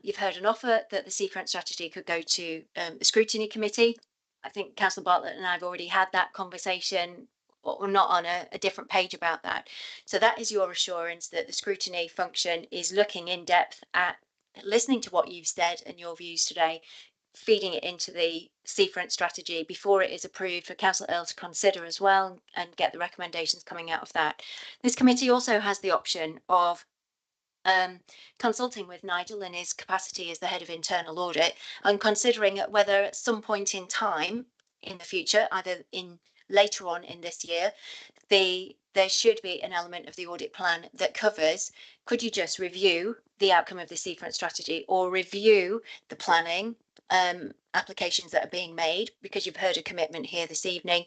You've heard an offer that the seafront strategy could go to the scrutiny committee. I think Councillor Bartlett and I have already had that conversation, or we're not on a different page about that. So that is your assurance that the scrutiny function is looking in depth at listening to what you've said and your views today, feeding it into the seafront strategy before it is approved for Councillor Earl to consider as well and get the recommendations coming out of that. This committee also has the option of consulting with Nigel in his capacity as the head of internal audit and considering whether at some point in time in the future, either in later on in this year, there should be an element of the audit plan that covers, could you just review the outcome of the seafront strategy or review the planning applications that are being made, because you've heard a commitment here this evening.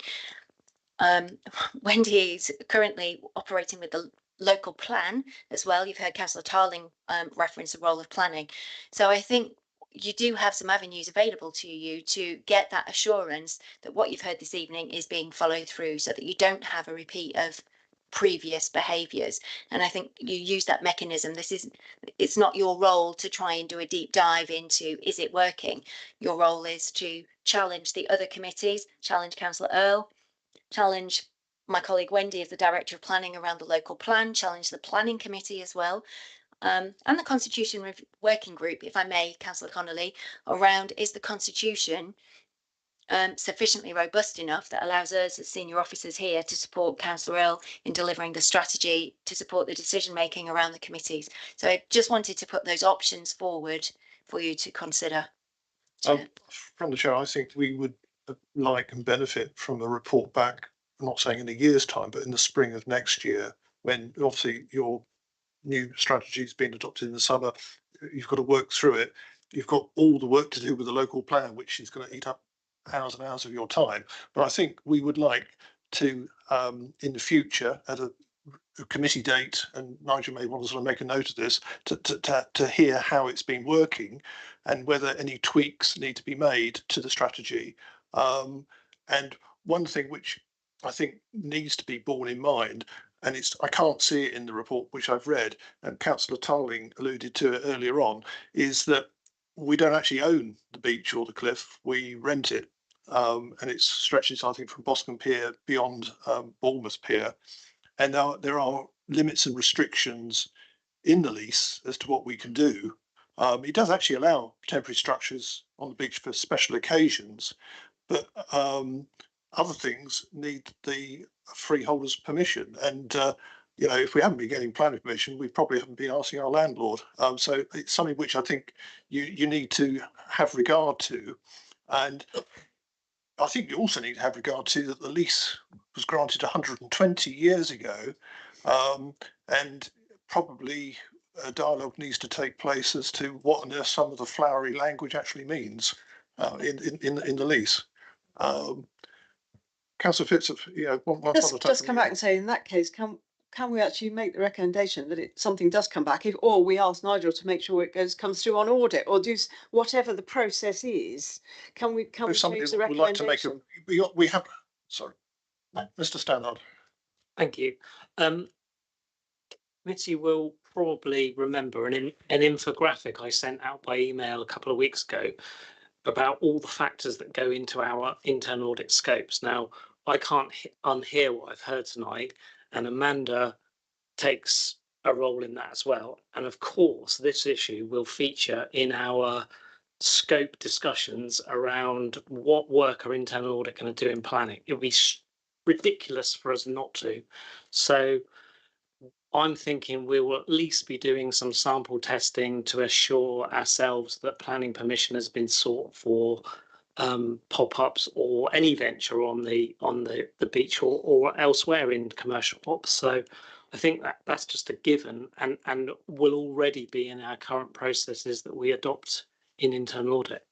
Wendy's currently operating with the local plan as well. You've heard Councillor Tarling reference the role of planning. So I think you do have some avenues available to you to get that assurance that what you've heard this evening is being followed through, so that you don't have a repeat of previous behaviours. And I think you use that mechanism. It's not your role to try and do a deep dive into, is it working? Your role is to challenge the other committees, challenge Councillor Earl, challenge my colleague Wendy as the Director of Planning around the local plan, challenge the Planning Committee as well, and the Constitution Working Group, if I may, Councillor Connolly, around, is the Constitution sufficiently robust enough that allows us as senior officers here to support Councillor Earl in delivering the strategy to support the decision making around the committees. So I just wanted to put those options forward for you to consider. From the chair, I think we would like and benefit from a report back, I'm not saying in a year's time, but in the spring of next year, when obviously your new strategy is being adopted in the summer. You've got to work through it. You've got all the work to do with the local plan, which is going to eat up hours and hours of your time. But I think we would like to, in the future, at a committee date, and Nigel may want to sort of make a note of this, to hear how it's been working and whether any tweaks need to be made to the strategy. And one thing which I think needs to be borne in mind, and I can't see it in the report which I've read, and Councillor Tarling alluded to it earlier on, is that we don't actually own the beach or the cliff, we rent it. And it stretches, I think, from Boscombe Pier beyond Bournemouth Pier. And there are limits and restrictions in the lease as to what we can do. It does actually allow temporary structures on the beach for special occasions, but other things need the freeholder's permission. And you know, if we haven't been getting planning permission, we probably haven't been asking our landlord. So it's something which I think you need to have regard to. And I think you also need to have regard to that the lease was granted 120 years ago, and probably a dialogue needs to take place as to what on earth some of the flowery language actually means in the lease. Councillor Fitz, one just come back and say, in that case, can we actually make the recommendation that something does come back, or we ask Nigel to make sure it comes through on audit, or do whatever the process is? Can we change the recommendation? We have, sorry, Mr. Stannard. Thank you. Committee will probably remember an infographic I sent out by email a couple of weeks ago about all the factors that go into our internal audit scopes. Now, I can't unhear what I've heard tonight, and Amanda takes a role in that as well. And of course, this issue will feature in our scope discussions around what work our internal audit going to do in planning. It would be ridiculous for us not to. So I'm thinking we will at least be doing some sample testing to assure ourselves that planning permission has been sought for pop-ups or any venture on the beach or elsewhere in commercial ops. So I think that's just a given, and will already be in our current processes that we adopt in internal audit.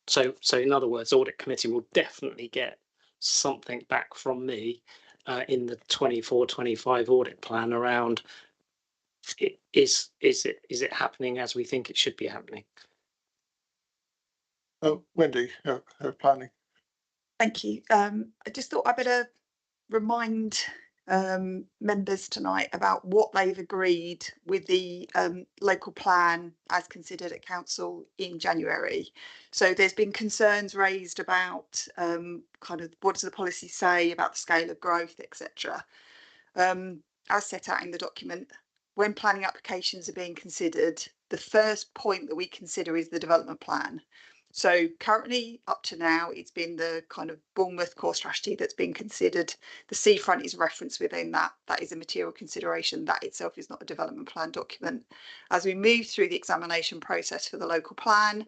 So in other words, audit committee will definitely get something back from me in the 24-25 audit plan around is it happening as we think it should be happening. Wendy, planning. Thank you. I just thought I better remind members tonight about what they've agreed with the local plan as considered at council in January. So there's been concerns raised about kind of what does the policy say about the scale of growth, etc. As set out in the document, when planning applications are being considered, the first point that we consider is the development plan. So currently, up to now, it's been the kind of Bournemouth core strategy that's been considered. The seafront is referenced within that. That is a material consideration. That itself is not a development plan document. As we move through the examination process for the local plan,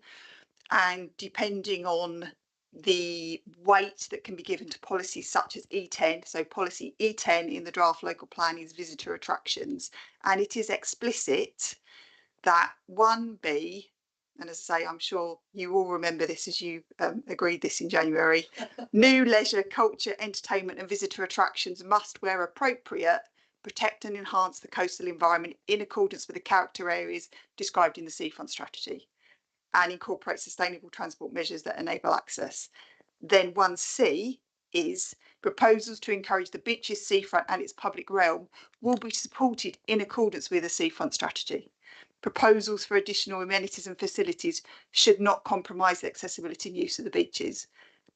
and depending on the weight that can be given to policies such as E10. So policy E10 in the draft local plan is visitor attractions, and it is explicit that 1B, and as I say, I'm sure you all remember this as you agreed this in January, new leisure, culture, entertainment and visitor attractions must, where appropriate, protect and enhance the coastal environment in accordance with the character areas described in the Seafront strategy and incorporate sustainable transport measures that enable access. Then 1C is proposals to encourage the beaches, seafront and its public realm will be supported in accordance with the Seafront strategy. Proposals for additional amenities and facilities should not compromise the accessibility and use of the beaches.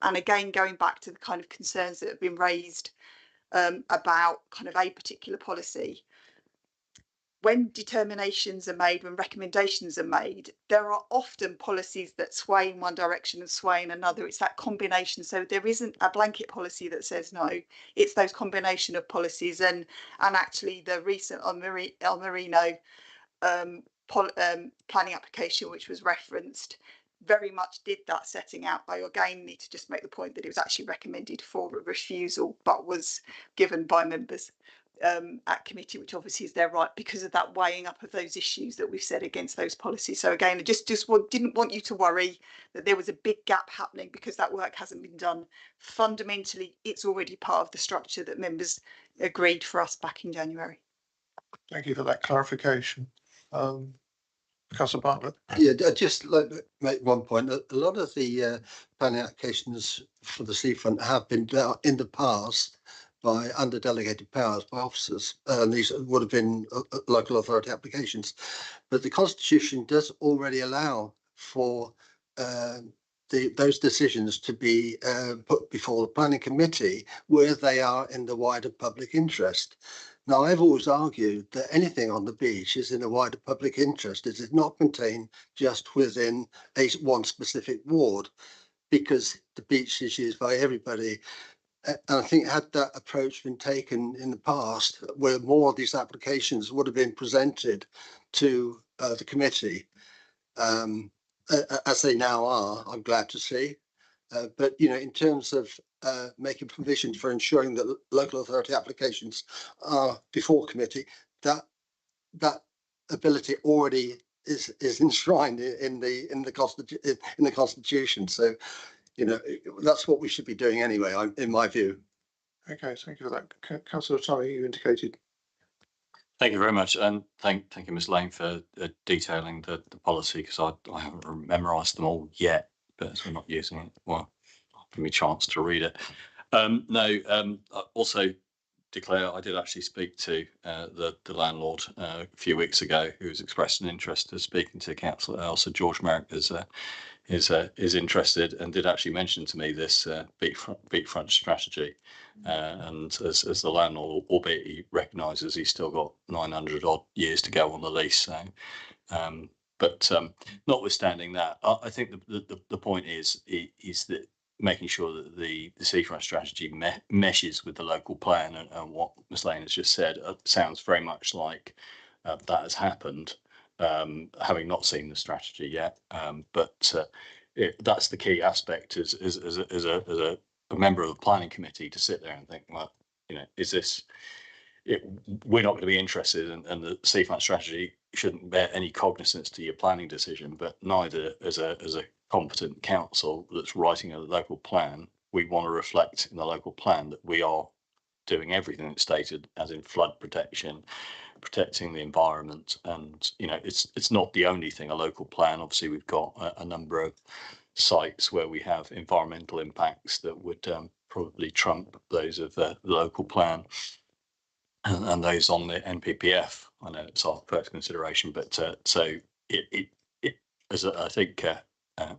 And again, going back to the kind of concerns that have been raised about kind of a particular policy, when determinations are made, when recommendations are made, there are often policies that sway in one direction and sway in another. It's that combination. So there isn't a blanket policy that says no. It's those combination of policies. And actually the recent El Marino planning application, which was referenced, very much did that, setting out. I again need to just make the point that it was actually recommended for a refusal, but was given by members at committee, which obviously is their right because of that weighing up of those issues that we've said against those policies. So again, I just didn't want you to worry that there was a big gap happening because that work hasn't been done. Fundamentally, it's already part of the structure that members agreed for us back in January. Thank you for that clarification. Councillor Bartlett. Yeah, I'd just like to make one point. A lot of the planning applications for the seafront have been dealt in the past by under delegated powers by officers, and these would have been local authority applications. But the Constitution does already allow for those decisions to be put before the planning committee where they are in the wider public interest. Now, I've always argued that anything on the beach is in the wider public interest. It is not contained just within one specific ward, because the beach is used by everybody. And I think had that approach been taken in the past, where more of these applications would have been presented to the committee, as they now are, I'm glad to see. But, you know, in terms of making provisions for ensuring that local authority applications are before committee, that ability already is enshrined in the Constitution. So, you know, that's what we should be doing anyway, in my view. Okay, thank you for that. Councillor Tully, you indicated. Thank you very much, and thank you, Ms. Lane, for detailing the policy, because I haven't memorised them all yet, but as we're not using it, well, give me a chance to read it. I also declare I did actually speak to the landlord a few weeks ago, who's expressed an interest in speaking to council. Also, George Merrick is interested and did actually mention to me this beachfront strategy. And as the landlord, albeit he recognises he's still got 900 odd years to go on the lease. So, but notwithstanding that, I think the point is that making sure that the seafront strategy meshes with the local plan, and what Ms. Lane has just said sounds very much like that has happened, having not seen the strategy yet. But that's the key aspect as a member of the planning committee, to sit there and think, well, you know, is this we're not going to be interested, and the seafront strategy shouldn't bear any cognizance to your planning decision, but neither as a competent council that's writing a local plan, we want to reflect in the local plan that we are doing everything that's stated, as in flood protection, protecting the environment. And, you know, it's not the only thing. A local plan, obviously we've got a number of sites where we have environmental impacts that would probably trump those of the local plan, and those on the NPPF. I know it's our first consideration, but so it as I think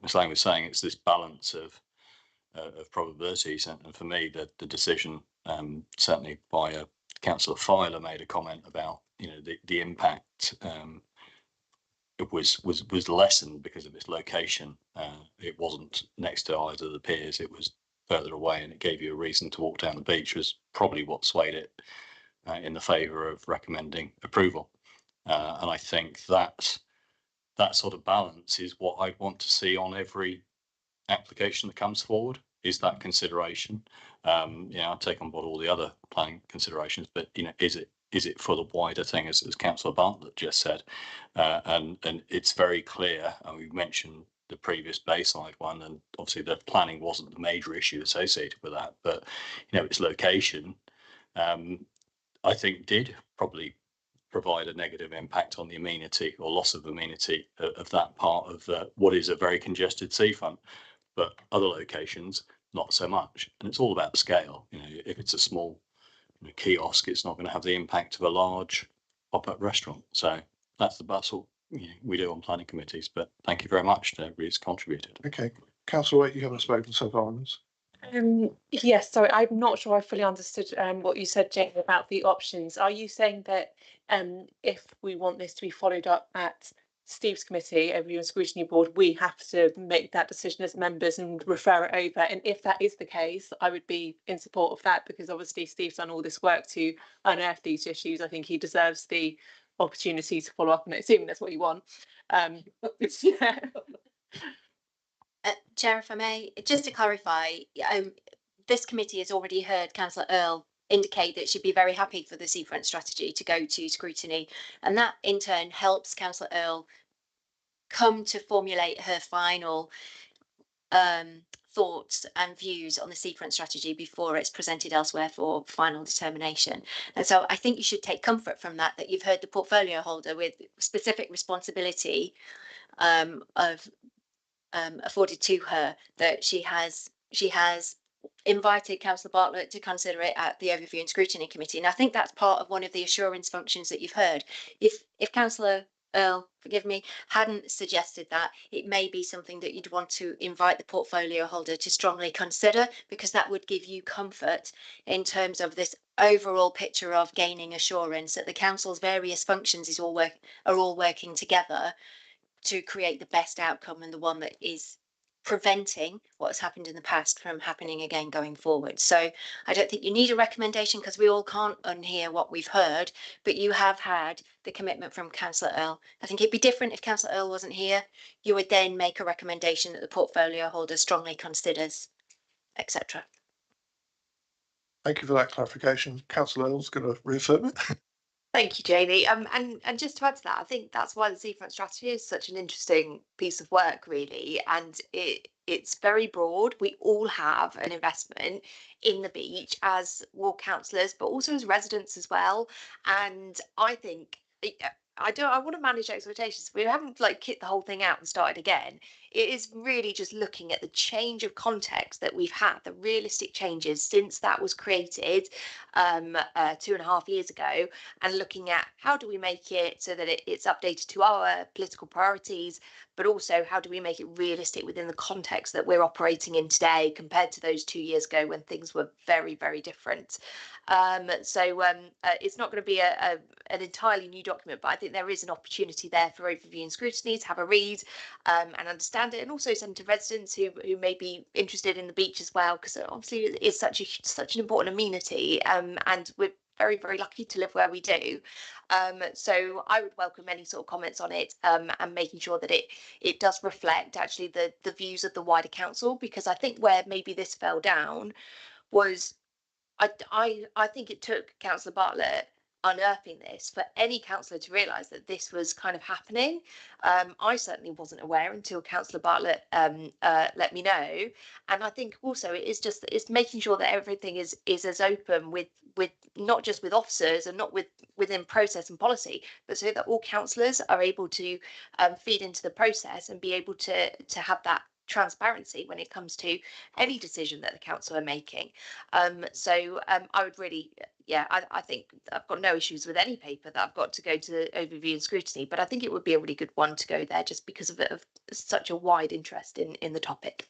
Ms. Lang was saying, it's this balance of probabilities, and for me, the decision, certainly by Councillor Filer made a comment about, you know, the impact. It was lessened because of its location. It wasn't next to either of the piers; it was further away, and it gave you a reason to walk down the beach. Was probably what swayed it in the favour of recommending approval. And I think that sort of balance is what I'd want to see on every application that comes forward is that consideration. I take on board all the other planning considerations, but is it for the wider thing, as Councillor Bartlett just said, and it's very clear, and we've mentioned the previous baseline one, and obviously the planning wasn't the major issue associated with that, but its location, I think, did probably provide a negative impact on the amenity or loss of amenity of that part of what is a very congested seafront. But other locations, not so much. And it's all about scale. If it's a small kiosk, it's not going to have the impact of a large pop-up restaurant. So that's the bustle we do on planning committees. But thank you very much to everybody who's contributed. Okay, Councillor Waite, you haven't spoken so far on this. Yes, sorry, I'm not sure I fully understood what you said, Jane, about the options. Are you saying that if we want this to be followed up at Steve's committee, Overview and Scrutiny Board, we have to make that decision as members and refer it over? And if that is the case, I would be in support of that, because obviously Steve's done all this work to unearth these issues. I think he deserves the opportunity to follow up on it, assuming that's what you want. Yeah. Chair, if I may, just to clarify, this committee has already heard Councillor Earl indicate that she'd be very happy for the seafront strategy to go to scrutiny, and that in turn helps Councillor Earl come to formulate her final thoughts and views on the seafront strategy before it's presented elsewhere for final determination. And so I think you should take comfort from that you've heard the portfolio holder with specific responsibility afforded to her, that she has invited Councillor Bartlett to consider it at the Overview and Scrutiny Committee. And I think that's part of one of the assurance functions that you've heard. If Councillor Earl, forgive me, hadn't suggested that, it may be something that you'd want to invite the portfolio holder to strongly consider, because that would give you comfort in terms of this overall picture of gaining assurance that the council's various functions are all working together to create the best outcome, and the one that is preventing what has happened in the past from happening again going forward. So I don't think you need a recommendation, because we all can't unhear what we've heard, but you have had the commitment from Councillor Earl. I think it'd be different if Councillor Earl wasn't here. You would then make a recommendation that the portfolio holder strongly considers, etc. Thank you for that clarification. Councillor Earl's going to reaffirm it. Thank you, Janie. And just to add to that, I think that's why the seafront strategy is such an interesting piece of work, really. And it's very broad. We all have an investment in the beach as ward councillors, but also as residents as well. And I think I want to manage expectations. We haven't kicked the whole thing out and started again. It is really just looking at the change of context that we've had, the realistic changes since that was created 2.5 years ago, and looking at how do we make it so that it's updated to our political priorities, but also how do we make it realistic within the context that we're operating in today compared to those 2 years ago when things were very, very different. It's not going to be an entirely new document, but I think there is an opportunity there for Overview and Scrutiny to have a read and understand it, and also send to residents who may be interested in the beach as well, because obviously it's such an important amenity, and we're very, very lucky to live where we do. So I would welcome any sort of comments on it, and making sure that it does reflect actually the views of the wider council, because I think where maybe this fell down was I think it took Councillor Bartlett unearthing this for any councillor to realise that this was kind of happening. I certainly wasn't aware until Councillor Bartlett let me know. And I think also it's making sure that everything is as open with not just with officers and not within process and policy, but so that all councillors are able to feed into the process and be able to have that transparency when it comes to any decision that the council are making. I would really, I think I've got no issues with any paper that I've got to go to Overview and Scrutiny, but I think it would be a really good one to go there just because of such a wide interest in the topic.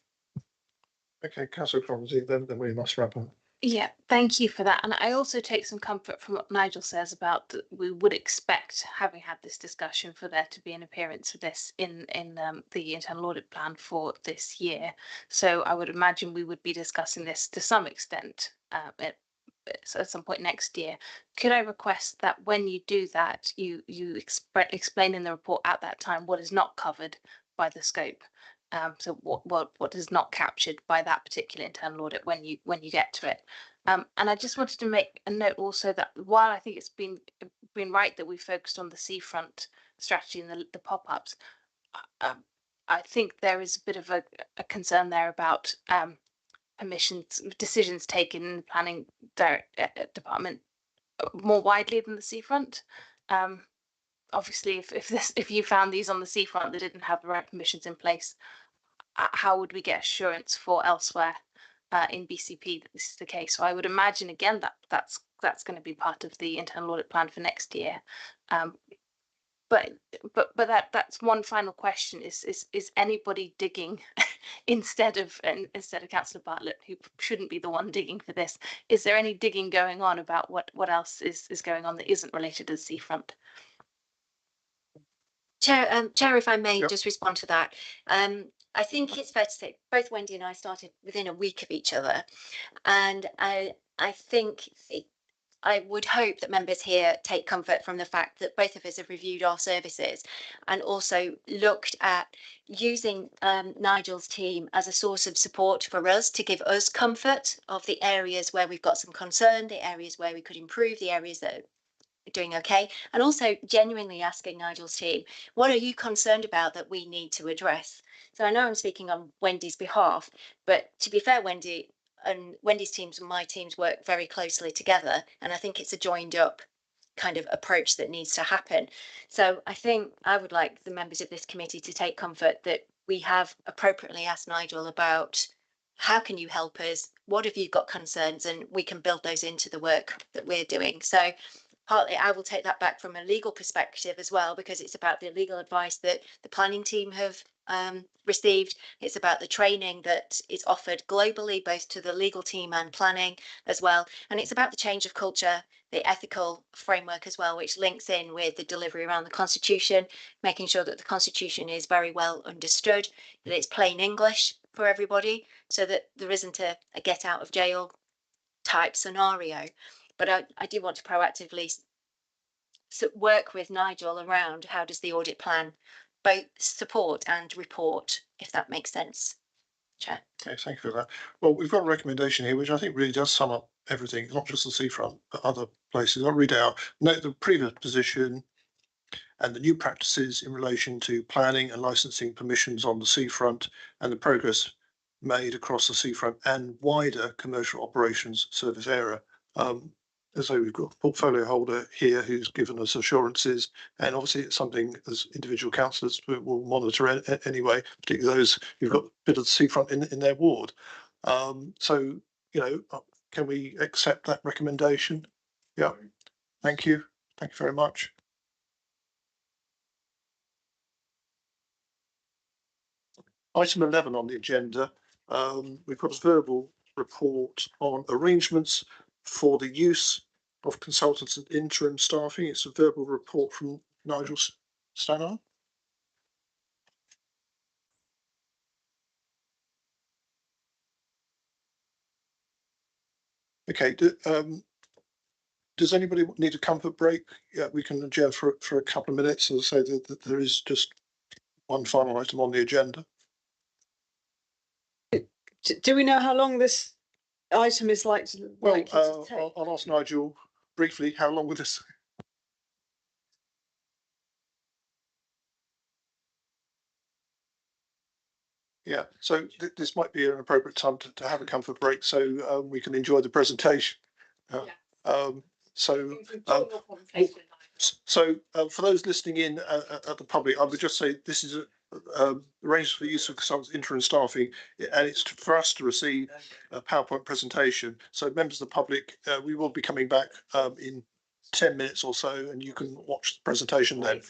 Okay, Councillor Cromsey, then we must wrap up. Yeah, thank you for that. And I also take some comfort from what Nigel says about that we would expect, having had this discussion, for there to be an appearance of this in the internal audit plan for this year. So I would imagine we would be discussing this to some extent at some point next year. Could I request that when you do that, you explain in the report at that time what is not covered by the scope? So what is not captured by that particular internal audit when you get to it. And I just wanted to make a note also that while I think it's been right that we focused on the seafront strategy and the pop-ups, I think there is a bit of a concern there about permissions, decisions taken in the planning department more widely than the seafront. Obviously, if you found these on the seafront that didn't have the right permissions in place, how would we get assurance for elsewhere in BCP that this is the case? So I would imagine again that's going to be part of the internal audit plan for next year. But that's one final question: is anybody digging instead of Councillor Bartlett, who shouldn't be the one digging for this? Is there any digging going on about what else is going on that isn't related to the seafront? Chair, if I may Yep. just respond to that. I think it's fair to say both Wendy and I started within a week of each other, and I think I would hope that members here take comfort from the fact that both of us have reviewed our services and also looked at using Nigel's team as a source of support for us to give us comfort of the areas where we've got some concern, the areas where we could improve, the areas that are doing okay, and also genuinely asking Nigel's team, what are you concerned about that we need to address? So I know I'm speaking on Wendy's behalf, but to be fair, Wendy and Wendy's teams and my teams work very closely together, and I think it's a joined up kind of approach that needs to happen. So I think I would like the members of this committee to take comfort that we have appropriately asked Nigel about how can you help us, what have you got concerns, and we can build those into the work that we're doing. So partly I will take that back from a legal perspective as well, because it's about the legal advice that the planning team have received. It's about the training that is offered globally, both to the legal team and planning as well. And it's about the change of culture, the ethical framework as well, which links in with the delivery around the Constitution, making sure that the Constitution is very well understood, that it's plain English for everybody, so that there isn't a get out of jail type scenario. But I do want to proactively work with Nigel around how does the audit plan both support and report, if that makes sense. Chair. Okay, thank you for that. Well, we've got a recommendation here, which I think really does sum up everything, not just the seafront, but other places. I'll read it out. Note the previous position and the new practices in relation to planning and licensing permissions on the seafront and the progress made across the seafront and wider commercial operations service area. As though we've got a portfolio holder here who's given us assurances, and obviously it's something as individual councillors will monitor anyway, particularly those who've got a bit of the seafront in their ward. So, you know, can we accept that recommendation? Yeah, thank you. Thank you very much. Item 11 on the agenda, we've got a verbal report on arrangements for the use of consultants and interim staffing. It's a verbal report from Nigel Stannard. Okay, does anybody need a comfort break? Yeah, we can adjourn for a couple of minutes. As I say, that there is just one final item on the agenda. Do we know how long this item is likely to take? I'll ask Nigel briefly, how long will this? Yeah, so this might be an appropriate time to have a comfort break so we can enjoy the presentation. So for those listening in at the public, I would just say this is arranged for use of consultants, interim staffing, and it's for us to receive a PowerPoint presentation. So members of the public, we will be coming back in 10 minutes or so, and you can watch the presentation then.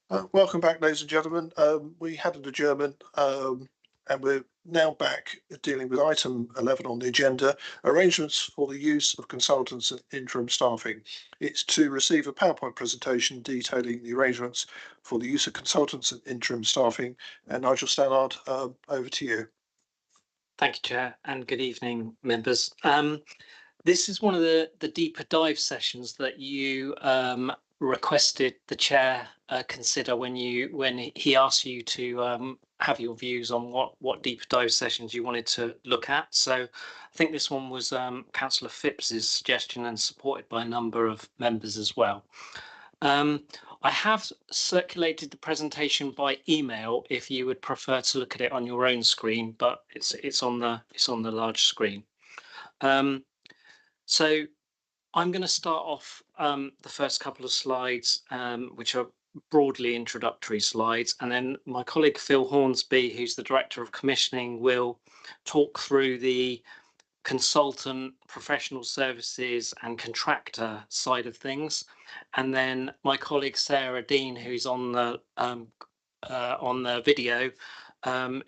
Welcome back, ladies and gentlemen. We had an adjournment and we're now back dealing with item 11 on the agenda, arrangements for the use of consultants and interim staffing. It's to receive a PowerPoint presentation detailing the arrangements for the use of consultants and interim staffing. And Nigel Stannard, over to you. Thank you, Chair, and good evening, members. This is one of the deeper dive sessions that you requested the Chair consider when he asked you to have your views on what deeper dive sessions you wanted to look at. So I think this one was Councillor Phipps's suggestion and supported by a number of members as well. I have circulated the presentation by email if you would prefer to look at it on your own screen, but it's on the large screen. So I'm going to start off the first couple of slides, which are broadly introductory slides, and then my colleague Phil Hornsby, who's the Director of Commissioning, will talk through the consultant, professional services and contractor side of things. And then my colleague Sarah Dean, who's on the video,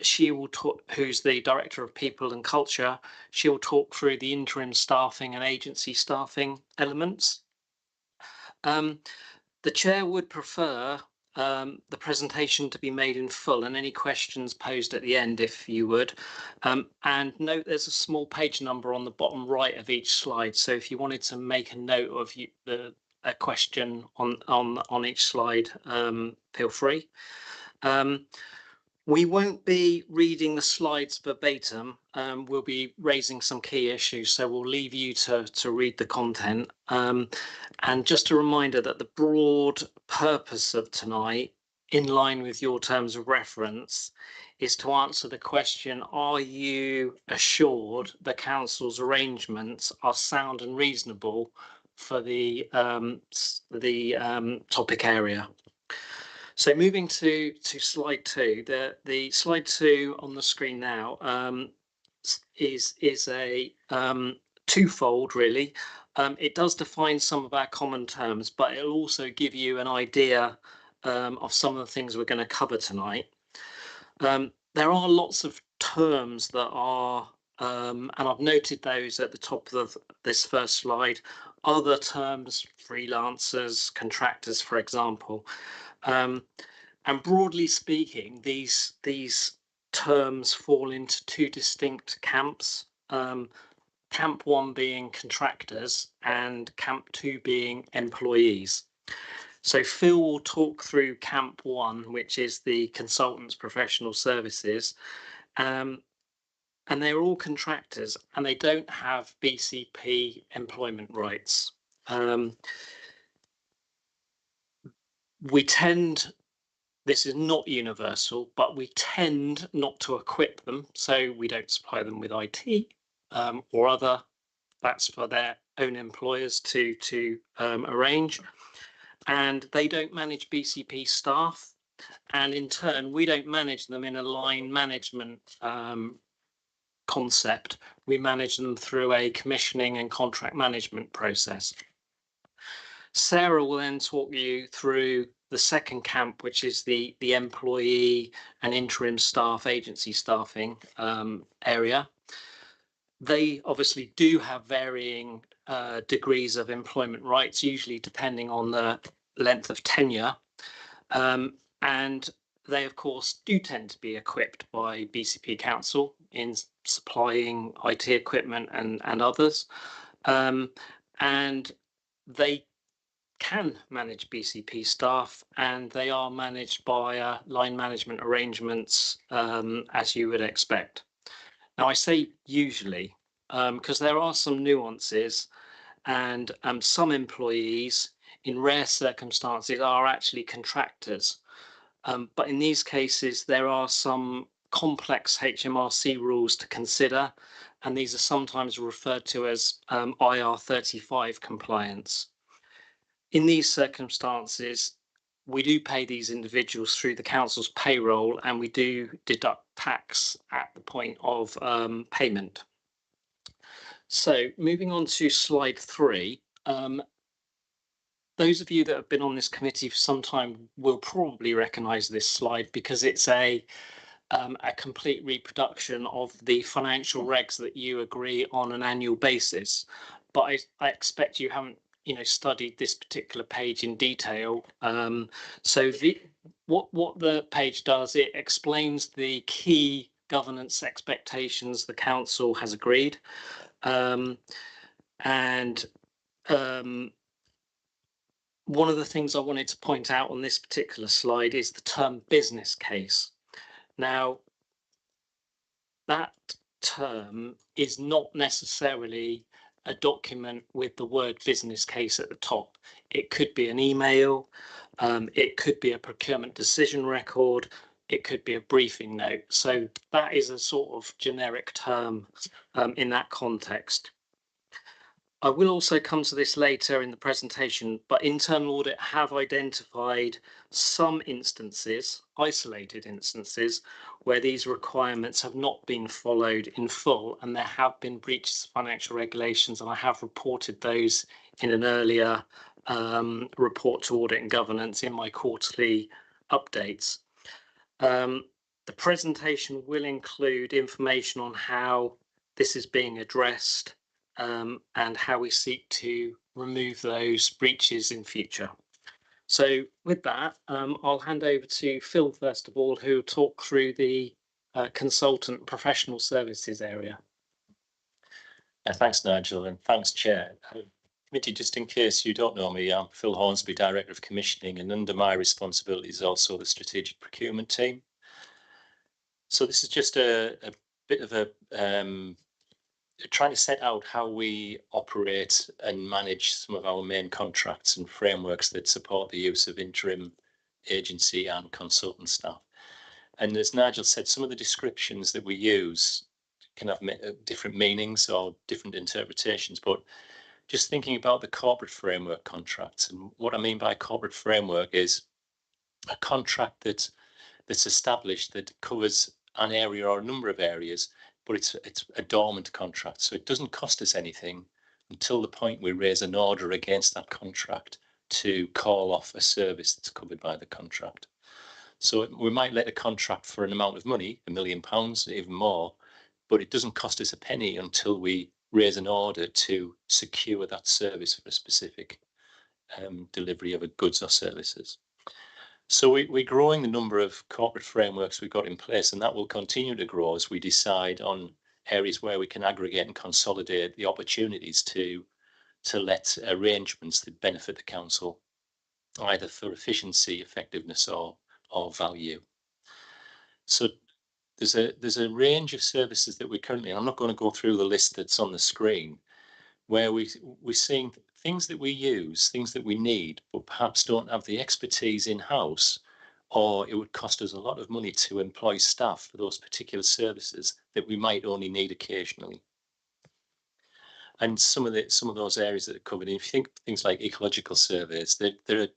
she will talk, who's the Director of People and Culture, she will talk through the interim staffing and agency staffing elements. The Chair would prefer the presentation to be made in full and any questions posed at the end, if you would. And note there's a small page number on the bottom right of each slide. So if you wanted to make a note of a question on each slide, feel free. We won't be reading the slides verbatim. We'll be raising some key issues, so we'll leave you to read the content. And just a reminder that the broad purpose of tonight, in line with your terms of reference, is to answer the question, are you assured the Council's arrangements are sound and reasonable for the topic area? So moving to slide 2, the slide 2 on the screen now is a twofold really. It does define some of our common terms, but it'll also give you an idea of some of the things we're going to cover tonight. There are lots of terms that are, and I've noted those at the top of this first slide, other terms, freelancers, contractors, for example. And broadly speaking, these terms fall into two distinct camps. Camp 1 being contractors and Camp 2 being employees. So Phil will talk through Camp 1, which is the consultants, professional services, and they're all contractors and they don't have BCP employment rights. We tend, this is not universal, but we tend not to equip them. So we don't supply them with IT or other, that's for their own employers to arrange. And they don't manage BCP staff. And in turn, we don't manage them in a line management concept. We manage them through a commissioning and contract management process. Sarah will then talk you through the second camp, which is the employee and interim staff agency staffing area. They obviously do have varying degrees of employment rights, usually depending on the length of tenure. And they, of course, do tend to be equipped by BCP Council in supplying IT equipment and others. And they can manage BCP staff and they are managed by line management arrangements as you would expect. Now I say usually because there are some nuances and some employees in rare circumstances are actually contractors. But in these cases there are some complex HMRC rules to consider and these are sometimes referred to as IR35 compliance. In these circumstances, we do pay these individuals through the council's payroll and we do deduct tax at the point of payment. So moving on to slide 3, those of you that have been on this committee for some time will probably recognise this slide, because it's a complete reproduction of the financial regs that you agree on an annual basis. But I expect you haven't, studied this particular page in detail. So what the page does, it explains the key governance expectations the council has agreed, one of the things I wanted to point out on this particular slide is the term business case. Now, that term is not necessarily a document with the word business case at the top. It could be an email, it could be a procurement decision record, it could be a briefing note. So that is a sort of generic term in that context. I will also come to this later in the presentation, but internal audit have identified some instances, isolated instances, where these requirements have not been followed in full, and there have been breaches of financial regulations, and I have reported those in an earlier report to Audit and Governance in my quarterly updates. The presentation will include information on how this is being addressed, and how we seek to remove those breaches in future. So with that, I'll hand over to Phil first of all, who will talk through the consultant professional services area. Thanks, Nigel, and thanks, Chair. Committee, just in case you don't know me, I'm Phil Hornsby, Director of Commissioning, and under my responsibility is also the Strategic Procurement Team. So this is just a bit of a trying to set out how we operate and manage some of our main contracts and frameworks that support the use of interim agency and consultant staff. And as Nigel said, some of the descriptions that we use can have different meanings or different interpretations, but just thinking about the corporate framework contracts, and what I mean by corporate framework is a contract that's established that covers an area or a number of areas, but it's a dormant contract, so it doesn't cost us anything until the point we raise an order against that contract to call off a service that's covered by the contract. So we might let a contract for an amount of money, £1 million, even more, but it doesn't cost us a penny until we raise an order to secure that service for a specific delivery of goods or services. So we're growing the number of corporate frameworks we've got in place, and that will continue to grow as we decide on areas where we can aggregate and consolidate the opportunities to let arrangements that benefit the council, either for efficiency, effectiveness, or value. So there's a range of services that we currently, and I'm not going to go through the list that's on the screen, where we're seeing things that we use, things that we need, but perhaps don't have the expertise in-house, or it would cost us a lot of money to employ staff for those particular services that we might only need occasionally. And some of those areas that are covered, if you think things like ecological surveys, they're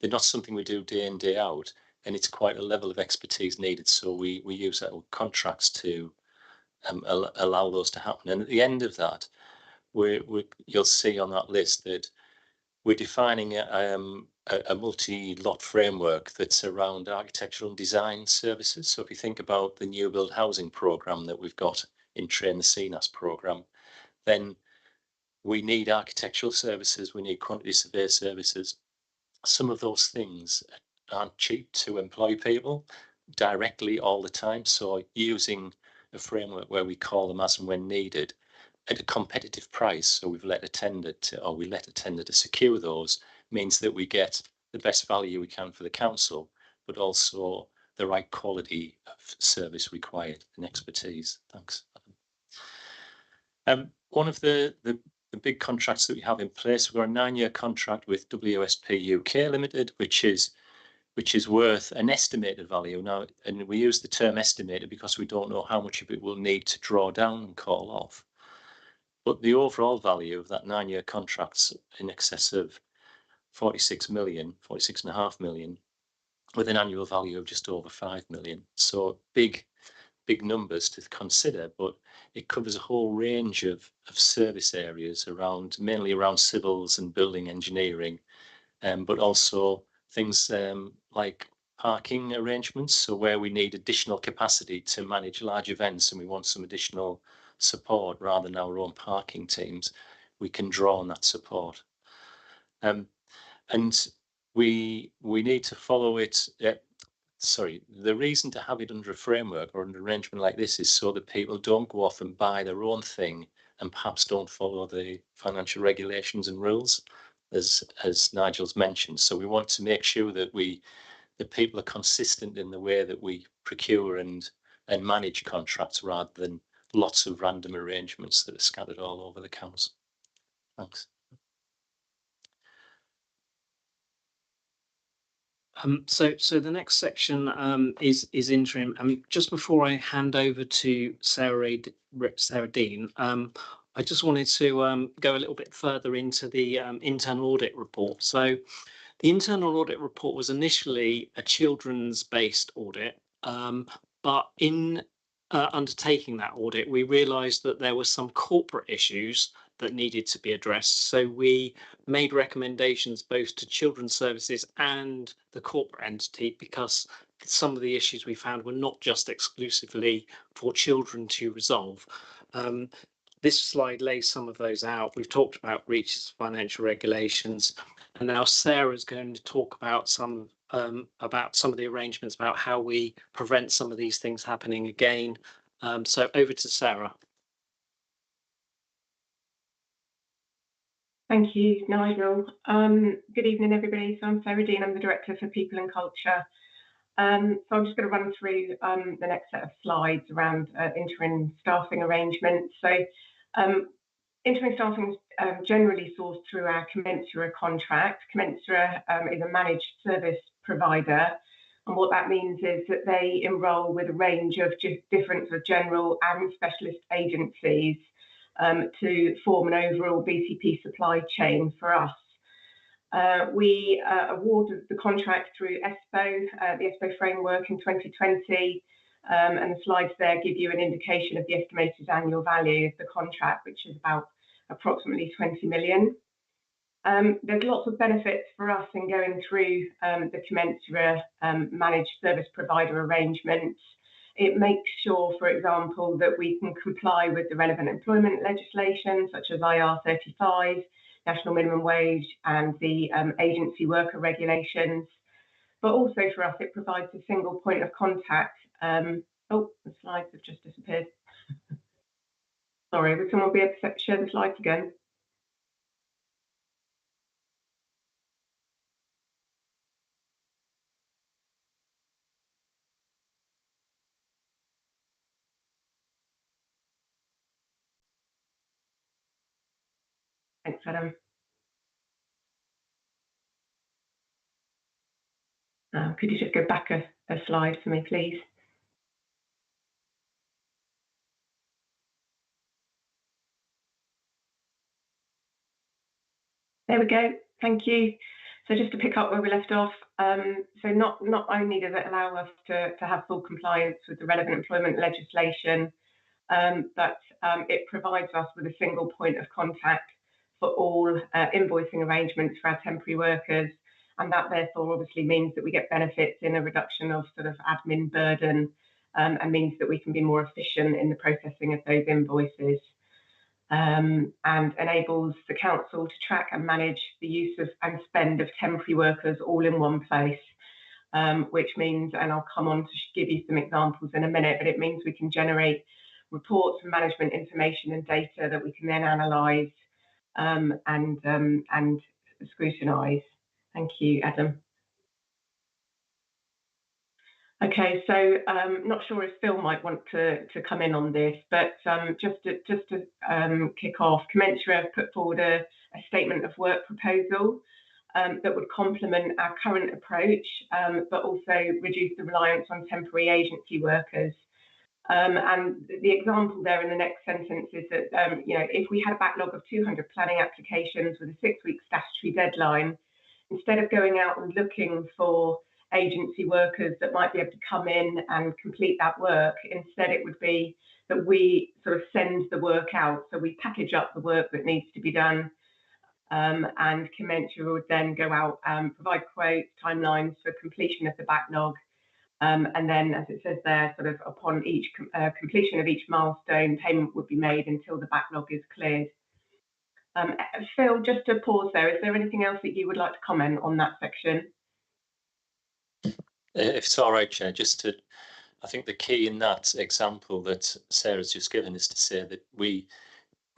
not something we do day in, day out, and it's quite a level of expertise needed. So we use that with contracts to allow those to happen. And at the end of that, you'll see on that list that we're defining a multi-lot framework that's around architectural and design services. So if you think about the new build housing programme that we've got in Train the CNAS programme, then we need architectural services, we need quantity survey services. Some of those things aren't cheap to employ people directly all the time. So using a framework where we call them as and when needed at a competitive price, so we let a tender to secure those, means that we get the best value we can for the council, but also the right quality of service required and expertise. Thanks. One of the big contracts that we have in place, we've got a 9-year contract with WSP UK Limited, which is worth an estimated value now, and we use the term estimated because we don't know how much of it we'll need to draw down and call off. But the overall value of that 9-year contract's in excess of 46.5 million, with an annual value of just over 5 million. So big numbers to consider, but it covers a whole range of service areas mainly around civils and building engineering, but also things like parking arrangements. So where we need additional capacity to manage large events and we want some additional support rather than our own parking teams, we can draw on that support. And we need to follow it. Sorry, the reason to have it under a framework or an arrangement like this is so that people don't go off and buy their own thing and perhaps don't follow the financial regulations and rules, as Nigel's mentioned. So we want to make sure that people are consistent in the way that we procure and manage contracts rather than lots of random arrangements that are scattered all over the council. Thanks. So the next section is interim. Just before I hand over to Sarah Dean, I just wanted to go a little bit further into the internal audit report. So the internal audit report was initially a children's based audit, but in undertaking that audit, we realised that there were some corporate issues that needed to be addressed. So we made recommendations both to children's services and the corporate entity, because some of the issues we found were not just exclusively for children to resolve. This slide lays some of those out. We've talked about breaches of financial regulations, and now Sarah's going to talk about some of the arrangements about how we prevent some of these things happening again. So over to Sarah. Thank you, Nigel. Good evening, everybody. So I'm Sarah Dean, I'm the Director for People and Culture. So I'm just going to run through the next set of slides around interim staffing arrangements. So interim staffing is generally sourced through our Commensura contract. Commensura is a managed service provider. And what that means is that they enrol with a range of different sort of general and specialist agencies to form an overall BCP supply chain for us. We awarded the contract through ESPO, the ESPO framework in 2020, and the slides there give you an indication of the estimated annual value of the contract, which is about approximately 20 million. There's lots of benefits for us in going through the Commensura managed service provider arrangements. It makes sure, for example, that we can comply with the relevant employment legislation, such as IR35, national minimum wage, and the agency worker regulations. But also for us, it provides a single point of contact. Oh, the slides have just disappeared. Sorry, would someone be able to share the slides again? Thanks, Adam. Could you just go back a slide for me, please? There we go. Thank you. So just to pick up where we left off, so not only does it allow us to have full compliance with the relevant employment legislation, but it provides us with a single point of contact for all invoicing arrangements for our temporary workers. And that therefore obviously means that we get benefits in a reduction of sort of admin burden, and means that we can be more efficient in the processing of those invoices. And enables the council to track and manage the use of and spend of temporary workers all in one place, which means, and I'll come on to give you some examples in a minute, but it means we can generate reports and management information and data that we can then analyse and scrutinise. Thank you, Adam. Okay, so not sure if Phil might want to come in on this, but just to kick off, Commensura have put forward a statement of work proposal that would complement our current approach, but also reduce the reliance on temporary agency workers. And the example there in the next sentence is that if we had a backlog of 200 planning applications with a 6-week statutory deadline, instead of going out and looking for agency workers that might be able to come in and complete that work, instead it would be that we sort of send the work out. So we package up the work that needs to be done, and Commensurate would then go out and provide quotes, timelines for completion of the backlog. And then, as it says there, sort of upon each completion of each milestone, payment would be made until the backlog is cleared. Phil, just to pause there, is there anything else that you would like to comment on that section? If it's all right, Chair, I think the key in that example that Sarah's just given is to say that we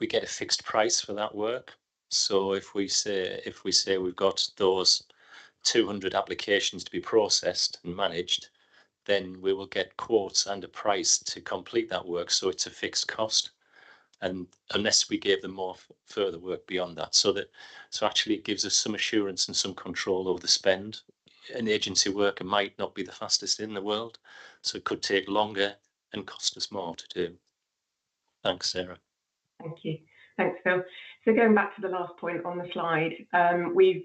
get a fixed price for that work. So if we say we've got those 200 applications to be processed and managed, then we will get quotes and a price to complete that work. So it's a fixed cost, and unless we gave them more further work beyond that, so actually it gives us some assurance and some control over the spend. An agency worker might not be the fastest in the world, so it could take longer and cost us more to do. Thanks, Sarah. Thank you. Thanks, Phil. So going back to the last point on the slide, we've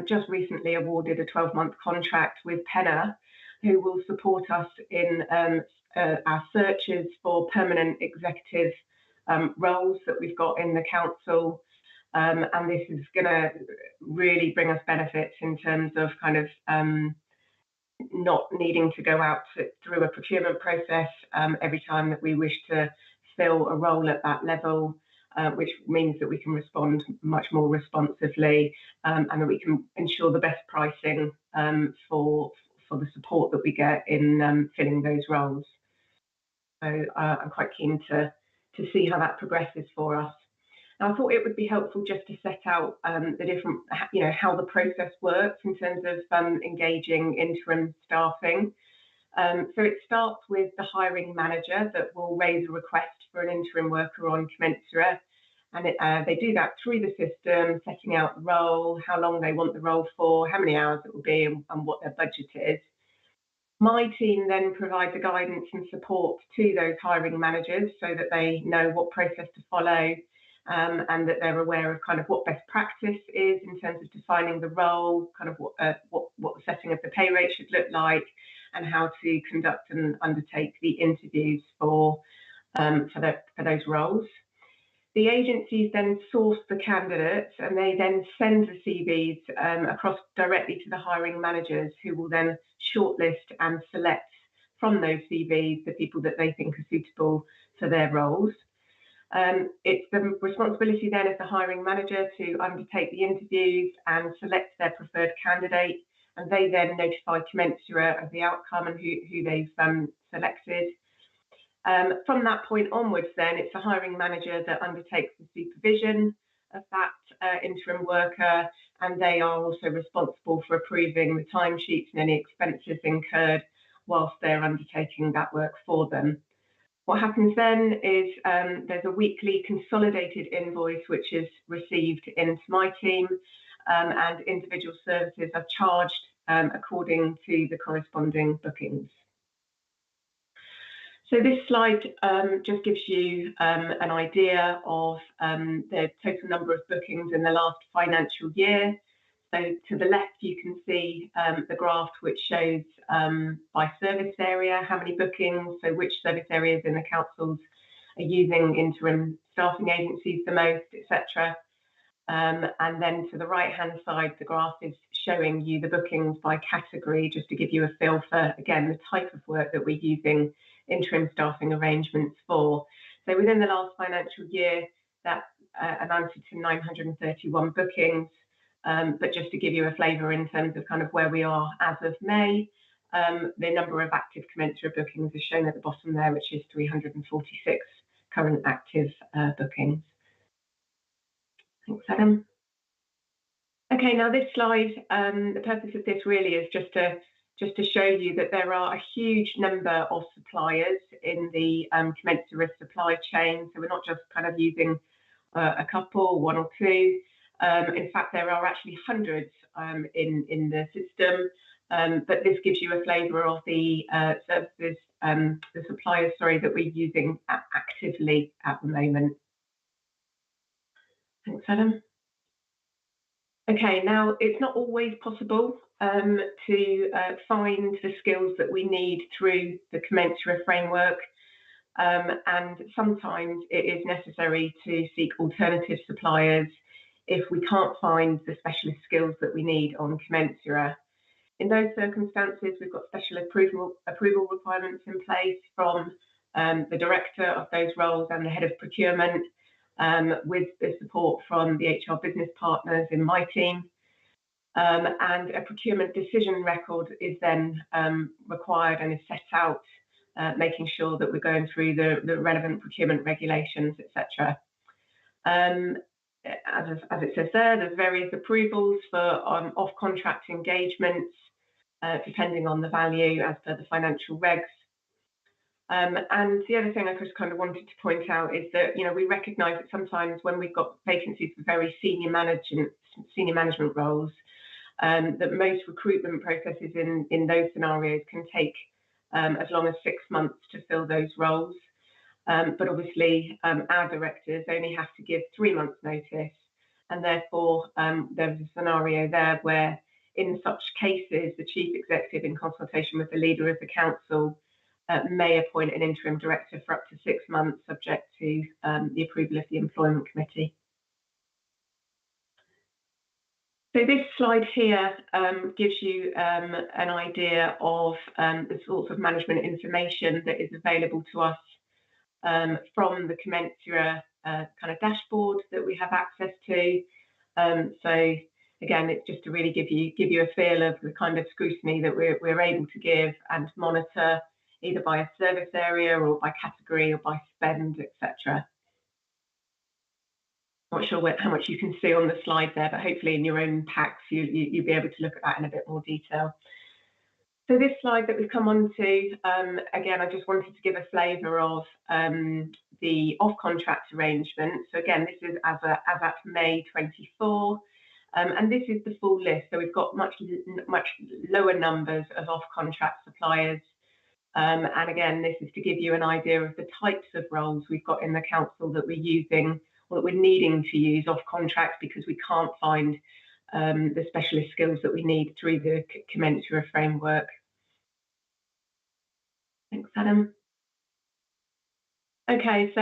just recently awarded a 12-month contract with Penna, who will support us in our searches for permanent executive roles that we've got in the council. And this is going to really bring us benefits in terms of kind of not needing to go out through a procurement process every time that we wish to fill a role at that level, which means that we can respond much more responsively and that we can ensure the best pricing for the support that we get in filling those roles. So I'm quite keen to see how that progresses for us. Now, I thought it would be helpful just to set out the different, how the process works in terms of engaging interim staffing. So it starts with the hiring manager that will raise a request for an interim worker on Commensurate. And they do that through the system, setting out the role, how long they want the role for, how many hours it will be, and what their budget is. My team then provides the guidance and support to those hiring managers so that they know what process to follow and that they're aware of kind of what best practice is in terms of defining the role, kind of what the setting of the pay rate should look like, and how to conduct and undertake the interviews for those roles. The agencies then source the candidates and they then send the CVs across directly to the hiring managers, who will then shortlist and select from those CVs the people that they think are suitable for their roles. It's the responsibility then of the hiring manager to undertake the interviews and select their preferred candidate, and they then notify Commensurate of the outcome and who they've selected. From that point onwards, then it's the hiring manager that undertakes the supervision of that interim worker, and they are also responsible for approving the timesheets and any expenses incurred whilst they're undertaking that work for them. What happens then is there's a weekly consolidated invoice which is received into my team, and individual services are charged according to the corresponding bookings. So this slide just gives you an idea of the total number of bookings in the last financial year. So to the left, you can see the graph which shows by service area how many bookings, so which service areas in the councils are using interim staffing agencies the most, etc. And then to the right-hand side, the graph is showing you the bookings by category, just to give you a feel for, again, the type of work that we're using interim staffing arrangements for. So within the last financial year, that amounted to 931 bookings. But just to give you a flavour in terms of kind of where we are as of May, the number of active Commensurate bookings is shown at the bottom there, which is 346 current active bookings. Thanks, Adam. Okay, now this slide, the purpose of this really is just to show you that there are a huge number of suppliers in the Commensurate supply chain. So we're not just kind of using a couple, one or two. In fact, there are actually hundreds in the system, but this gives you a flavour of the services, the suppliers, sorry, that we're using actively at the moment. Thanks, Adam. Okay, now it's not always possible to find the skills that we need through the Commensurate framework, and sometimes it is necessary to seek alternative suppliers if we can't find the specialist skills that we need on commensurate. In those circumstances, we've got special approval requirements in place from the director of those roles and the head of procurement, with the support from the HR business partners in my team. And a procurement decision record is then required and is set out, making sure that we're going through the relevant procurement regulations, etc. As it says there's various approvals for off-contract engagements, depending on the value as per the financial regs. And the other thing I just kind of wanted to point out is that, you know, we recognise that sometimes when we've got vacancies for very senior management roles, that most recruitment processes in those scenarios can take as long as 6 months to fill those roles. But obviously, our directors only have to give 3 months' notice, and therefore there's a scenario there where, in such cases, the chief executive, in consultation with the leader of the council, may appoint an interim director for up to 6 months, subject to the approval of the employment committee. So this slide here gives you an idea of the sorts of management information that is available to us from the commensurate kind of dashboard that we have access to. So again, it's just to really give you a feel of the kind of scrutiny that we're able to give and monitor, either by a service area or by category or by spend, etc. Not sure how much you can see on the slide there, but hopefully in your own packs you'll be able to look at that in a bit more detail. So this slide that we've come on to, again, I just wanted to give a flavour of the off-contract arrangement. So again, this is as at May 24, and this is the full list. So we've got much lower numbers of off-contract suppliers. And again, this is to give you an idea of the types of roles we've got in the council that we're using, or that we're needing to use off-contract because we can't find the specialist skills that we need through the commensurate framework. Thanks, Adam. Okay, so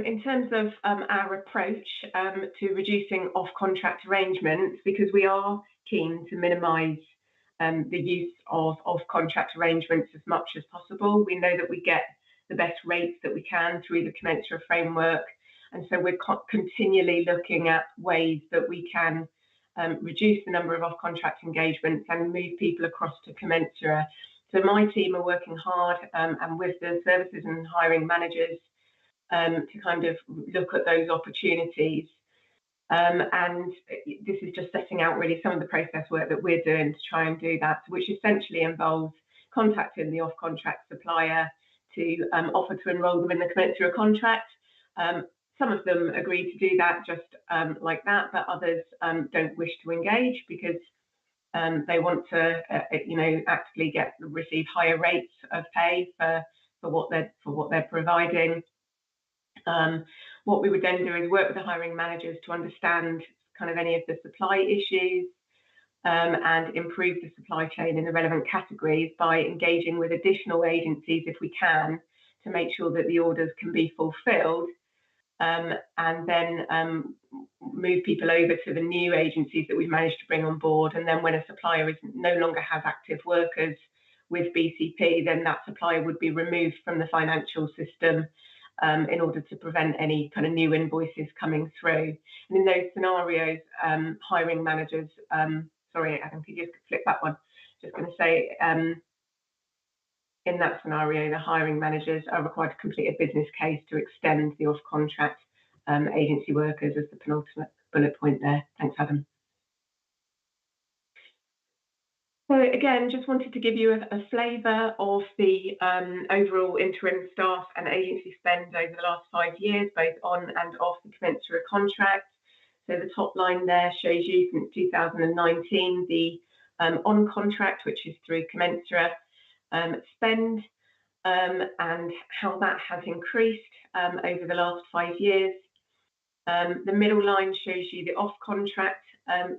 in terms of our approach to reducing off-contract arrangements, because we are keen to minimise the use of off-contract arrangements as much as possible. We know that we get the best rates that we can through the commensurate framework, and so we're continually looking at ways that we can reduce the number of off-contract engagements and move people across to commensurate. So my team are working hard and with the services and hiring managers to kind of look at those opportunities. And this is just setting out really some of the process work that we're doing to try and do that, which essentially involves contacting the off-contract supplier to offer to enrol them in the commensurate contract. Some of them agree to do that just like that, but others don't wish to engage because they want to, actively receive higher rates of pay for what they're providing. What we would then do is work with the hiring managers to understand kind of any of the supply issues and improve the supply chain in the relevant categories by engaging with additional agencies if we can to make sure that the orders can be fulfilled, and then move people over to the new agencies that we've managed to bring on board. And then when a supplier no longer has active workers with BCP, then that supplier would be removed from the financial system in order to prevent any kind of new invoices coming through. And in those scenarios, hiring managers, sorry, Adam, could you just flip that one? Just going to say, in that scenario, the hiring managers are required to complete a business case to extend the off-contract agency workers as the penultimate bullet point there. Thanks, Adam. So again, just wanted to give you a flavour of the overall interim staff and agency spend over the last 5 years, both on and off the commensurate contract. So the top line there shows you since 2019 the on contract, which is through commensurate spend, and how that has increased over the last 5 years. The middle line shows you the off contract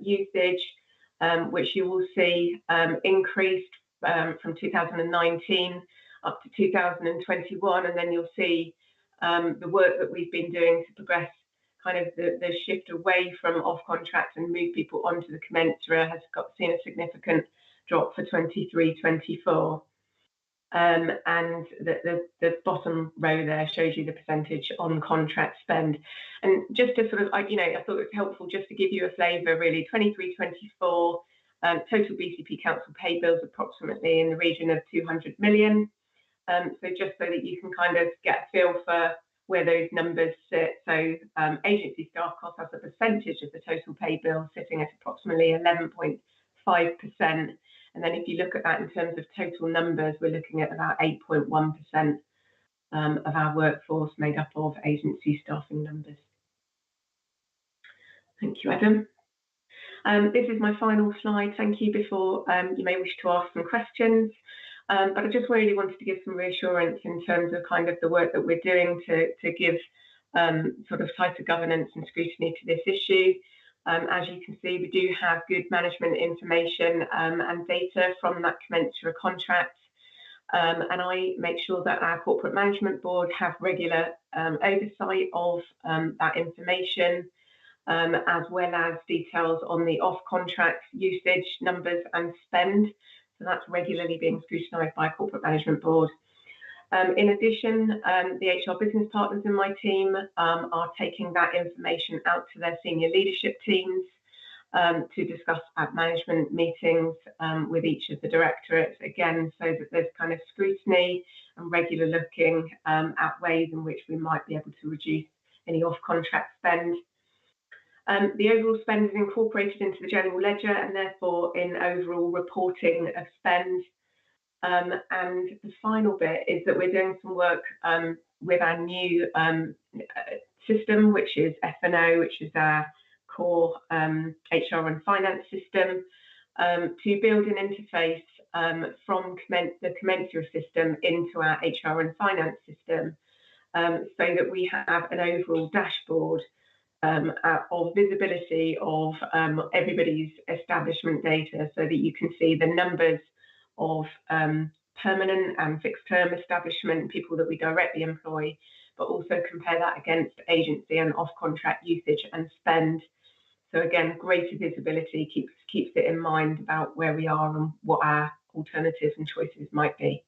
usage, which you will see increased from 2019 up to 2021, and then you'll see the work that we've been doing to progress kind of the shift away from off contract and move people onto the commensurate has seen a significant drop for 23-24. And the bottom row there shows you the percentage on contract spend. And just to sort of, I thought it was helpful just to give you a flavour really, 23-24, total BCP council pay bills approximately in the region of 200 million. So just so that you can kind of get a feel for where those numbers sit. So agency staff costs as a percentage of the total pay bill sitting at approximately 11.5%. And then if you look at that in terms of total numbers, we're looking at about 8.1% of our workforce made up of agency staffing numbers. Thank you, Adam. This is my final slide. Thank you. Before you may wish to ask some questions. But I just really wanted to give some reassurance in terms of kind of the work that we're doing to give sort of tighter governance and scrutiny to this issue. As you can see, we do have good management information and data from that commensurate contract. And I make sure that our corporate management board have regular oversight of that information, as well as details on the off-contract usage numbers and spend. So that's regularly being scrutinised by corporate management board. In addition, the HR business partners in my team are taking that information out to their senior leadership teams to discuss at management meetings with each of the directorates, again, so that there's kind of scrutiny and regular looking at ways in which we might be able to reduce any off-contract spend. The overall spend is incorporated into the general ledger and therefore in overall reporting of spend. And the final bit is that we're doing some work with our new system, which is F&O, which is our core HR and finance system, to build an interface from the commensurate system into our HR and finance system, so that we have an overall dashboard of visibility of everybody's establishment data, so that you can see the numbers of permanent and fixed term establishment people that we directly employ, but also compare that against agency and off contract usage and spend. So again, greater visibility keeps it in mind about where we are and what our alternatives and choices might be.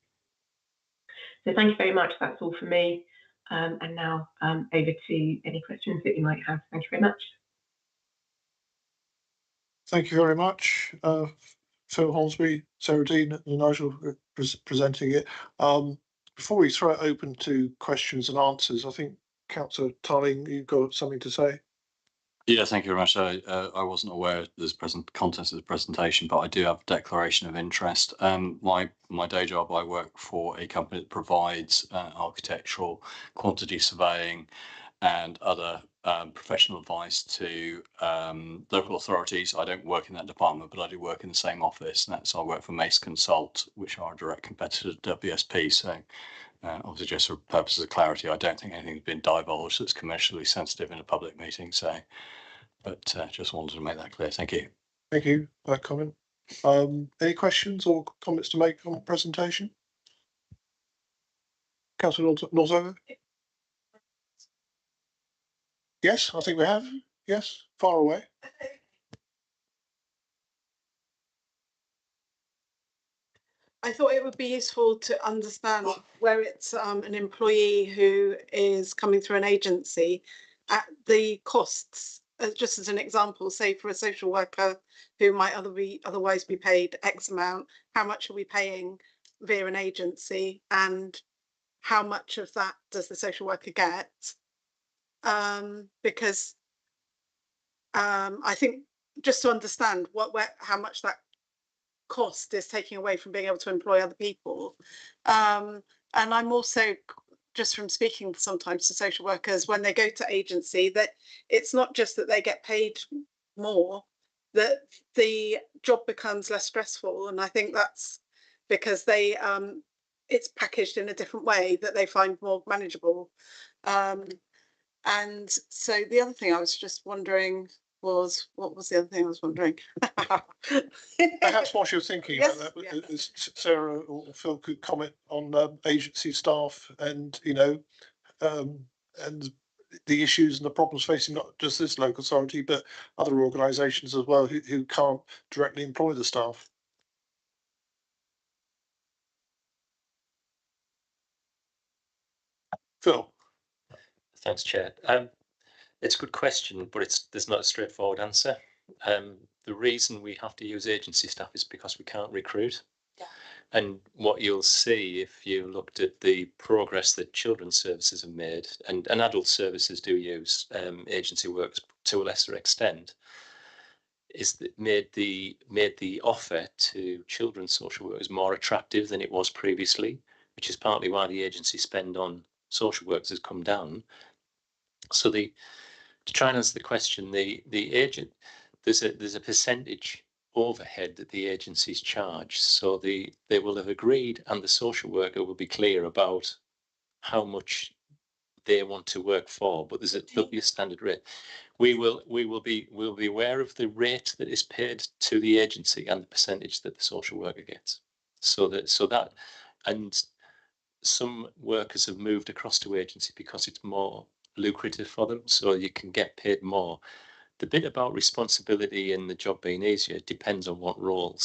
So thank you very much. That's all for me. And now over to any questions that you might have. Thank you very much. Thank you very much, Phil Holmesby, Sarah Dean and Nigel presenting it. Before we throw it open to questions and answers, I think Councillor Tarling, you've got something to say. Yeah, thank you very much. I wasn't aware of this contents of the presentation, but I do have a declaration of interest. My day job, I work for a company that provides architectural quantity surveying and other professional advice to local authorities. I don't work in that department, but I do work in the same office. And I work for Mace Consult, which are a direct competitor to WSP. So obviously, just for purposes of clarity, I don't think anything's been divulged that's commercially sensitive in a public meeting. So, but just wanted to make that clear. Thank you. Thank you for that comment. Any questions or comments to make on the presentation? Councillor Northover? Yes, I think we have. Yes, far away. I thought it would be useful to understand where it's an employee who is coming through an agency at the costs, just as an example, say for a social worker who might otherwise be paid X amount, how much are we paying via an agency and how much of that does the social worker get? Because I think just to understand how much that cost is taking away from being able to employ other people. And I'm also, just from speaking sometimes to social workers, when they go to agency, that it's not just that they get paid more, that the job becomes less stressful. And I think that's because they it's packaged in a different way that they find more manageable. And so the other thing I was just wondering was, what was the other thing I was wondering? Perhaps whilst you're thinking Yes, about that, yeah. Sarah or Phil could comment on agency staff and, and the issues and the problems facing not just this local authority, but other organisations as well who can't directly employ the staff? Phil. Thanks, Chair. It's a good question, but there's not a straightforward answer. The reason we have to use agency staff is because we can't recruit. Yeah. And what you'll see if you looked at the progress that children's services have made, and adult services do use agency workers to a lesser extent, is that made the offer to children's social workers more attractive than it was previously, which is partly why the agency spend on social workers has come down. So to try and answer the question, the agent, there's a percentage overhead that the agencies charge. So they will have agreed, and the social worker will be clear about how much they want to work for, but there'll be a standard rate. We'll be aware of the rate that is paid to the agency and the percentage that the social worker gets. So that and some workers have moved across to agency because it's more lucrative for them, so you can get paid more. The bit about responsibility and the job being easier depends on what roles.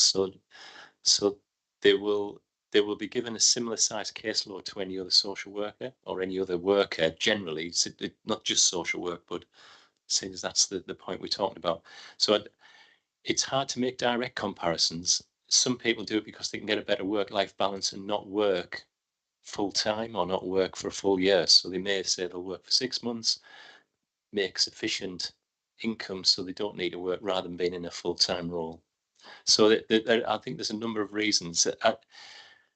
So they will be given a similar size caseload to any other social worker or any other worker generally, so not just social work, but seeing as that's the point we're talking about. So it's hard to make direct comparisons. Some people do it because they can get a better work-life balance and not work full-time or not work for a full year. So they may say they'll work for 6 months, make sufficient income so they don't need to work rather than being in a full-time role. So I think there's a number of reasons.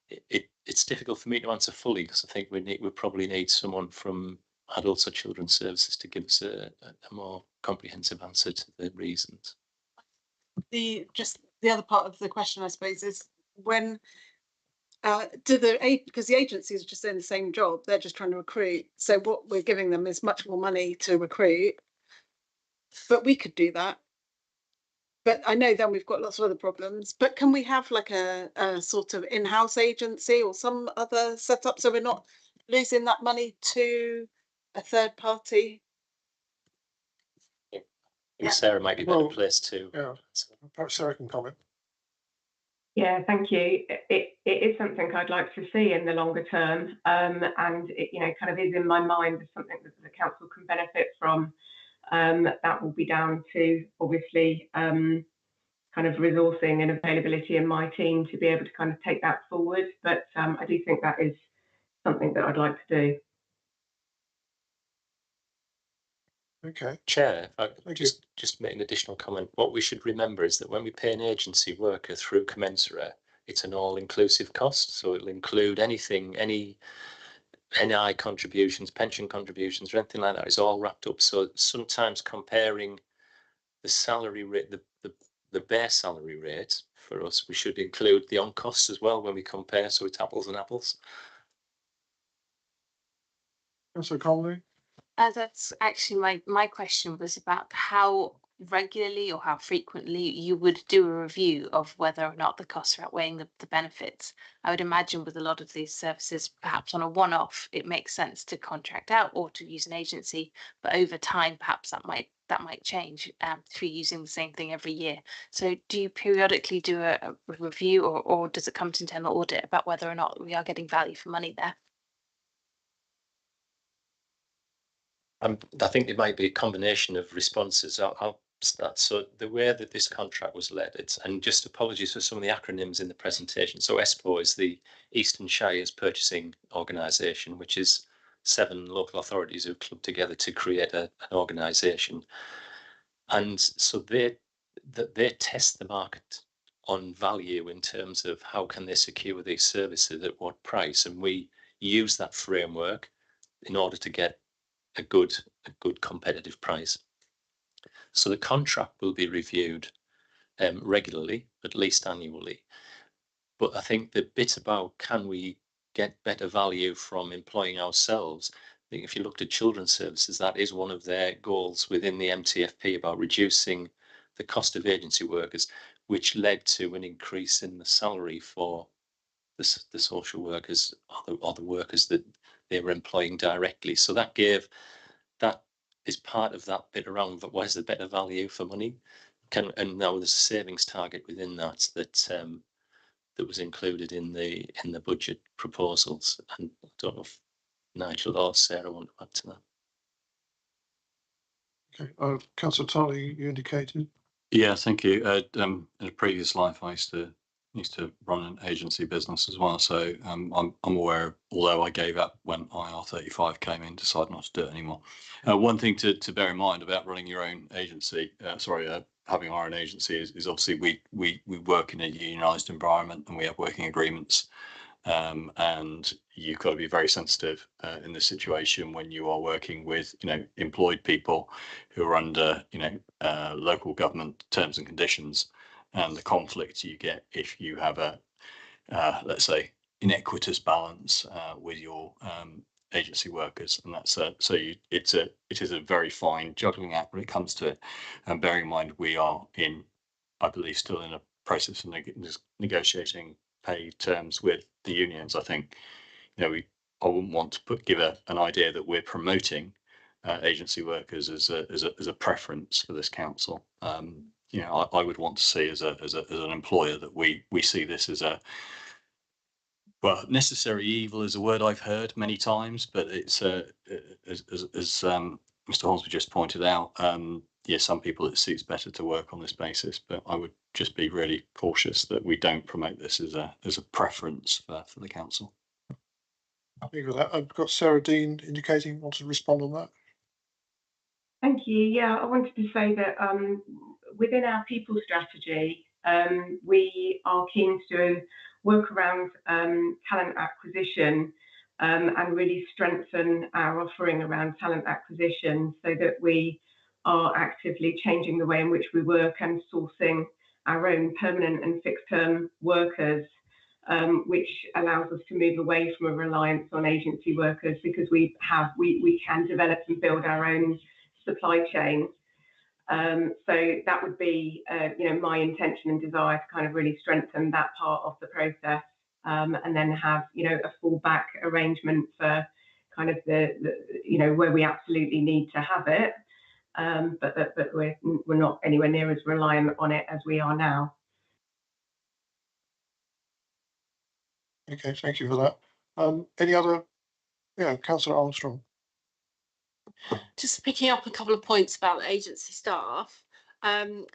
It's difficult for me to answer fully because I think we probably need someone from adults or children's services to give us a more comprehensive answer to the reasons. The other part of the question, I suppose, is when because the agencies are just doing the same job, they're just trying to recruit. So what we're giving them is much more money to recruit, but we could do that. But I know then we've got lots of other problems. But can we have like a sort of in-house agency or some other setup so we're not losing that money to a third party? I think Sarah might be a better place to. Yeah, perhaps Sarah can comment. Yeah, thank you. It is something I'd like to see in the longer term, and it kind of is in my mind as something that the council can benefit from. That will be down to obviously kind of resourcing and availability in my team to be able to kind of take that forward. But I do think that is something that I'd like to do. Okay. Chair, if I just make an additional comment. What we should remember is that when we pay an agency worker through commensurate, it's an all-inclusive cost. So it'll include anything, any NI contributions, pension contributions, or anything like that is all wrapped up. So sometimes comparing the salary rate, the bare salary rate for us, we should include the on costs as well when we compare. So it's apples and apples. So Conley? That's actually my question was about how regularly or how frequently you would do a review of whether or not the costs are outweighing the benefits. I would imagine with a lot of these services, perhaps on a one-off, it makes sense to contract out or to use an agency, but over time, perhaps that might change if you're using the same thing every year. So do you periodically do a review or does it come to internal audit about whether or not we are getting value for money there? I think it might be a combination of responses. I'll start. So the way that this contract was led, and just apologies for some of the acronyms in the presentation. So ESPO is the Eastern Shires Purchasing Organisation, which is 7 local authorities who clubbed together to create an organisation. And so they test the market on value in terms of how can they secure these services at what price, and we use that framework in order to get a good competitive price. So the contract will be reviewed regularly, at least annually. But I think the bit about can we get better value from employing ourselves, I think if you looked at children's services, that is one of their goals within the MTFP about reducing the cost of agency workers, which led to an increase in the salary for the social workers or the workers that they were employing directly. So that gave that is part of that bit around, but where's the better value for money? And now there's a savings target within that that was included in the budget proposals. And I don't know if Nigel or Sarah want to add to that. Okay, Councillor Tully, you indicated. Yeah, thank you. In a previous life, I used to run an agency business as well. So I'm aware, although I gave up when IR35 came in, decided not to do it anymore. One thing to bear in mind about running your own agency, having our own agency is obviously we work in a unionised environment and we have working agreements. And you've got to be very sensitive in this situation when you are working with, employed people who are under, local government terms and conditions, and the conflict you get if you have a, let's say, inequitous balance with your agency workers, and that's it is a very fine juggling act when it comes to it. And bearing in mind we are I believe, still in a process of negotiating pay terms with the unions. I think, I wouldn't want to give an idea that we're promoting agency workers as a preference for this council. I would want to see as an employer that we see this as necessary evil is a word I've heard many times, but it's as Mr. Hornsby just pointed out. Some people it suits better to work on this basis, but I would just be really cautious that we don't promote this as a preference for the council. I think with that, I've got Sarah Dean indicating wants to respond on that. Thank you. Yeah, I wanted to say that within our people strategy, we are keen to work around talent acquisition and really strengthen our offering around talent acquisition so that we are actively changing the way in which we work and sourcing our own permanent and fixed term workers, which allows us to move away from a reliance on agency workers, because we can develop and build our own supply chain. So that would be my intention and desire to kind of really strengthen that part of the process, and then have a fallback arrangement for kind of the where we absolutely need to have it, but we're not anywhere near as reliant on it as we are now. Okay, thank you for that. Any other? Yeah, Councillor Armstrong. Just picking up a couple of points about the agency staff. Do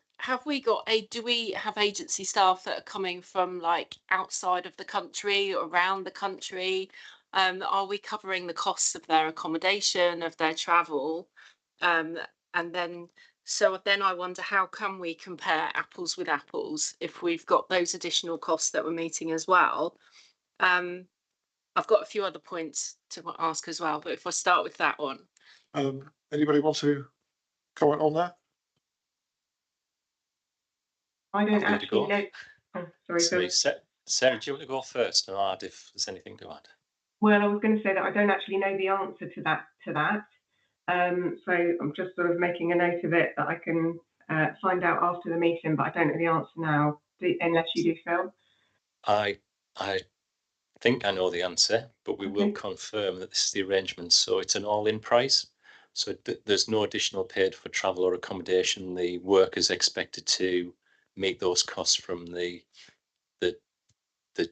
we have agency staff that are coming from like outside of the country or around the country? Are we covering the costs of their accommodation, of their travel? And then I wonder, how can we compare apples with apples if we've got those additional costs that we're meeting as well? I've got a few other points to ask as well, but if I start with that one. Anybody want to comment on that? I don't actually know. Oh, sorry. Sarah, do you want to go first and add if there's anything to add? Well, I was going to say that I don't actually know the answer to that. So I'm just sort of making a note of it that I can find out after the meeting, but I don't know the answer now, unless you do, Phil. I think I know the answer, but we will confirm that this is the arrangement. So it's an all-in price. So there's no additional paid for travel or accommodation. The workers expected to meet those costs from the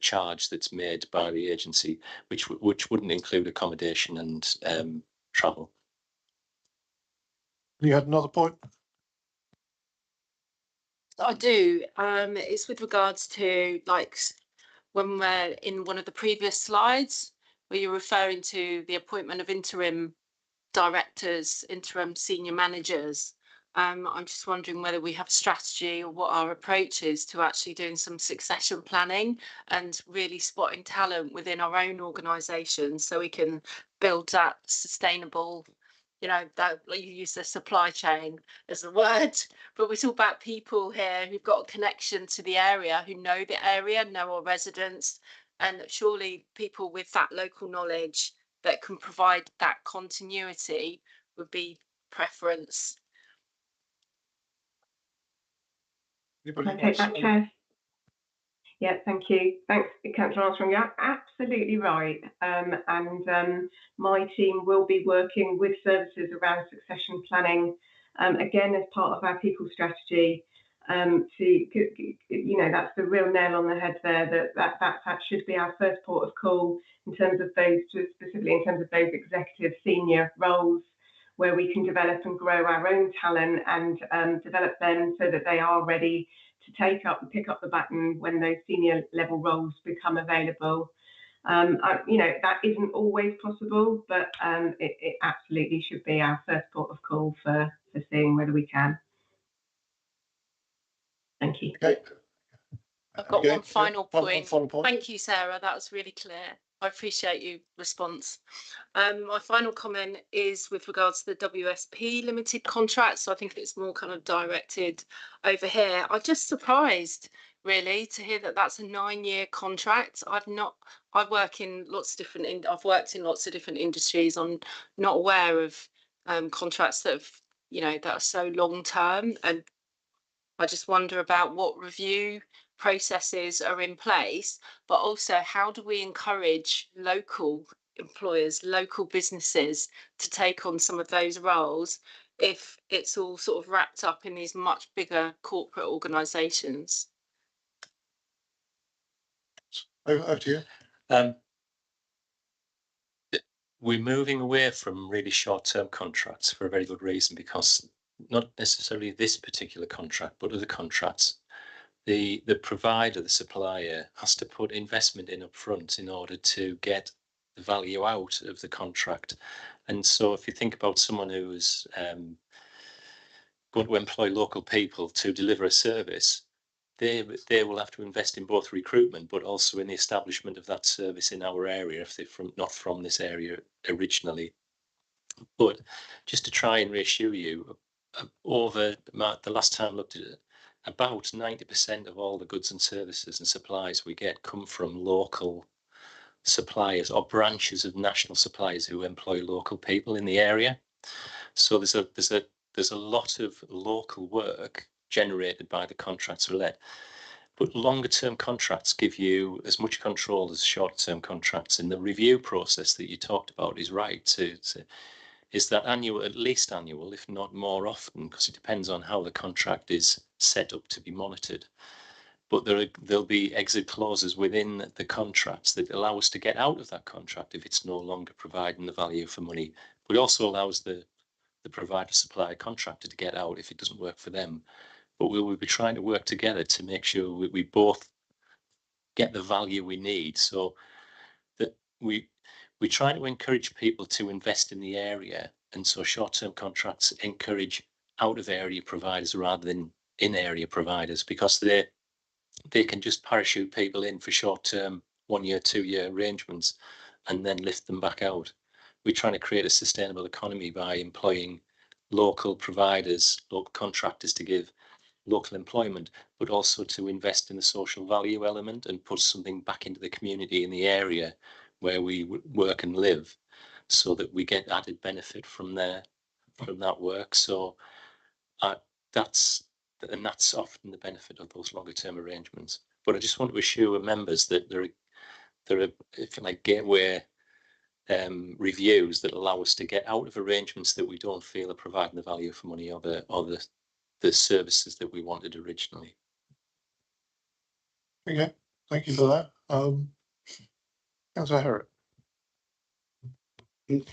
charge that's made by the agency, which wouldn't include accommodation and travel. You had another point? I do. It's with regards to like when we're in one of the previous slides where you're referring to the appointment of interim directors, interim senior managers. I'm just wondering whether we have a strategy or what our approach is to actually doing some succession planning and really spotting talent within our own organisation so we can build that sustainable, that you use the supply chain as a word, but we talk about people here who've got a connection to the area, who know the area, know our residents, and surely people with that local knowledge that can provide that continuity would be preference. Can I take that, Chair? Yeah, thank you. Thanks, Councillor Armstrong. You're absolutely right. My team will be working with services around succession planning, again, as part of our people strategy. That's the real nail on the head there, that should be our first port of call in terms of those, specifically in terms of those executive senior roles, where we can develop and grow our own talent and develop them so that they are ready to pick up the baton when those senior level roles become available. That isn't always possible, but it absolutely should be our first port of call for seeing whether we can. Thank you. Okay. I've got one final point. Final point. Thank you, Sarah. That was really clear. I appreciate your response. My final comment is with regards to the WSP limited contract. So I think it's more kind of directed over here. I'm just surprised, really, to hear that that's a 9-year contract. I've worked in lots of different industries. I'm not aware of contracts that have, that are so long term. And I just wonder about what review processes are in place, but also how do we encourage local employers, local businesses to take on some of those roles if it's all sort of wrapped up in these much bigger corporate organisations? Over to you. We're moving away from really short-term contracts for a very good reason, because not necessarily this particular contract, but other contracts, the provider, the supplier, has to put investment in up front in order to get the value out of the contract. And so if you think about someone who's going to employ local people to deliver a service, they will have to invest in both recruitment but also in the establishment of that service in our area if they're not from this area originally. But just to try and reassure you, over the last time I looked at it, about 90% of all the goods and services and supplies we get come from local suppliers or branches of national suppliers who employ local people in the area. So there's a lot of local work generated by the contracts we let. But longer term contracts give you as much control as short term contracts. And the review process that you talked about is right. Is that annual, at least annual, if not more often, because it depends on how the contract is set up to be monitored. But there'll be exit clauses within the contracts that allow us to get out of that contract if it's no longer providing the value for money. But it also allows the provider supplier contractor to get out if it doesn't work for them. But we will be trying to work together to make sure we both get the value we need, so that we try to encourage people to invest in the area. And so short-term contracts encourage out-of-area providers rather than in-area providers, because they can just parachute people in for short-term 1-year, 2-year arrangements and then lift them back out. We're trying to create a sustainable economy by employing local providers, local contractors to give local employment, but also to invest in the social value element and put something back into the community in the area where we work and live, so that we get added benefit from that work. So that's often the benefit of those longer term arrangements. But I just want to assure members that there are, if you like, gateway reviews that allow us to get out of arrangements that we don't feel are providing the value for money or the services that we wanted originally. Okay, thank you for that. Councillor Herrick.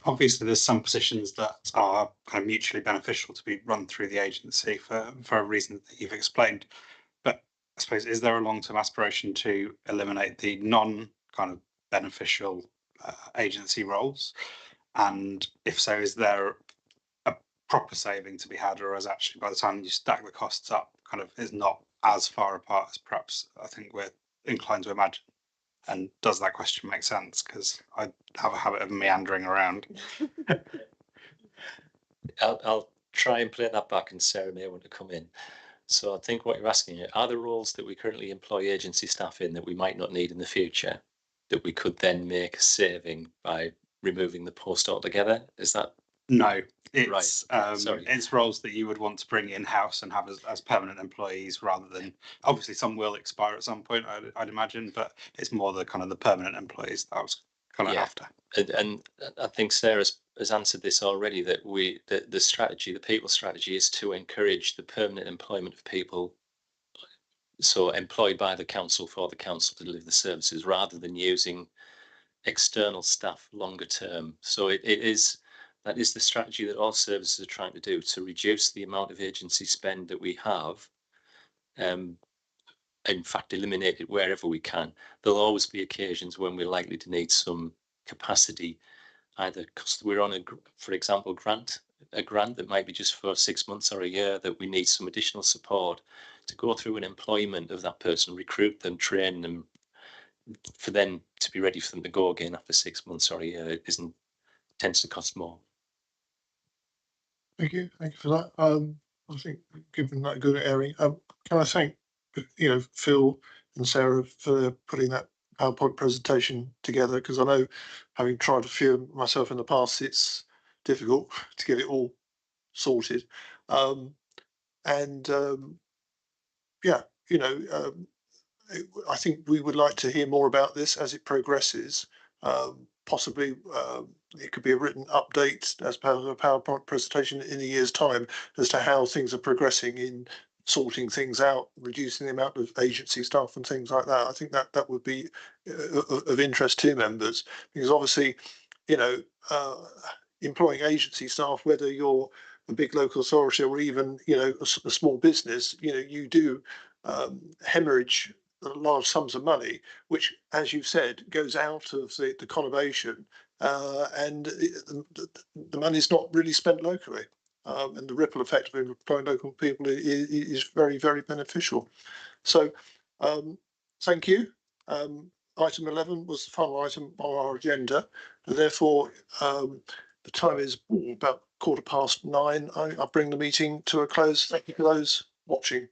Obviously, there's some positions that are kind of mutually beneficial to be run through the agency for a reason that you've explained. But I suppose, is there a long-term aspiration to eliminate the non-kind of beneficial agency roles? And if so, is there a proper saving to be had, or is actually by the time you stack the costs up, kind of is not as far apart as perhaps I think we're inclined to imagine? And does that question make sense? Because I have a habit of meandering around. I'll try and play that back, and Sarah may want to come in. So I think what you're asking, are there roles that we currently employ agency staff in that we might not need in the future, that we could then make a saving by removing the post altogether? Is that No, it's Sorry. it's roles that you would want to bring in house and have as permanent employees, rather than, obviously some will expire at some point, I'd imagine, but it's more the kind of the permanent employees that I was kind of after. And I think Sarah has answered this already, that the strategy, the people strategy, is to encourage the permanent employment of people, so employed by the council for the council to deliver the services, rather than using external staff longer term. So that is the strategy that all services are trying to do, to reduce the amount of agency spend that we have. In fact, eliminate it wherever we can. There'll always be occasions when we're likely to need some capacity, either because we're on for example, a grant that might be just for 6 months or a year, that we need some additional support to go through an employment of that person, recruit them, train them, for then to be ready for them to go again after 6 months or a year. It tends to cost more. Thank you for that. I think given that good airing, can I thank Phil and Sarah for putting that PowerPoint presentation together, because I know, having tried a few myself in the past, it's difficult to get it all sorted. I think we would like to hear more about this as it progresses. Possibly it could be a written update as part of a PowerPoint presentation in a year's time as to how things are progressing in sorting things out, reducing the amount of agency staff and things like that. I think that would be of interest to members, because obviously, employing agency staff, whether you're a big local authority or even a small business, you do hemorrhage large sums of money, which, as you've said, goes out of the conurbation, and the money is not really spent locally. And the ripple effect of employing local people is very, very beneficial. So thank you. Item 11 was the final item on our agenda, and therefore the time is about 9:15. I bring the meeting to a close. Thank you for those watching.